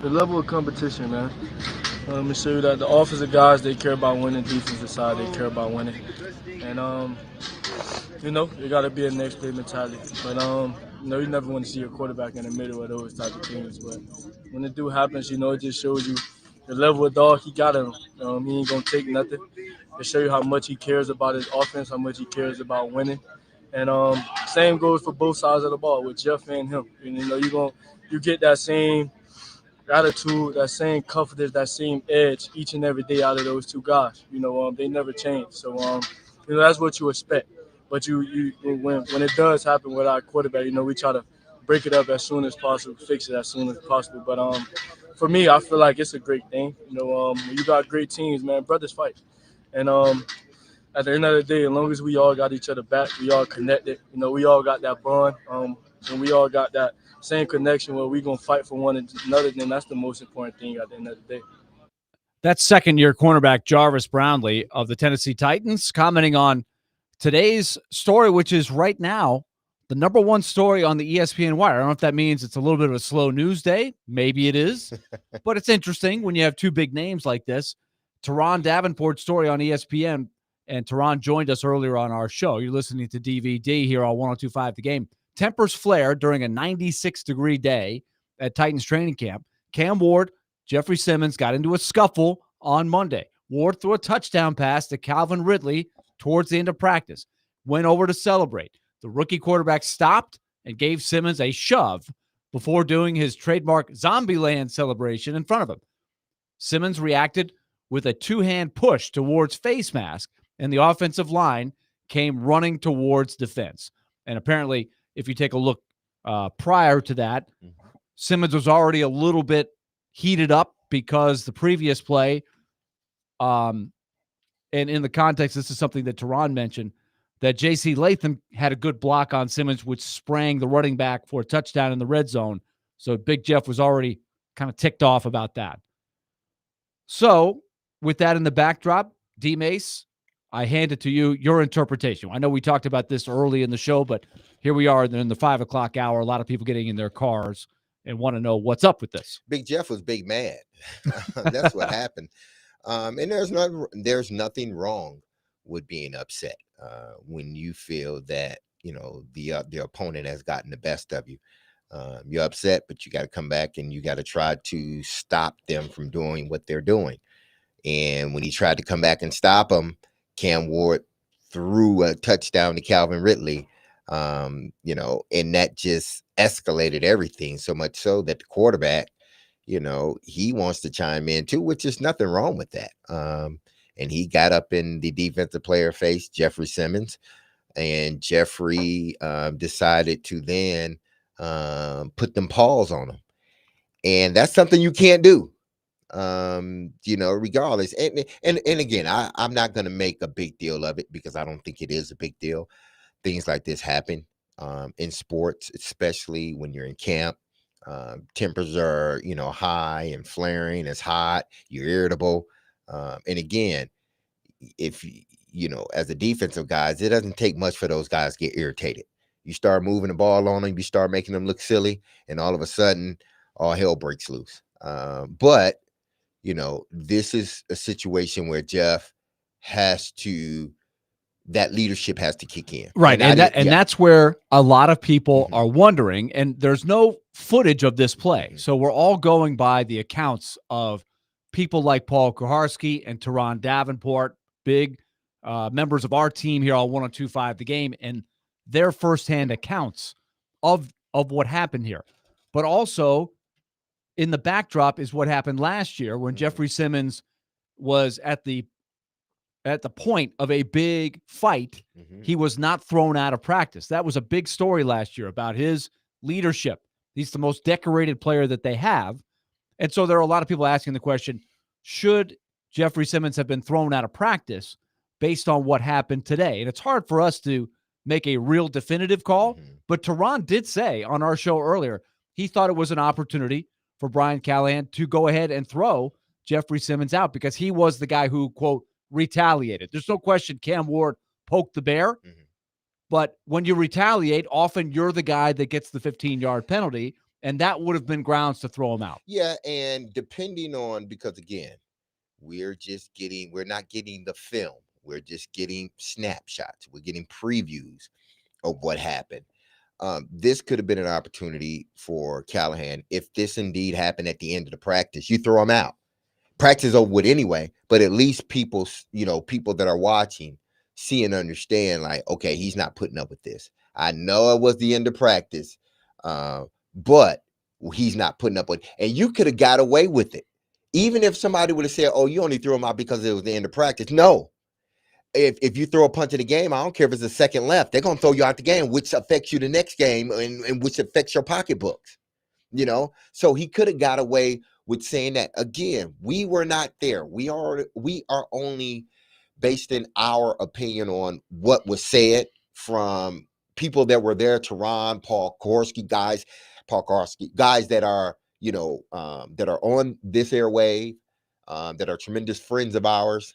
the level of competition, man. Let me show you that the offensive guys, they care about winning. Defensive side, they care about winning. And, you got to be a next play mentality. But, you never want to see your quarterback in the middle of those type of things. But when it do happens, it just shows you the level of dog he got in him. He ain't going to take nothing. It show you how much he cares about his offense, how much he cares about winning. And same goes for both sides of the ball with Jeff and him. And, you get that same attitude, that same confidence, that same edge each and every day out of those two guys. They never change. So, that's what you expect. But when it does happen with our quarterback, we try to break it up as soon as possible, fix it as soon as possible. But for me, I feel like it's a great thing. When you got great teams, man, brothers fight. And at the end of the day, as long as we all got each other back, we all connected. We all got that bond, and we all got that same connection where we gonna fight for one another. Then that's the most important thing at the end of the day. That's second-year cornerback Jarvis Brownlee of the Tennessee Titans commenting on today's story, which is right now the number one story on the ESPN Wire. I don't know if that means it's a little bit of a slow news day. Maybe it is, but it's interesting when you have two big names like this. Teron Davenport's story on ESPN, and Teron joined us earlier on our show. You're listening to DVD here on 102.5 The Game. Tempers flared during a 96-degree day at Titans training camp. Cam Ward, Jeffrey Simmons got into a scuffle on Monday. Ward threw a touchdown pass to Calvin Ridley towards the end of practice, went over to celebrate. The rookie quarterback stopped and gave Simmons a shove before doing his trademark Zombieland celebration in front of him. Simmons reacted with a two-hand push towards face mask, and the offensive line came running towards defense. And apparently, if you take a look prior to that, Simmons was already a little bit heated up because the previous play, and in the context, this is something that Teron mentioned, that J.C. Latham had a good block on Simmons, which sprang the running back for a touchdown in the red zone. So Big Jeff was already kind of ticked off about that. So with that in the backdrop, D-Mace, I hand it to you, your interpretation. I know we talked about this early in the show, but here we are in the 5 o'clock hour. A lot of people getting in their cars and want to know what's up with this. Big Jeff was big mad. That's what happened. And there's nothing wrong with being upset when you feel that, the opponent has gotten the best of you. You're upset, but you got to come back and you got to try to stop them from doing what they're doing. And when he tried to come back and stop them, Cam Ward threw a touchdown to Calvin Ridley, and that just escalated everything so much so that the quarterback, he wants to chime in too, which is nothing wrong with that. And he got up in the defensive player face, Jeffrey Simmons, and Jeffrey decided to then put them paws on him. And that's something you can't do. Regardless. And again, I'm not going to make a big deal of it because I don't think it is a big deal. Things like this happen in sports, especially when you're in camp. Tempers are, high and flaring. It's hot. You're irritable. And again, if as a defensive guys, it doesn't take much for those guys to get irritated. You start moving the ball on them, you start making them look silly, and all of a sudden, all hell breaks loose. But this is a situation where Jeff that leadership has to kick in. Right. And that's where a lot of people are wondering, and there's no footage of this play. So we're all going by the accounts of people like Paul Kuharsky and Teron Davenport, big members of our team here on 102.5 The Game, and their firsthand accounts of what happened here. But also in the backdrop is what happened last year when Jeffrey Simmons was at the point of a big fight. He was not thrown out of practice. That was a big story last year about his leadership. He's the most decorated player that they have. And so there are a lot of people asking the question, should Jeffrey Simmons have been thrown out of practice based on what happened today? And it's hard for us to make a real definitive call, but Teron did say on our show earlier, he thought it was an opportunity for Brian Callahan to go ahead and throw Jeffrey Simmons out because he was the guy who, quote, retaliated. There's no question Cam Ward poked the bear, but when you retaliate, often you're the guy that gets the 15-yard penalty, and that would have been grounds to throw him out. Yeah, and depending on, because again, we're not getting the film. We're just getting snapshots. We're getting previews of what happened. This could have been an opportunity for Callahan. If this indeed happened at the end of the practice, you throw him out. Practice over with anyway, but at least people that are watching see and understand, like, okay, he's not putting up with this. I know it was the end of practice, but he's not putting up with it. And you could have got away with it. Even if somebody would have said, oh, you only threw him out because it was the end of practice. No. If you throw a punch in the game, I don't care if it's a second left, they're going to throw you out the game, which affects you the next game and which affects your pocketbooks, So he could have got away with saying that. Again, we were not there. We are only based in our opinion on what was said from people that were there, Teron, Paul Korsky, guys that are, that are on this airwave, that are tremendous friends of ours.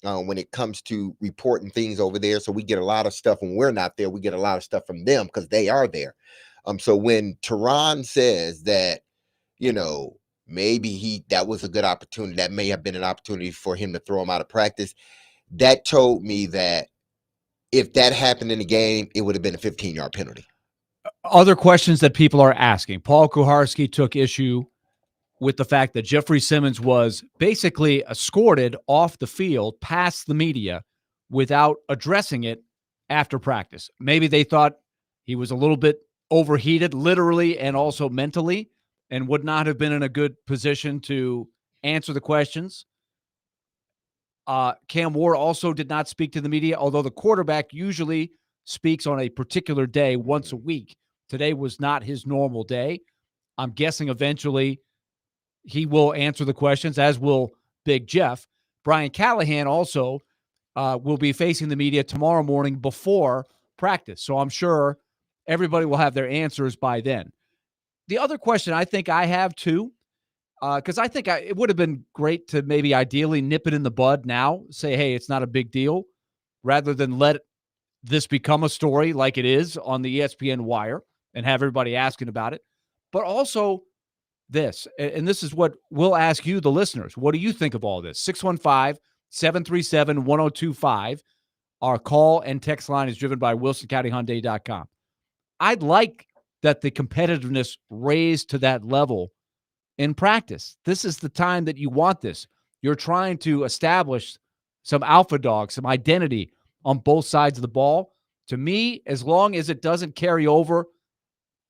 When it comes to reporting things over there. So we get a lot of stuff when we're not there. We get a lot of stuff from them because they are there. So when Teron says that, maybe that was a good opportunity, that may have been an opportunity for him to throw him out of practice, that told me that if that happened in the game, it would have been a 15-yard penalty. Other questions that people are asking. Paul Kuharsky took issue with the fact that Jeffrey Simmons was basically escorted off the field past the media without addressing it after practice. Maybe they thought he was a little bit overheated, literally and also mentally, and would not have been in a good position to answer the questions. Cam Ward also did not speak to the media, although the quarterback usually speaks on a particular day once a week. Today was not his normal day. I'm guessing eventually he will answer the questions, as will Big Jeff. Brian Callahan also will be facing the media tomorrow morning before practice. So I'm sure everybody will have their answers by then. The other question I think I have too, because I think it would have been great to maybe ideally nip it in the bud now, say, hey, it's not a big deal, rather than let this become a story like it is on the ESPN wire and have everybody asking about it. But also this, and this is what we'll ask you, the listeners. What do you think of all this? 615-737-1025. Our call and text line is driven by WilsonCountyHyundai.com. I'd like that the competitiveness raised to that level in practice. This is the time that you want this. You're trying to establish some alpha dog, some identity on both sides of the ball. To me, as long as it doesn't carry over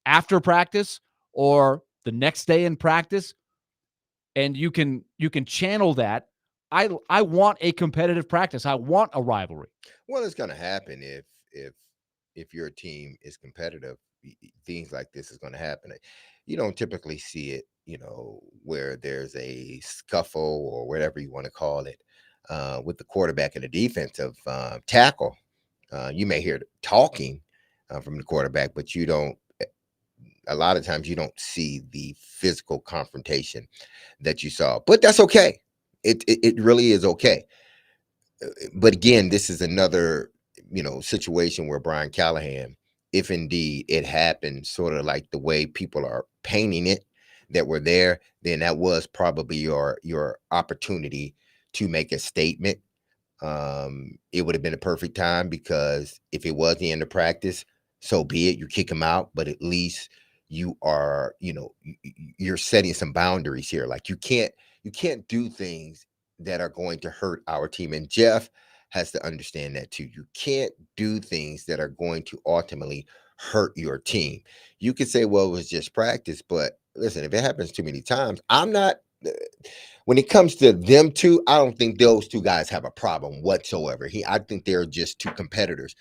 after practice or the next day in practice, and you can channel that, I want a competitive practice. I want a rivalry. Well, it's going to happen if your team is competitive. Things like this is going to happen. You don't typically see it, where there's a scuffle or whatever you want to call it with the quarterback and the defensive tackle. You may hear talking from the quarterback, but you don't. A lot of times you don't see the physical confrontation that you saw, but that's okay. It really is okay. But again, this is another, situation where Brian Callahan, if indeed it happened sort of like the way people are painting it, that were there, then that was probably your opportunity to make a statement. It would have been a perfect time, because if it was the end of practice, so be it. You kick him out, but at least you are, you're setting some boundaries here. Like you can't do things that are going to hurt our team. And Jeff has to understand that too. You can't do things that are going to ultimately hurt your team. You could say, well, it was just practice, but listen, if it happens too many times, when it comes to them two, I don't think those two guys have a problem whatsoever. I think they're just two competitors.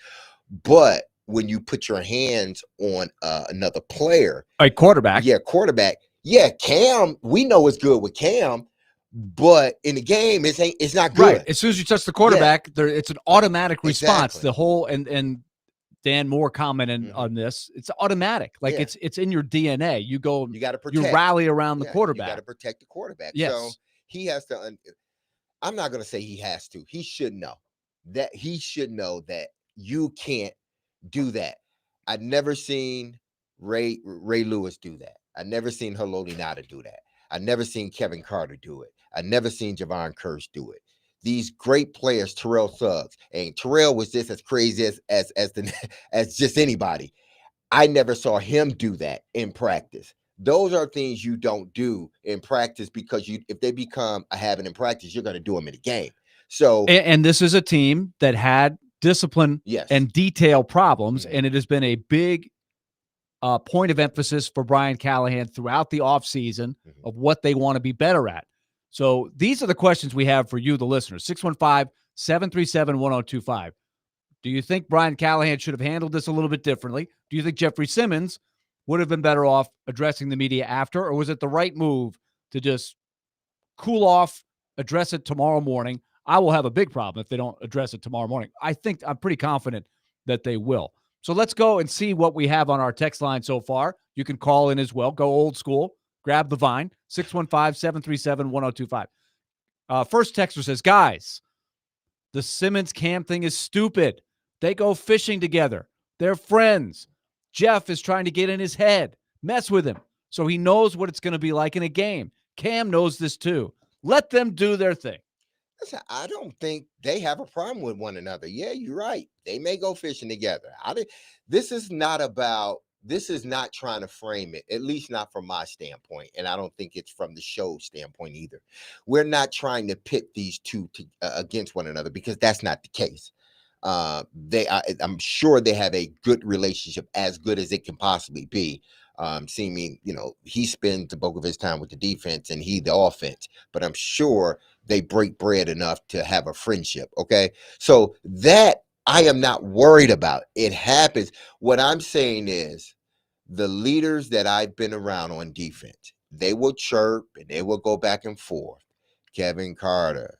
But when you put your hands on another player, a quarterback, Cam, we know it's good with Cam, but in the game, it's not good. Right. As soon as you touch the quarterback, it's an automatic response. Exactly. The whole and Dan Moore commented on this. It's automatic. Like it's in your DNA. You got to protect. You rally around the quarterback. You got to protect the quarterback. Yes. So he has to. I'm not going to say he has to. He should know that. He should know that you can't do that. I've never seen Ray Lewis do that. I never seen Haloti Nada do that. I never seen Kevin Carter do it. I never seen Javon Curse do it. These great players, Terrell Suggs, and Terrell was just as crazy as just anybody. I never saw him do that in practice. Those are things you don't do in practice because if they become a habit in practice, you're going to do them in a game. So, and this is a team that had discipline and detail problems, and it has been a big point of emphasis for Brian Callahan throughout the offseason of what they want to be better at. So these are the questions we have for you, the listeners. 615-737-1025. Do you think Brian Callahan should have handled this a little bit differently? Do you think Jeffrey Simmons would have been better off addressing the media after, or was it the right move to just cool off, address it tomorrow morning? I will have a big problem if they don't address it tomorrow morning. I'm pretty confident that they will. So let's go and see what we have on our text line so far. You can call in as well. Go old school. Grab the vine. 615-737-1025. First texter says, guys, the Simmons-Cam thing is stupid. They go fishing together. They're friends. Jeff is trying to get in his head, mess with him, so he knows what it's going to be like in a game. Cam knows this too. Let them do their thing. Listen, I don't think they have a problem with one another. Yeah, you're right. They may go fishing together. This is not trying to frame it, at least not from my standpoint. And I don't think it's from the show standpoint either. We're not trying to pit these two against one another because that's not the case. I'm sure they have a good relationship, as good as it can possibly be. He spends the bulk of his time with the defense and he the offense, but I'm sure they break bread enough to have a friendship. Okay. So that I am not worried about. It happens. What I'm saying is the leaders that I've been around on defense, they will chirp and they will go back and forth. Kevin Carter,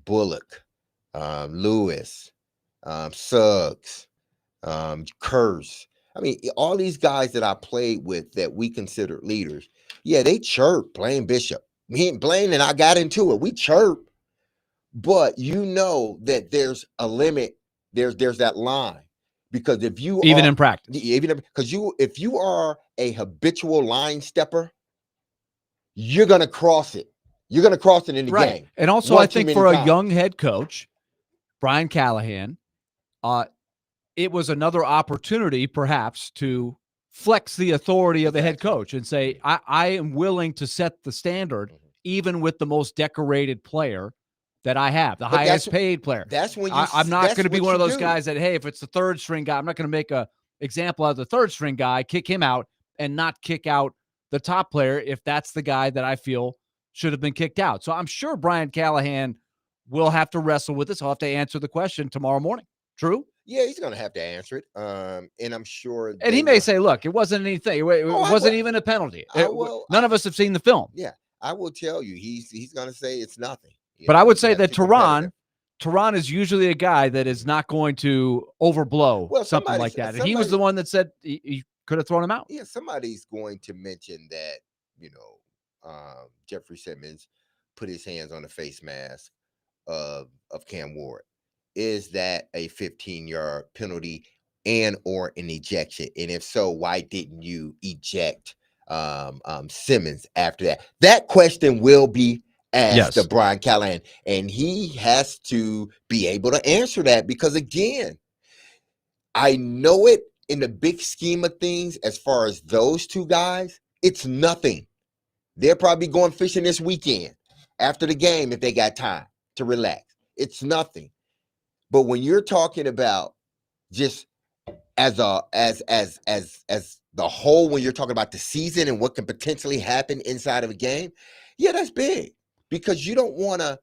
Bullock, Lewis, Suggs, Curse. I mean, all these guys that I played with that we considered leaders, yeah, they chirp. Blaine Bishop. Me and Blaine and I got into it. We chirp. But you know that there's a limit. There's that line. Because if you in practice, if you are a habitual line stepper, you're gonna cross it. You're gonna cross it in the game. And also, I think for a young head coach, Brian Callahan, it was another opportunity, perhaps, to flex the authority of the head coach and say, I am willing to set the standard, even with the most decorated player that I have, the highest paid player. That's when I'm not going to be one of those guys that, hey, if it's the third string guy, I'm not going to make a example of the third string guy, kick him out, and not kick out the top player if that's the guy that I feel should have been kicked out. So I'm sure Brian Callahan will have to wrestle with this. I'll have to answer the question tomorrow morning. True? Yeah, he's going to have to answer it. And I'm sure. And he may say, look, it wasn't anything. It wasn't even a penalty. None of us have seen the film. Yeah, I will tell you, he's going to say it's nothing. But I would say that Tehran is usually a guy that is not going to overblow something like that. And he was the one that said he could have thrown him out. Yeah, somebody's going to mention that, Jeffrey Simmons put his hands on the face mask of Cam Ward. Is that a 15-yard penalty and or an ejection? And if so, why didn't you eject Simmons after that? That question will be asked to Brian Callahan, and he has to be able to answer that because, again, I know it in the big scheme of things as far as those two guys, it's nothing. They're probably going fishing this weekend after the game if they got time to relax. It's nothing. But when you're talking about just as the whole, when you're talking about the season and what can potentially happen inside of a game, yeah, that's big because you don't want to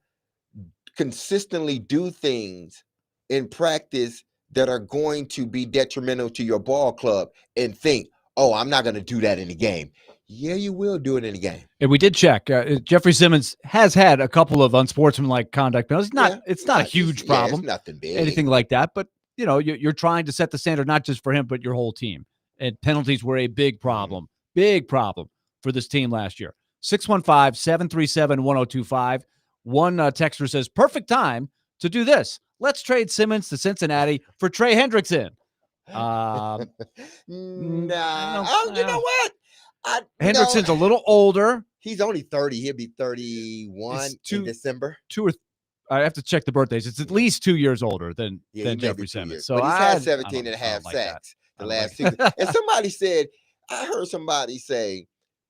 consistently do things in practice that are going to be detrimental to your ball club and think, oh, I'm not going to do that in the game. Yeah, you will do it in the game. And we did check. Jeffrey Simmons has had a couple of unsportsmanlike conduct penalties. It's not a huge problem. It's nothing big. Anything like that. But, you're trying to set the standard not just for him, but your whole team. And penalties were a big problem for this team last year. 615-737-1025. One texter says, perfect time to do this. Let's trade Simmons to Cincinnati for Trey Hendrickson. You know what? Hendrickson's a little older. He's only 30. He'll be 31 in December. I have to check the birthdays. It's at least 2 years older than Jeffrey Simmons. So but he's had 17 and a half sacks the last season. And somebody said, I heard somebody say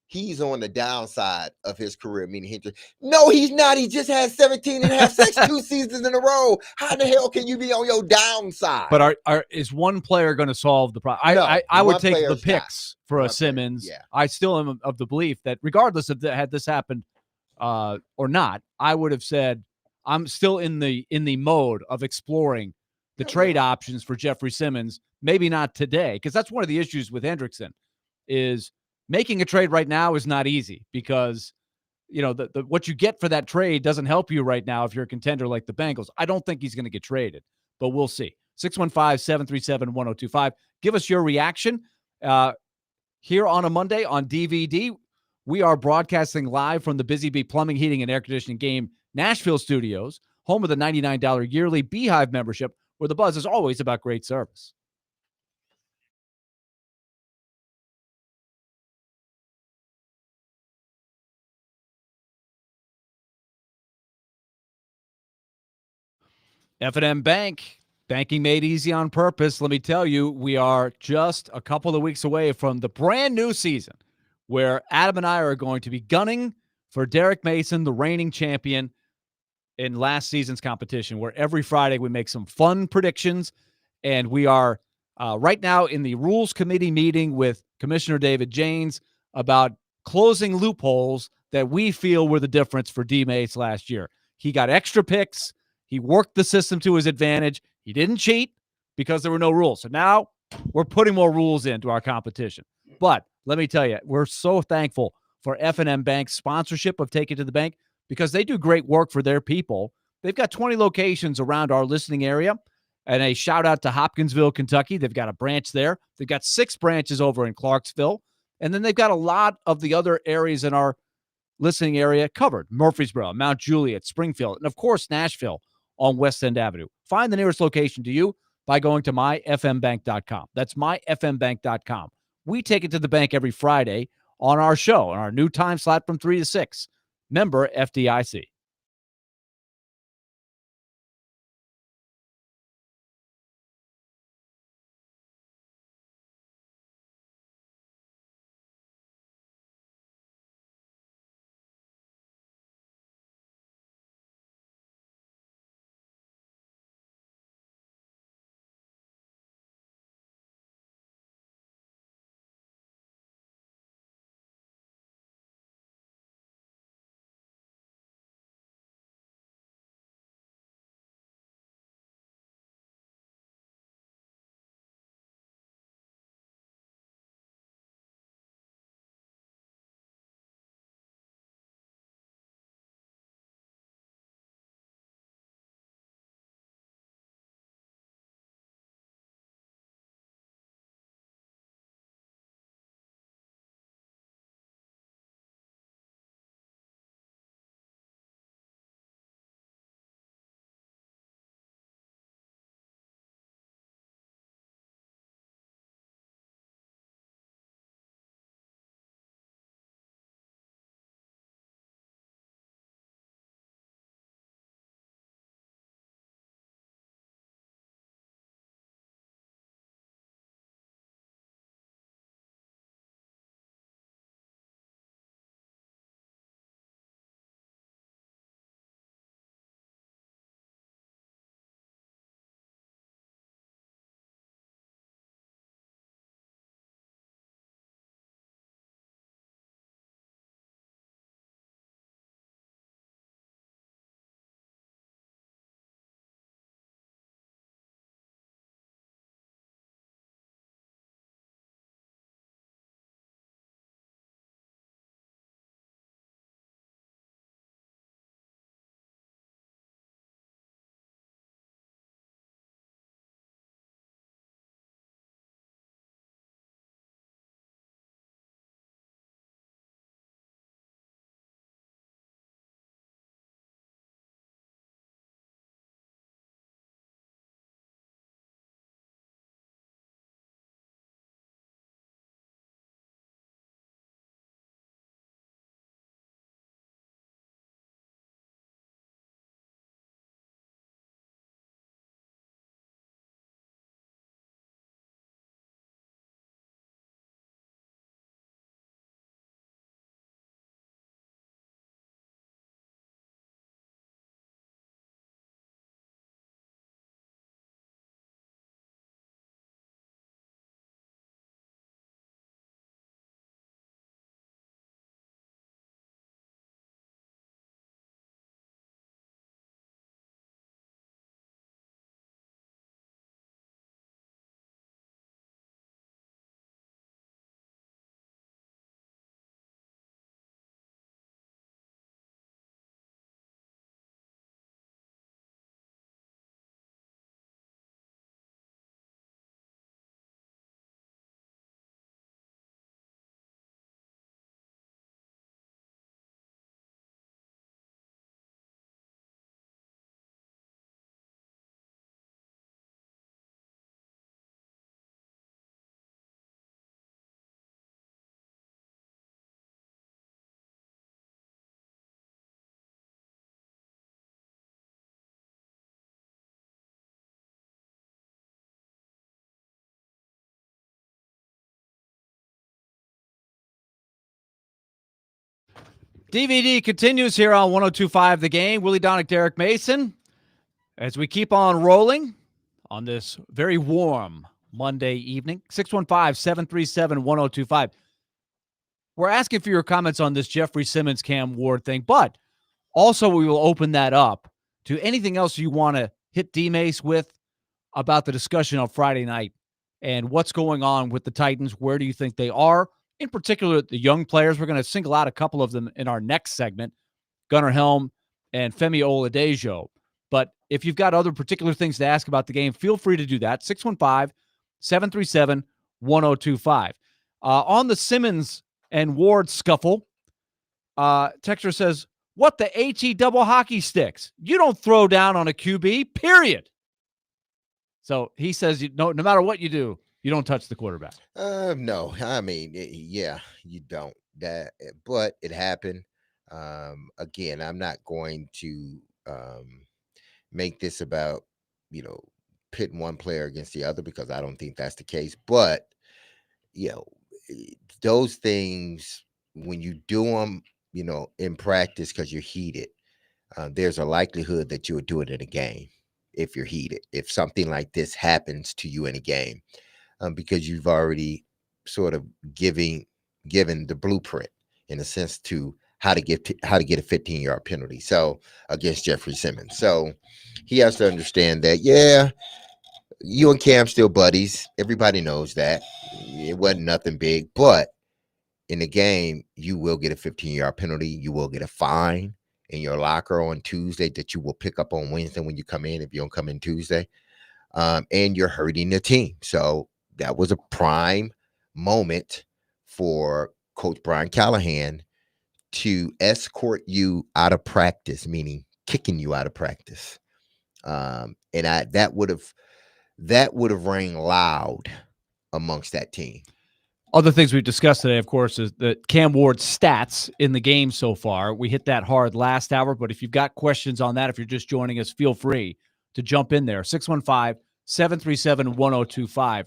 he's on the downside of his career, meaning Hendricks. No, he's not. He just had 17 and a half sacks 2 seasons in a row. How the hell can you be on your downside? But is one player going to solve the problem? No, I would take the player's picks for a Simmons. Yeah. I still am of the belief that regardless of had this happened or not, I would have said I'm still in the mode of exploring the trade options for Jeffrey Simmons. Maybe not today, because that's one of the issues with Hendrickson is making a trade right now is not easy because, the what you get for that trade doesn't help you right now if you're a contender like the Bengals. I don't think he's going to get traded, but we'll see. 615-737-1025. Give us your reaction. Here on a Monday on DVD, we are broadcasting live from the Busy Bee Plumbing, Heating, and Air Conditioning Game Nashville studios, home of the $99 yearly Beehive membership, where the buzz is always about great service. F&M Bank, banking made easy on purpose. Let me tell you, we are just a couple of weeks away from the brand new season where Adam and I are going to be gunning for Derek Mason, the reigning champion in last season's competition, where every Friday we make some fun predictions. And we are right now in the rules committee meeting with Commissioner David Janes about closing loopholes that we feel were the difference for D-Mace last year. He got extra picks. He worked the system to his advantage. He didn't cheat because there were no rules. So now we're putting more rules into our competition. But let me tell you, we're so thankful for F&M Bank's sponsorship of Take It to the Bank because they do great work for their people. They've got 20 locations around our listening area. And a shout out to Hopkinsville, Kentucky. They've got a branch there. They've got 6 branches over in Clarksville. And then they've got a lot of the other areas in our listening area covered. Murfreesboro, Mount Juliet, Springfield, and of course, Nashville on West End Avenue. Find the nearest location to you by going to myfmbank.com. That's myfmbank.com. We take it to the bank every Friday on our show, on our new time slot from 3 to 6. Member FDIC. DVD continues here on 102.5 The Game. Willie Donick, Derek Mason, as we keep on rolling on this very warm Monday evening. 615-737-1025. We're asking for your comments on this Jeffrey Simmons, Cam Ward thing, but also we will open that up to anything else you want to hit D-Mace with about the discussion on Friday night and what's going on with the Titans. Where do you think they are? In particular, the young players. We're going to single out a couple of them in our next segment, Gunnar Helm and Femi Oladejo. But if you've got other particular things to ask about the game, feel free to do that. 615-737-1025. On the Simmons and Ward scuffle, Texter says, what the HE double hockey sticks? You don't throw down on a QB, period. So he says, no matter what you do, you don't touch the quarterback. No, I mean, yeah, you don't. But it happened. Again, I'm not going to make this about, pitting one player against the other, because I don't think that's the case. But, those things, when you do them, in practice, because you're heated, there's a likelihood that you would do it in a game if you're heated. If something like this happens to you in a game, because you've already sort of given the blueprint, in a sense, to how to get a 15-yard penalty. So against Jeffrey Simmons, so he has to understand that. Yeah, you and Cam still buddies. Everybody knows that. It wasn't nothing big, but in the game, you will get a 15-yard penalty. You will get a fine in your locker on Tuesday that you will pick up on Wednesday when you come in, if you don't come in Tuesday. And you're hurting the team. So that was a prime moment for Coach Brian Callahan to escort you out of practice, meaning kicking you out of practice. And that would have rang loud amongst that team. Other things we've discussed today, of course, is the Cam Ward stats in the game so far. We hit that hard last hour, but if you've got questions on that, if you're just joining us, feel free to jump in there. 615-737-1025.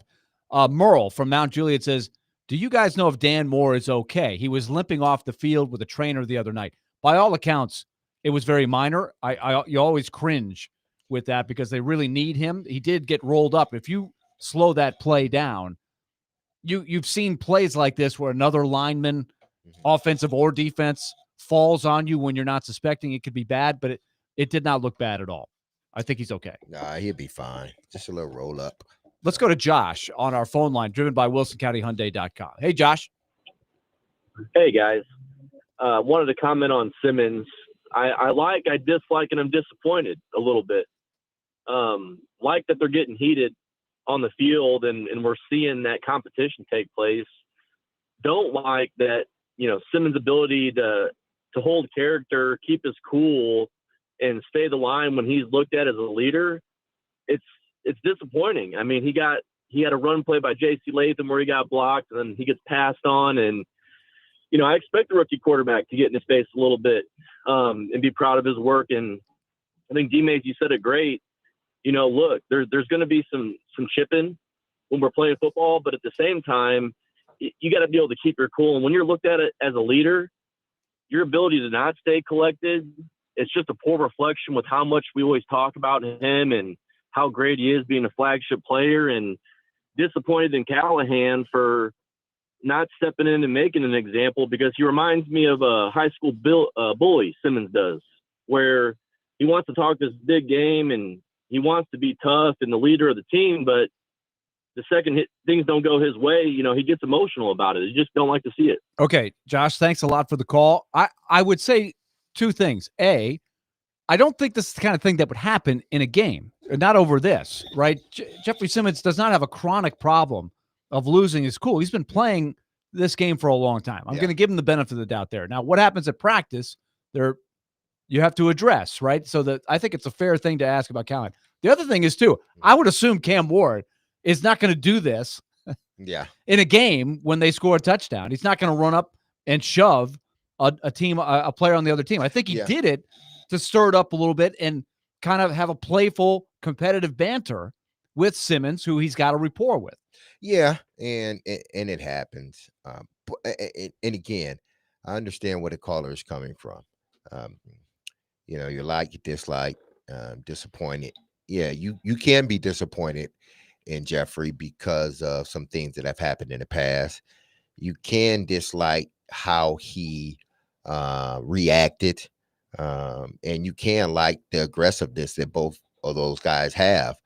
Merle from Mount Juliet says, do you guys know if Dan Moore is okay? He was limping off the field with a trainer the other night. By all accounts, it was very minor. You always cringe with that because they really need him. He did get rolled up. If you slow that play down, you've seen plays like this where another lineman, offensive or defense, falls on you when you're not suspecting it could be bad, but it did not look bad at all. I think he's okay. Nah, he'll be fine. Just a little roll up. Let's go to Josh on our phone line, driven by WilsonCountyHyundai.com. Hey, Josh. Hey, guys. Wanted to comment on Simmons. I dislike, and I'm disappointed a little bit. Like that they're getting heated on the field and we're seeing that competition take place. Don't like that, Simmons' ability to hold character, keep his cool, and stay the line when he's looked at as a leader. It's disappointing. I mean, he had a run play by J.C. Latham where he got blocked and then he gets passed on. And, I expect the rookie quarterback to get in his face a little bit and be proud of his work. And I think, D-Mays, you said it great. Look, there's going to be some chipping when we're playing football, but at the same time, you got to be able to keep your cool. And when you're looked at it as a leader, your ability to not stay collected, it's just a poor reflection with how much we always talk about him and how great he is being a flagship player, and disappointed in Callahan for not stepping in and making an example, because he reminds me of a high school bully, Simmons does, where he wants to talk this big game and he wants to be tough and the leader of the team, but the second things don't go his way, he gets emotional about it. You just don't like to see it. Okay, Josh, thanks a lot for the call. I would say two things. A, I don't think this is the kind of thing that would happen in a game, not over this, right? Jeffrey Simmons does not have a chronic problem of losing his cool. He's been playing this game for a long time. I'm going to give him the benefit of the doubt there. Now, what happens at practice, you have to address, right? So I think it's a fair thing to ask about Callahan. The other thing is, too, I would assume Cam Ward is not going to do this in a game when they score a touchdown. He's not going to run up and shove a player on the other team. I think he did it to stir it up a little bit and kind of have a playful, competitive banter with Simmons, who he's got a rapport with. Yeah, and it happens. And again, I understand where the caller is coming from. Um, you know, you like, you dislike, disappointed. Yeah, you can be disappointed in Jeffrey because of some things that have happened in the past. You can dislike how he reacted, and you can like the aggressiveness that both of those guys have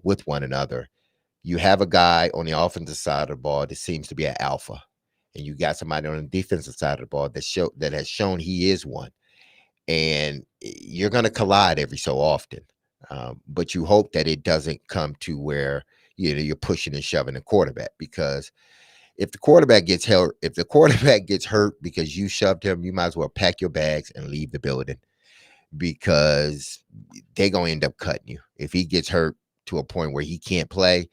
with one another. You have a guy on the offensive side of the ball that seems to be an alpha, and you got somebody on the defensive side of the ball that has shown he is one. And you're going to collide every so often, but you hope that it doesn't come to where you're pushing and shoving the quarterback, because if the quarterback gets hurt because you shoved him, you might as well pack your bags and leave the building, because they're going to end up cutting you. If he gets hurt to a point where he can't play,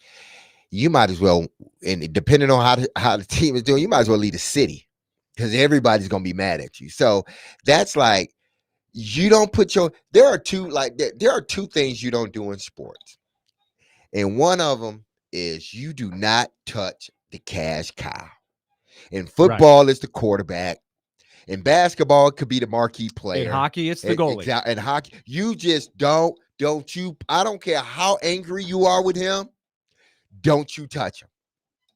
you might as well, and depending on how the team is doing, you might as well leave the city, because everybody's going to be mad at you. So that's like, you don't put there are two things you don't do in sports. And one of them is you do not touch the cash cow. In football, it's the quarterback. In basketball, it could be the marquee player. In hockey, it's the goalie. In hockey, you just don't you. I don't care how angry you are with him. Don't you touch him.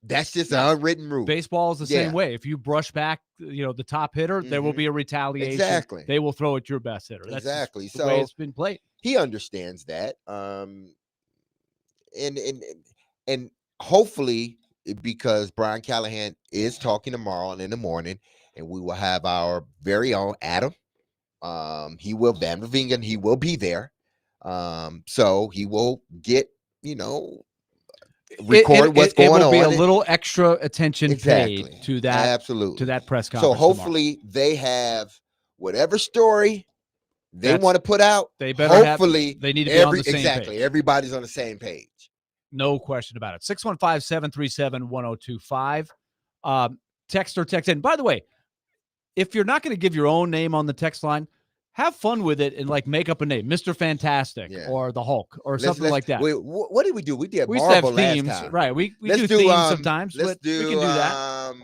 That's just an unwritten rule. Baseball is the same way. If you brush back, the top hitter, there will be a retaliation. Exactly. They will throw at your best hitter. That's exactly. the way it's been played. He understands that. And hopefully, because Brian Callahan is talking tomorrow and in the morning, and we will have our very own Adam. He will Van Vingen. He will be there. So he will get, record what's going on. It will be a little extra attention paid to that. Absolutely. To that press conference. So hopefully they have whatever story they want to put out. They better hopefully they need to be on the same page. Everybody's on the same page. No question about it. 615-737-1025. Text or text in. By the way, if you're not going to give your own name on the text line, have fun with it and make up a name, Mr. Fantastic or the Hulk or something like that. What did we do? We did we Marvel have themes, last time. right? We do themes sometimes. Let's we can do that.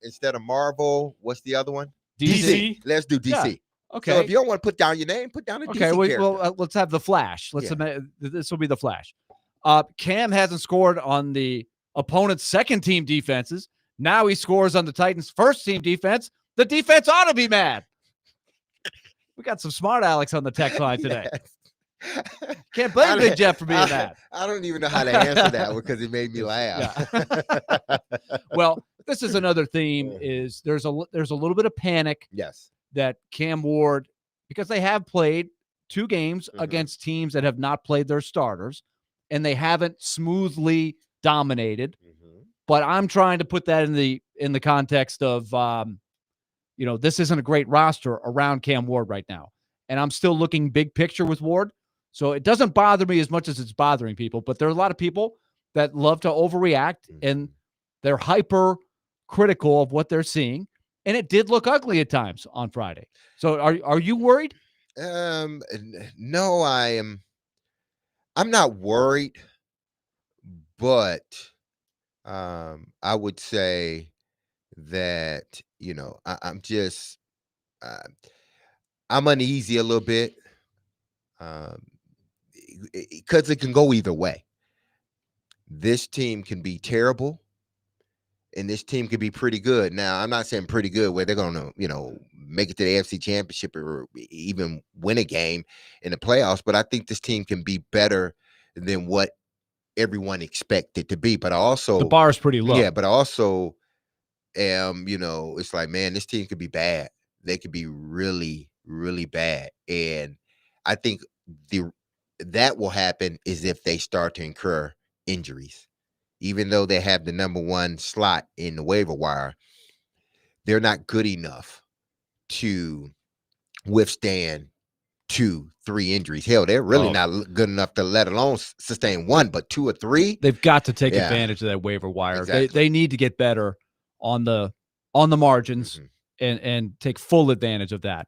Instead of Marvel, what's the other one? DC. Let's do DC. Yeah. Okay. So if you don't want to put down your name, put down a DC character. Well, let's have the Flash. This will be the Flash. Cam hasn't scored on the opponent's second team defenses. Now he scores on the Titans' first team defense. The defense ought to be mad. We got some smart Alex on the text line today. Can't blame Big Jeff for being mad. I don't even know how to answer that because it made me laugh. Yeah. Well, this is another theme. Is there's a little bit of panic. Yes. That Cam Ward, because they have played 2 games against teams that have not played their starters, and they haven't smoothly dominated. But I'm trying to put that in the context of this isn't a great roster around Cam Ward right now. And I'm still looking big picture with Ward. So it doesn't bother me as much as it's bothering people. But there are a lot of people that love to overreact, and they're hyper critical of what they're seeing. And it did look ugly at times on Friday. So are you worried? No, I'm not worried, but I would say that, I'm just, I'm uneasy a little bit because it can go either way. This team can be terrible and this team can be pretty good. Now, I'm not saying pretty good where they're going to, make it to the AFC Championship or even win a game in the playoffs, but I think this team can be better than what everyone expected to be. But also the bar is pretty low. Yeah, but also it's like, man, this team could be bad. They could be really, really bad. And I think that will happen is if they start to incur injuries. Even though they have the number 1 slot in the waiver wire, they're not good enough to withstand 2-3 injuries. Hell, they're really not good enough to let alone sustain 1, but 2 or 3. They've got to take advantage of that waiver wire. Exactly. They need to get better on the margins and take full advantage of that.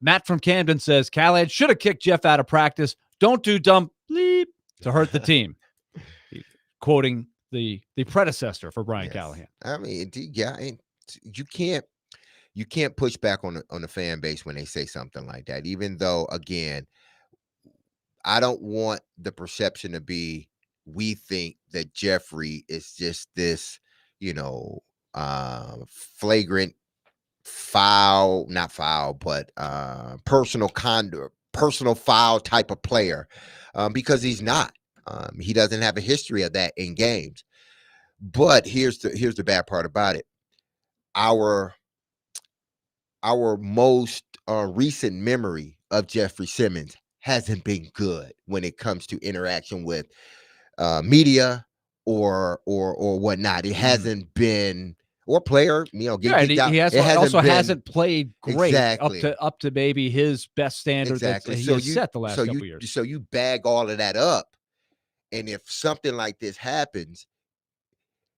Matt from Camden says Callahan should have kicked Jeff out of practice. Don't do dumb bleep to hurt the team. Quoting the predecessor for Brian Callahan. I mean, you can't push back on the fan base when they say something like that. Even though, again, I don't want the perception to be we think that Jeffrey is just this, flagrant foul, not foul, but personal conduct, personal foul type of player, because he's not. He doesn't have a history of that in games. But here's the bad part about it. Our most recent memory of Jeffrey Simmons hasn't been good when it comes to interaction with media or whatnot. It hasn't been, or player, get kicked out. He hasn't played great exactly up to maybe his best standard exactly. that he So has set the last couple of years. So you bag all of that up, and if something like this happens,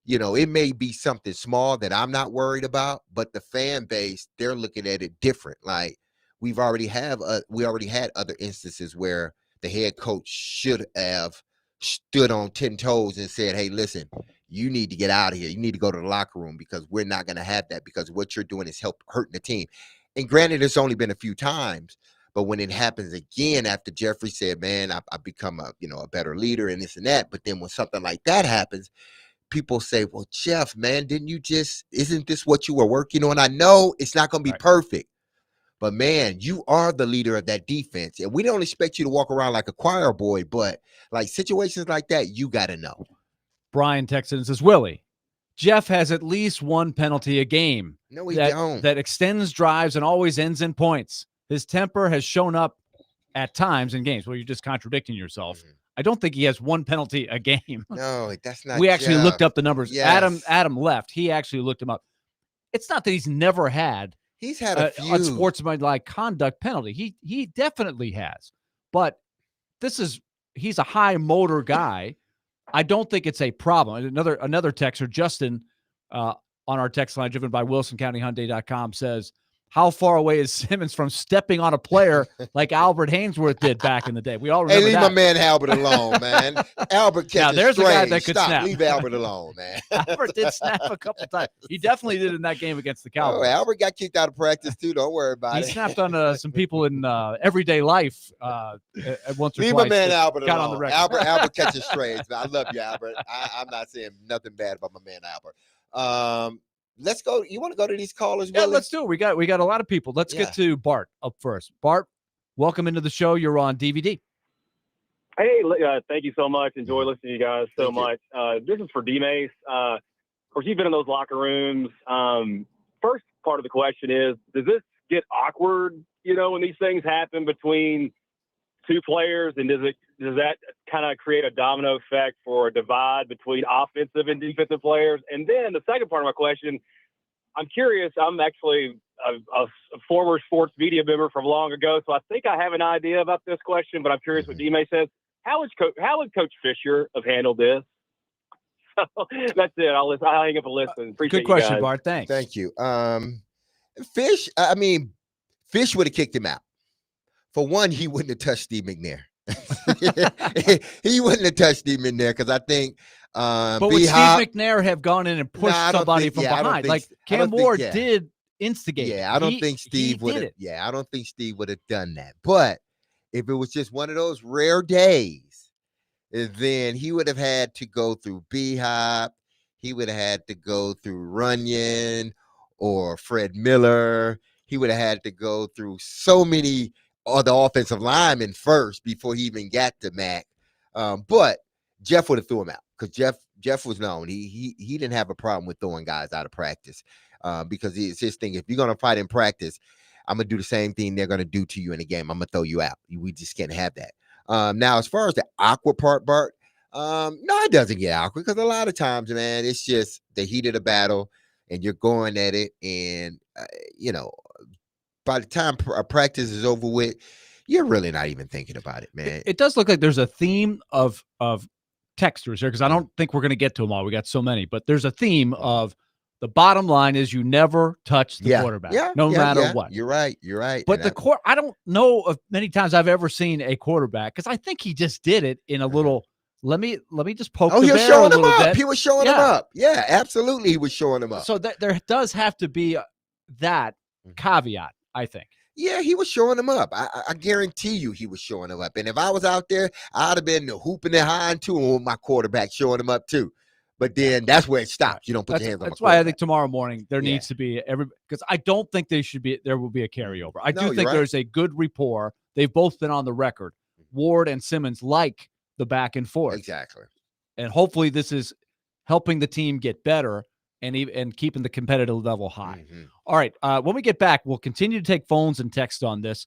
it may be something small that I'm not worried about, but the fan base, they're looking at it different. Like we already had other instances where the head coach should have stood on 10 toes and said, hey, listen, you need to get out of here. You need to go to the locker room because we're not going to have that, because what you're doing is hurting the team. And granted, it's only been a few times, but when it happens again, after Jeffrey said, man, I've become a better leader and this and that. But then when something like that happens, people say, well, Jeff, man, isn't this what you were working on? I know it's not going to be perfect, but man, you are the leader of that defense. And we don't expect you to walk around like a choir boy, but like situations like that, you got to know. Brian texted and says, Willie, Jeff has at least one penalty a game. No, he don't. That extends drives and always ends in points. His temper has shown up at times in games. Well, you're just contradicting yourself. Mm-hmm. I don't think he has one penalty a game. No, that's not. We actually looked up the numbers. Yes. Adam left. He actually looked him up. It's not that he's never had. He's had a few unsportsmanlike conduct penalty. He definitely has. But he's a high motor guy. I don't think it's a problem. Another texter, Justin, on our text line driven by WilsonCountyHyundai.com says, how far away is Simmons from stepping on a player like Albert Hainsworth did back in the day? We all remember leave that. my man Albert alone, man. Albert catches there's strays. a guy that could snap. Leave Albert alone, man. Albert did snap a couple times. He definitely did in that game against the Cowboys. Oh, Albert got kicked out of practice too. Don't worry about it. He snapped on some people in everyday life once or leave twice. my man Albert got alone. On the record. Albert catches strays. I love you, Albert. I'm not saying nothing bad about my man Albert. Let's go. You want to go to these callers? Yeah, Willie? let's do it. We got a lot of people. Let's get to Bart up first. Bart, welcome into the show. You're on DVD. Hey, thank you so much. Enjoy listening to you guys so much. This is for D-Mace. Of course, you've been in those locker rooms. First part of the question is, does this get awkward, when these things happen between two players? And does that kind of create a domino effect for a divide between offensive and defensive players? And then the second part of my question, I'm curious. I'm actually a former sports media member from long ago, so I think I have an idea about this question, but I'm curious what D-May says. How would Coach Fisher have handled this? So that's it. I'll hang up and listen. Appreciate Good question, you guys. Bart. Thanks. Thank you. Fish would have kicked him out. For one, he wouldn't have touched Steve McNair. He wouldn't have touched Steve McNair because I think. But would Steve McNair have gone in and pushed somebody from behind? Like Cam Ward did instigate. Yeah, I don't think Steve would have. Yeah, I don't think Steve would have done that. But if it was just one of those rare days, then he would have had to go through B-Hop. He would have had to go through Runyon or Fred Miller. He would have had to go through so many other offensive linemen first before he even got to Mac. But Jeff would have threw him out because Jeff was known. He didn't have a problem with throwing guys out of practice because it's his thing. If you're going to fight in practice, I'm going to do the same thing they're going to do to you in the game. I'm going to throw you out. We just can't have that. Now, as far as the awkward part, Bart, no, it doesn't get awkward because a lot of times, man, it's just the heat of the battle and you're going at it. And, by the time practice is over with, you're really not even thinking about it, man. It does look like there's a theme of texters here because I don't think we're going to get to them all. We got so many, but there's a theme of the bottom line is you never touch the quarterback, no matter what. You're right. But I don't know of many times I've ever seen a quarterback because I think he just did it in a little Let me just poke Oh, the he was bear a showing him little up. bit. He was showing him Yeah. up. Yeah, absolutely. He was showing him up. So there does have to be that caveat, I think. Yeah, he was showing him up. I guarantee you he was showing him up. And if I was out there, I'd have been hooping and high too with my quarterback showing him up too. But then that's where it stops. You don't put your hands on That's my why I think tomorrow morning there Yeah. needs to be because I don't think there will be a carryover. I No, do you're think right. there's a good rapport. They've both been on the record. Ward and Simmons like the back and forth. Exactly. And hopefully this is helping the team get better and keeping the competitive level high. All right. When we get back, we'll continue to take phones and text on this.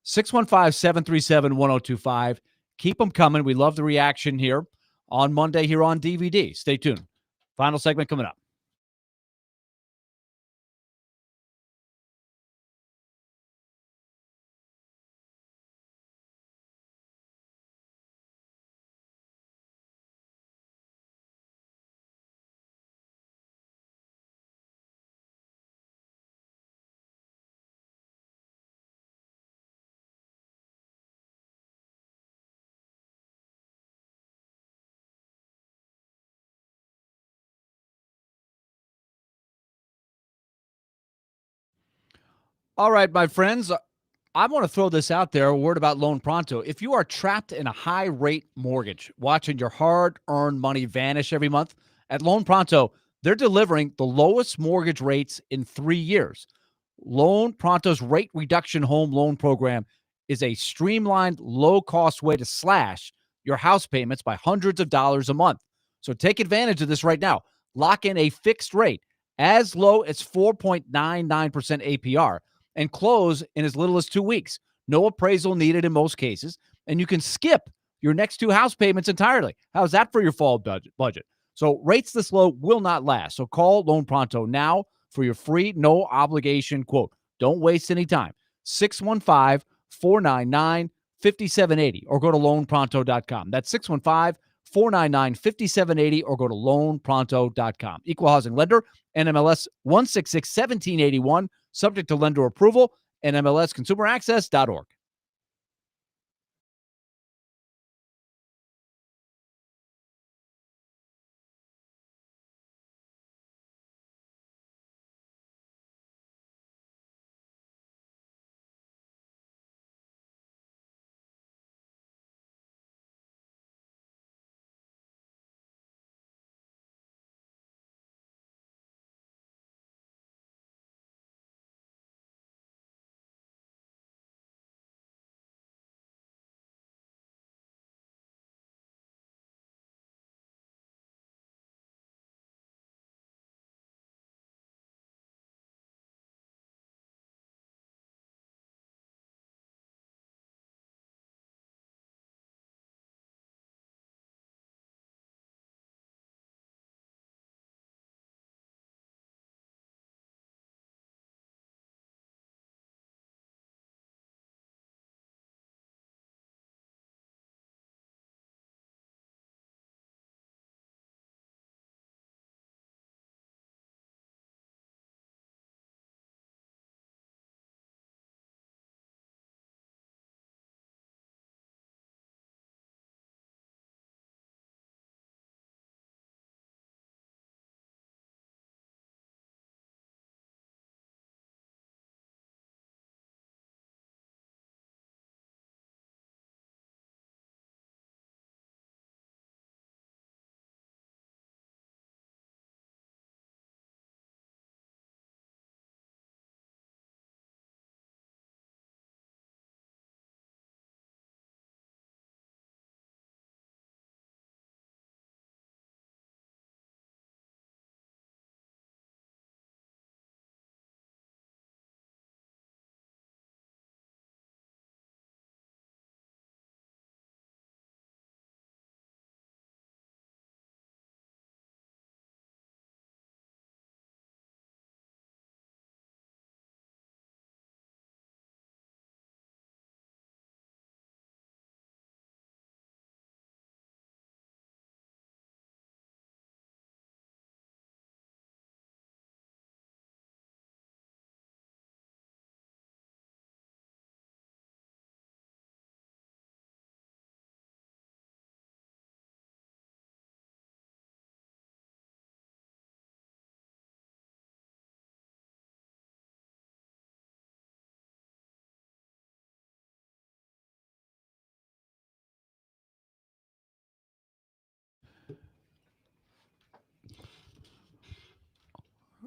615-737-1025. Keep them coming. We love the reaction here on Monday here on DVD. Stay tuned. Final segment coming up. All right, my friends, I want to throw this out there, a word about Loan Pronto. If you are trapped in a high-rate mortgage, watching your hard-earned money vanish every month, at Loan Pronto, they're delivering the lowest mortgage rates in 3 years. Loan Pronto's rate reduction home loan program is a streamlined, low-cost way to slash your house payments by hundreds of dollars a month. So take advantage of this right now. Lock in a fixed rate as low as 4.99% APR and close in as little as 2 weeks. No appraisal needed in most cases, and you can skip your next 2 house payments entirely. How's that for your fall budget? So rates this low will not last. So call Loan Pronto now for your free, no obligation quote. Don't waste any time. 615-499-5780 or go to loanpronto.com. That's 615-499-5780 or go to loanpronto.com. Equal housing lender, NMLS 1661781, subject to lender approval, and NMLSconsumeraccess.org.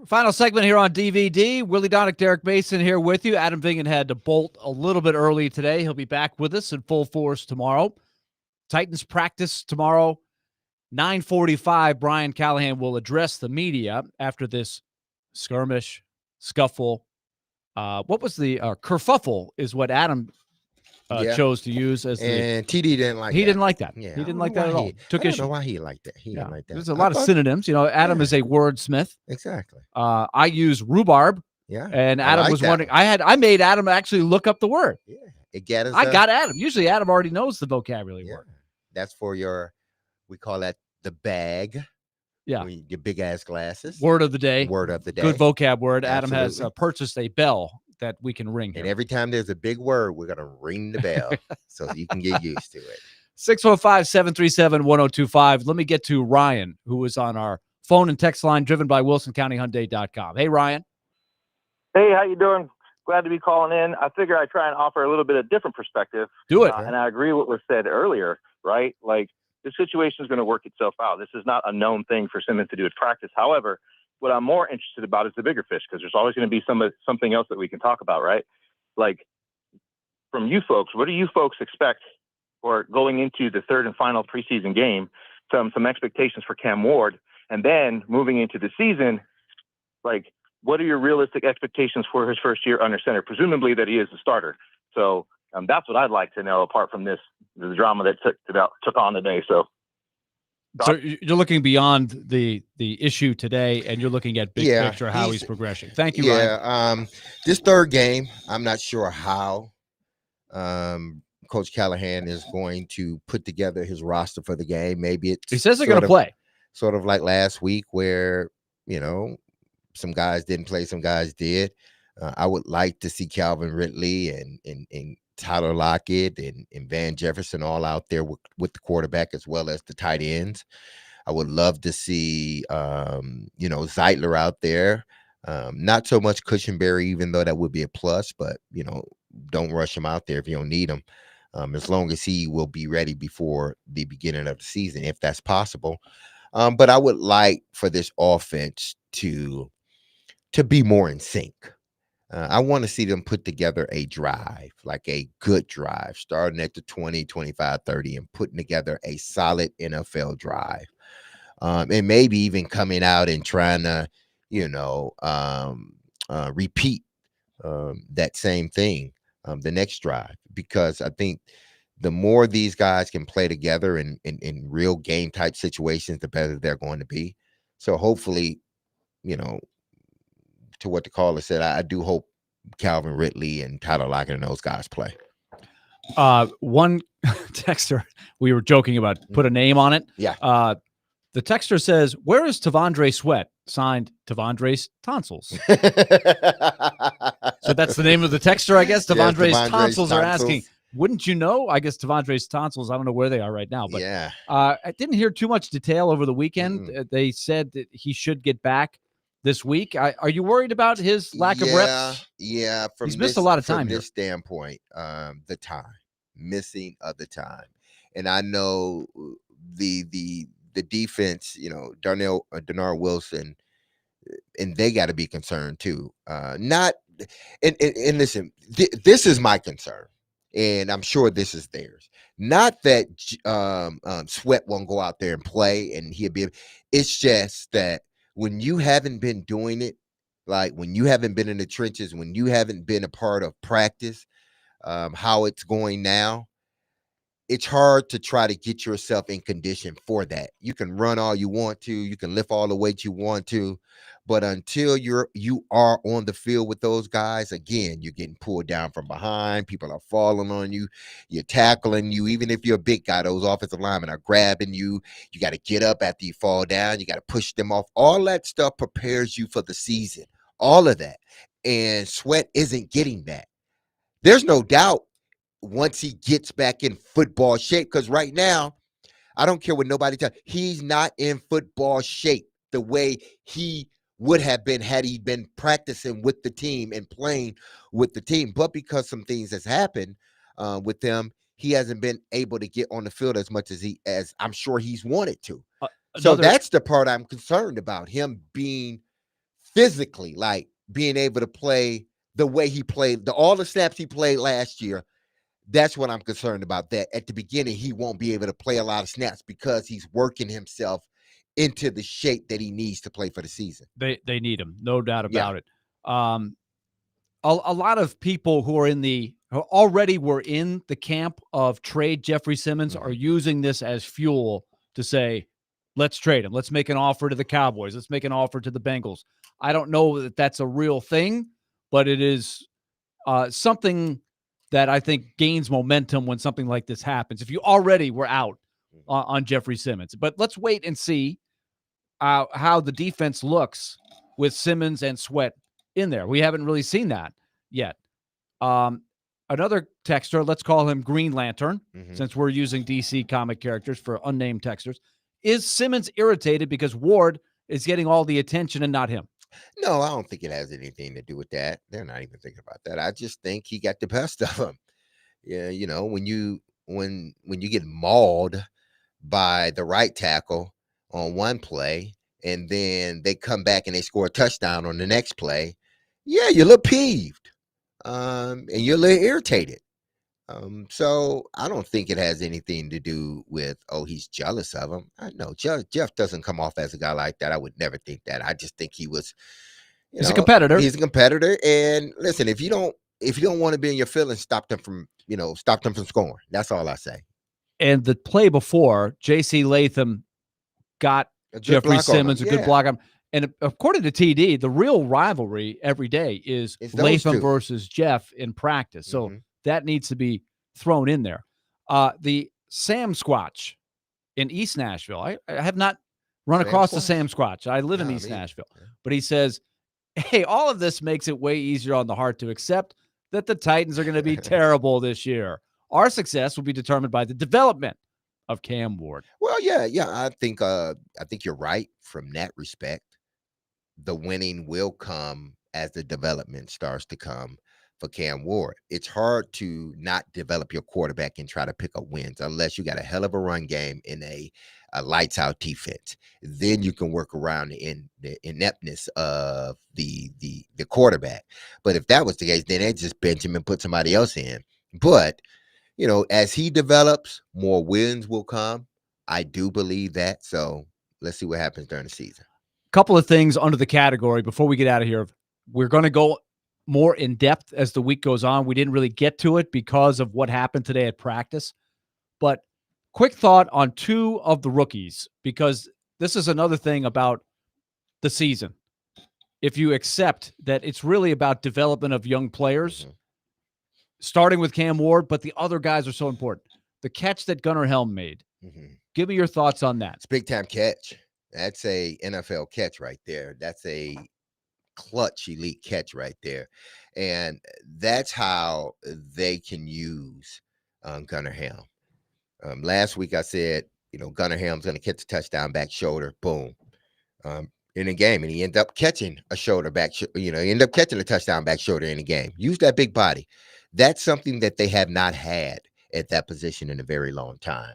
Final segment here on DVD. Willie Donick, Derek Mason here with you. Adam Vingan had to bolt a little bit early today. He'll be back with us in full force tomorrow. Titans practice tomorrow, 9:45. Brian Callahan will address the media after this skirmish, scuffle. What was the kerfuffle is what Adam chose to use as and TD didn't like. He didn't like that. Yeah, He didn't like that at all. Took I issue. don't know why he liked that. He didn't like that. There's a lot of synonyms. Adam is a wordsmith. Exactly. I use rhubarb. Yeah. And Adam like was that wondering. one. I made Adam actually look up the word. Yeah. It got us. I got Adam. Usually Adam already knows the vocabulary word. That's for we call that the bag. Yeah. Your big ass glasses. Word of the day. Word of the day. Good vocab word. Absolutely. Adam has purchased a bell that we can ring here. And every time there's a big word, we're going to ring the bell so you can get used to it. 615-737-1025. Let me get to Ryan, who is on our phone and text line driven by WilsonCountyHyundai.com. Hey, Ryan. Hey, how you doing? Glad to be calling in. I figure I try and offer a little bit of different perspective. Do it. And I agree with what was said earlier, right? Like, the situation is going to work itself out. This is not a known thing for Simmons to do at practice. However, what I'm more interested about is the bigger fish, because there's always going to be something else that we can talk about, right? Like, from you folks, what do you folks expect, or going into the third and final preseason game, some expectations for Cam Ward, and then moving into the season, like, what are your realistic expectations for his first year under center? Presumably that he is the starter. So that's what I'd like to know, apart from the drama that took on today. So you're looking beyond the issue today, and you're looking at big picture, how he's progressing. Thank you, Ryan. This third game, I'm not sure how Coach Callahan is going to put together his roster for the game. Maybe he says they're going to play. Sort of like last week where, some guys didn't play, some guys did. I would like to see Calvin Ridley and Tyler Lockett and Van Jefferson all out there with the quarterback as well as the tight ends. I would love to see, Zeitler out there. Not so much Cushenberry, even though that would be a plus, but, don't rush him out there if you don't need him. As long as he will be ready before the beginning of the season, if that's possible. But I would like for this offense to be more in sync. I want to see them put together a drive, like a good drive, starting at the 20, 25, 30, and putting together a solid NFL drive. And maybe even coming out and trying to, repeat that same thing the next drive. Because I think the more these guys can play together in real game type situations, the better they're going to be. So hopefully, to what the caller said, I do hope Calvin Ridley and Tyler Lockett and those guys play. One texter, we were joking about put a name on it. Yeah. The texter says, where is Tavondre Sweat? Signed Tavondre's tonsils. So that's the name of the texter, I guess. Tavondre's tonsils are asking. Wouldn't you know? I guess Tavondre's tonsils, I don't know where they are right now. But yeah. I didn't hear too much detail over the weekend. They said that he should get back this week. Are you worried about his lack of reps? Yeah. He's missed a lot of time from this standpoint, the missing of the time. And I know the defense, Darnell Wilson, and they got to be concerned too. And listen, this is my concern, and I'm sure this is theirs. Not that Sweat won't go out there and play, and he'll be. It's just that when you haven't been doing it, like when you haven't been in the trenches, when you haven't been a part of practice, how it's going now, it's hard to try to get yourself in condition for that. You can run all you want to, you can lift all the weight you want to, but until you are on the field with those guys, again, you're getting pulled down from behind. People are falling on you. You're tackling you. Even if you're a big guy, those offensive linemen are grabbing you. You got to get up after you fall down. You got to push them off. All that stuff prepares you for the season. All of that. And Sweat isn't getting that. There's no doubt once he gets back in football shape, because right now, I don't care what nobody tells, he's not in football shape the way he would have been had he been practicing with the team and playing with the team. But because some things has happened with them, he hasn't been able to get on the field as much as I'm sure he's wanted to. So that's the part I'm concerned about, him being physically, like being able to play the way he played, all the snaps he played last year. That's what I'm concerned about. That at the beginning, he won't be able to play a lot of snaps because he's working himself into the shape that he needs to play for the season. They need him, no doubt about it. A lot of people who already were in the camp of trade Jeffrey Simmons are using this as fuel to say, let's trade him. Let's make an offer to the Cowboys. Let's make an offer to the Bengals. I don't know that that's a real thing, but it is something that I think gains momentum when something like this happens. If you already were out on Jeffrey Simmons, but let's wait and see how the defense looks with Simmons and Sweat in there. We haven't really seen that yet. Another texter, let's call him Green Lantern, since we're using DC comic characters for unnamed texters. Is Simmons irritated because Ward is getting all the attention and not him? No, I don't think it has anything to do with that. They're not even thinking about that. I just think he got the best of him. Yeah, when you get mauled by the right tackle on one play, and then they come back and they score a touchdown on the next play, yeah, you're a little peeved, and you're a little irritated. So I don't think it has anything to do with, he's jealous of him. I know Jeff doesn't come off as a guy like that. I would never think that. I just think he was, he's a competitor. He's a competitor. And listen, if you don't want to be in your feelings, stop them from scoring. That's all I say. And the play before, J.C. Latham got Jeffrey Simmons a good block on him. And according to TD, the real rivalry every day is Latham versus Jeff in practice. So that needs to be thrown in there. The Sam Squatch in East Nashville. I have not run across the Sam Squatch. I live in East Nashville. But he says, hey, all of this makes it way easier on the heart to accept that the Titans are going to be terrible this year. Our success will be determined by the development of Cam Ward. Well, yeah. I think you're right from that respect. The winning will come as the development starts to come for Cam Ward. It's hard to not develop your quarterback and try to pick up wins unless you got a hell of a run game in a lights out defense. Then you can work around the ineptness of the quarterback. But if that was the case, then they just bench him and put somebody else in. But as he develops, more wins will come. I do believe that. So let's see what happens during the season. Couple of things under the category before we get out of here. We're going to go more in depth as the week goes on. We didn't really get to it because of what happened today at practice. But quick thought on two of the rookies, because this is another thing about the season. If you accept that it's really about development of young players, starting with Cam Ward, but the other guys are so important. The catch that Gunnar Helm made. Give me your thoughts on that. It's a big-time catch. That's a NFL catch right there. That's a clutch elite catch right there. And that's how they can use Gunnar Helm. Last week I said, Gunnar Helm's going to catch a touchdown back shoulder. Boom. In the game. And he ended up catching a shoulder back, he ended up catching a touchdown back shoulder in the game. Use that big body. That's something that they have not had at that position in a very long time.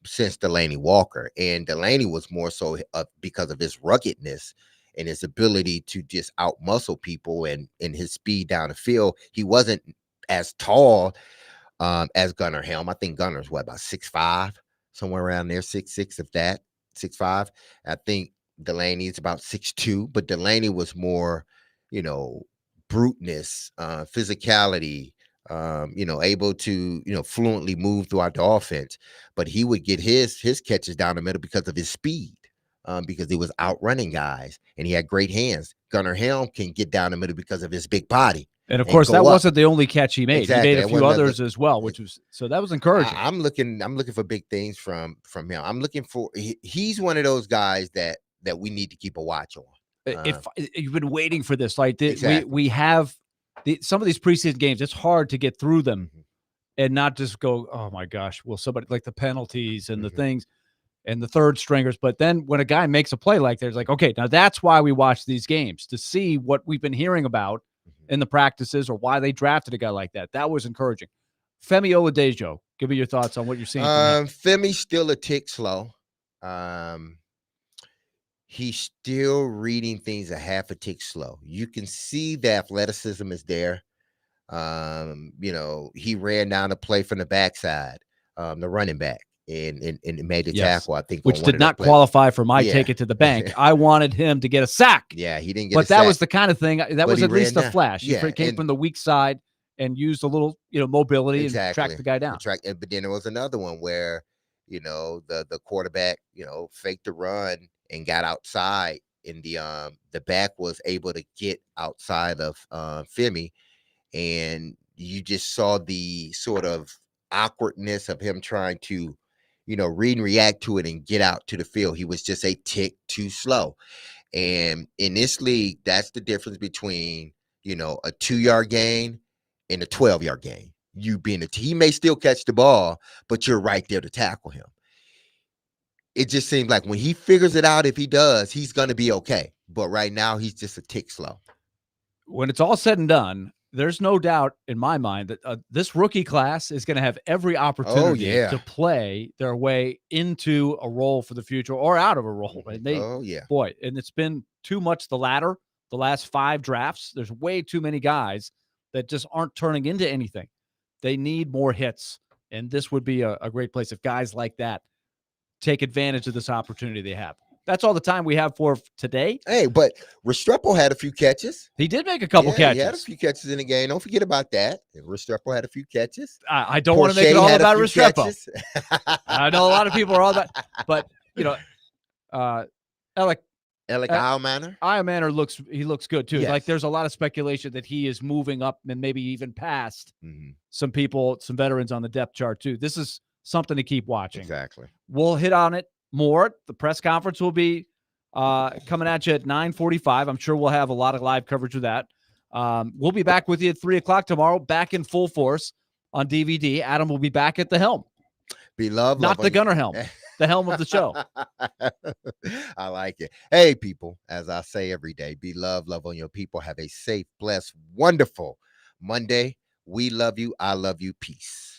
Since Delaney Walker. And Delaney was more so because of his ruggedness and his ability to just outmuscle people and his speed down the field. He wasn't as tall as Gunnar Helm. I think Gunner's about 6'5", somewhere around there, 6'6", if that, 6'5". I think Delaney is about 6'2", but Delaney was more, bruteness, physicality, able to, fluently move throughout the offense. But he would get his catches down the middle because of his speed, because he was outrunning guys and he had great hands. Gunnar Helm can get down the middle because of his big body. And of course, that wasn't the only catch he made. Exactly. He made a few others as well, that was encouraging. I'm looking for big things from him. I'm looking for, he's one of those guys that we need to keep a watch on. If you've been waiting for this, like exactly. we have some of these preseason games, it's hard to get through them and not just go, oh my gosh, well, somebody like the penalties and the things and the third stringers. But then when a guy makes a play like that, it's like, okay, now that's why we watch these games, to see what we've been hearing about in the practices or why they drafted a guy like that. That was encouraging. Femi Oladejo, give me your thoughts on what you're seeing from him. Femi's still a tick slow. he's still reading things a half a tick slow. You can see the athleticism is there. He ran down the play from the backside, the running back, and made the tackle, I think, which on one did of the not plays. qualify for my Yeah. take it to the bank. I wanted him to get a sack. Yeah, he didn't get but a that sack. was the kind of thing that was he at least a ran down. flash. He Yeah, came and from the weak side and used a little, mobility and tracked the guy down. But then there was another one where, the quarterback, faked the run and got outside, and the back was able to get outside of Femi, and you just saw the sort of awkwardness of him trying to, read and react to it and get out to the field. He was just a tick too slow. And in this league, that's the difference between, a 2-yard gain and a 12-yard gain. You being he may still catch the ball, but you're right there to tackle him. It just seems like when he figures it out, if he does, he's going to be okay. But right now, he's just a tick slow. When it's all said and done, there's no doubt in my mind that this rookie class is going to have every opportunity to play their way into a role for the future or out of a role. And boy, and it's been too much the latter. The last 5 drafts, there's way too many guys that just aren't turning into anything. They need more hits, and this would be a great place if guys like that take advantage of this opportunity they have. That's all the time we have for today. Hey, but Restrepo had a few catches. He did make a couple catches. He had a few catches in the game. Don't forget about that. Restrepo had a few catches. I don't want to make it all about Restrepo. I know a lot of people are all that, but Alec Ironmanner looks good too. Yes. Like there's a lot of speculation that he is moving up and maybe even past some veterans on the depth chart too. This is something to keep watching. Exactly. We'll hit on it more. The press conference will be coming at you at 9:45. I'm sure we'll have a lot of live coverage of that. We'll be back with you at 3:00 tomorrow, back in full force on DVD. Adam will be back at the helm. Not the gunner helm, the helm of the show. I like it. Hey, people, as I say every day, be love on your people. Have a safe, blessed, wonderful Monday. We love you. I love you. Peace.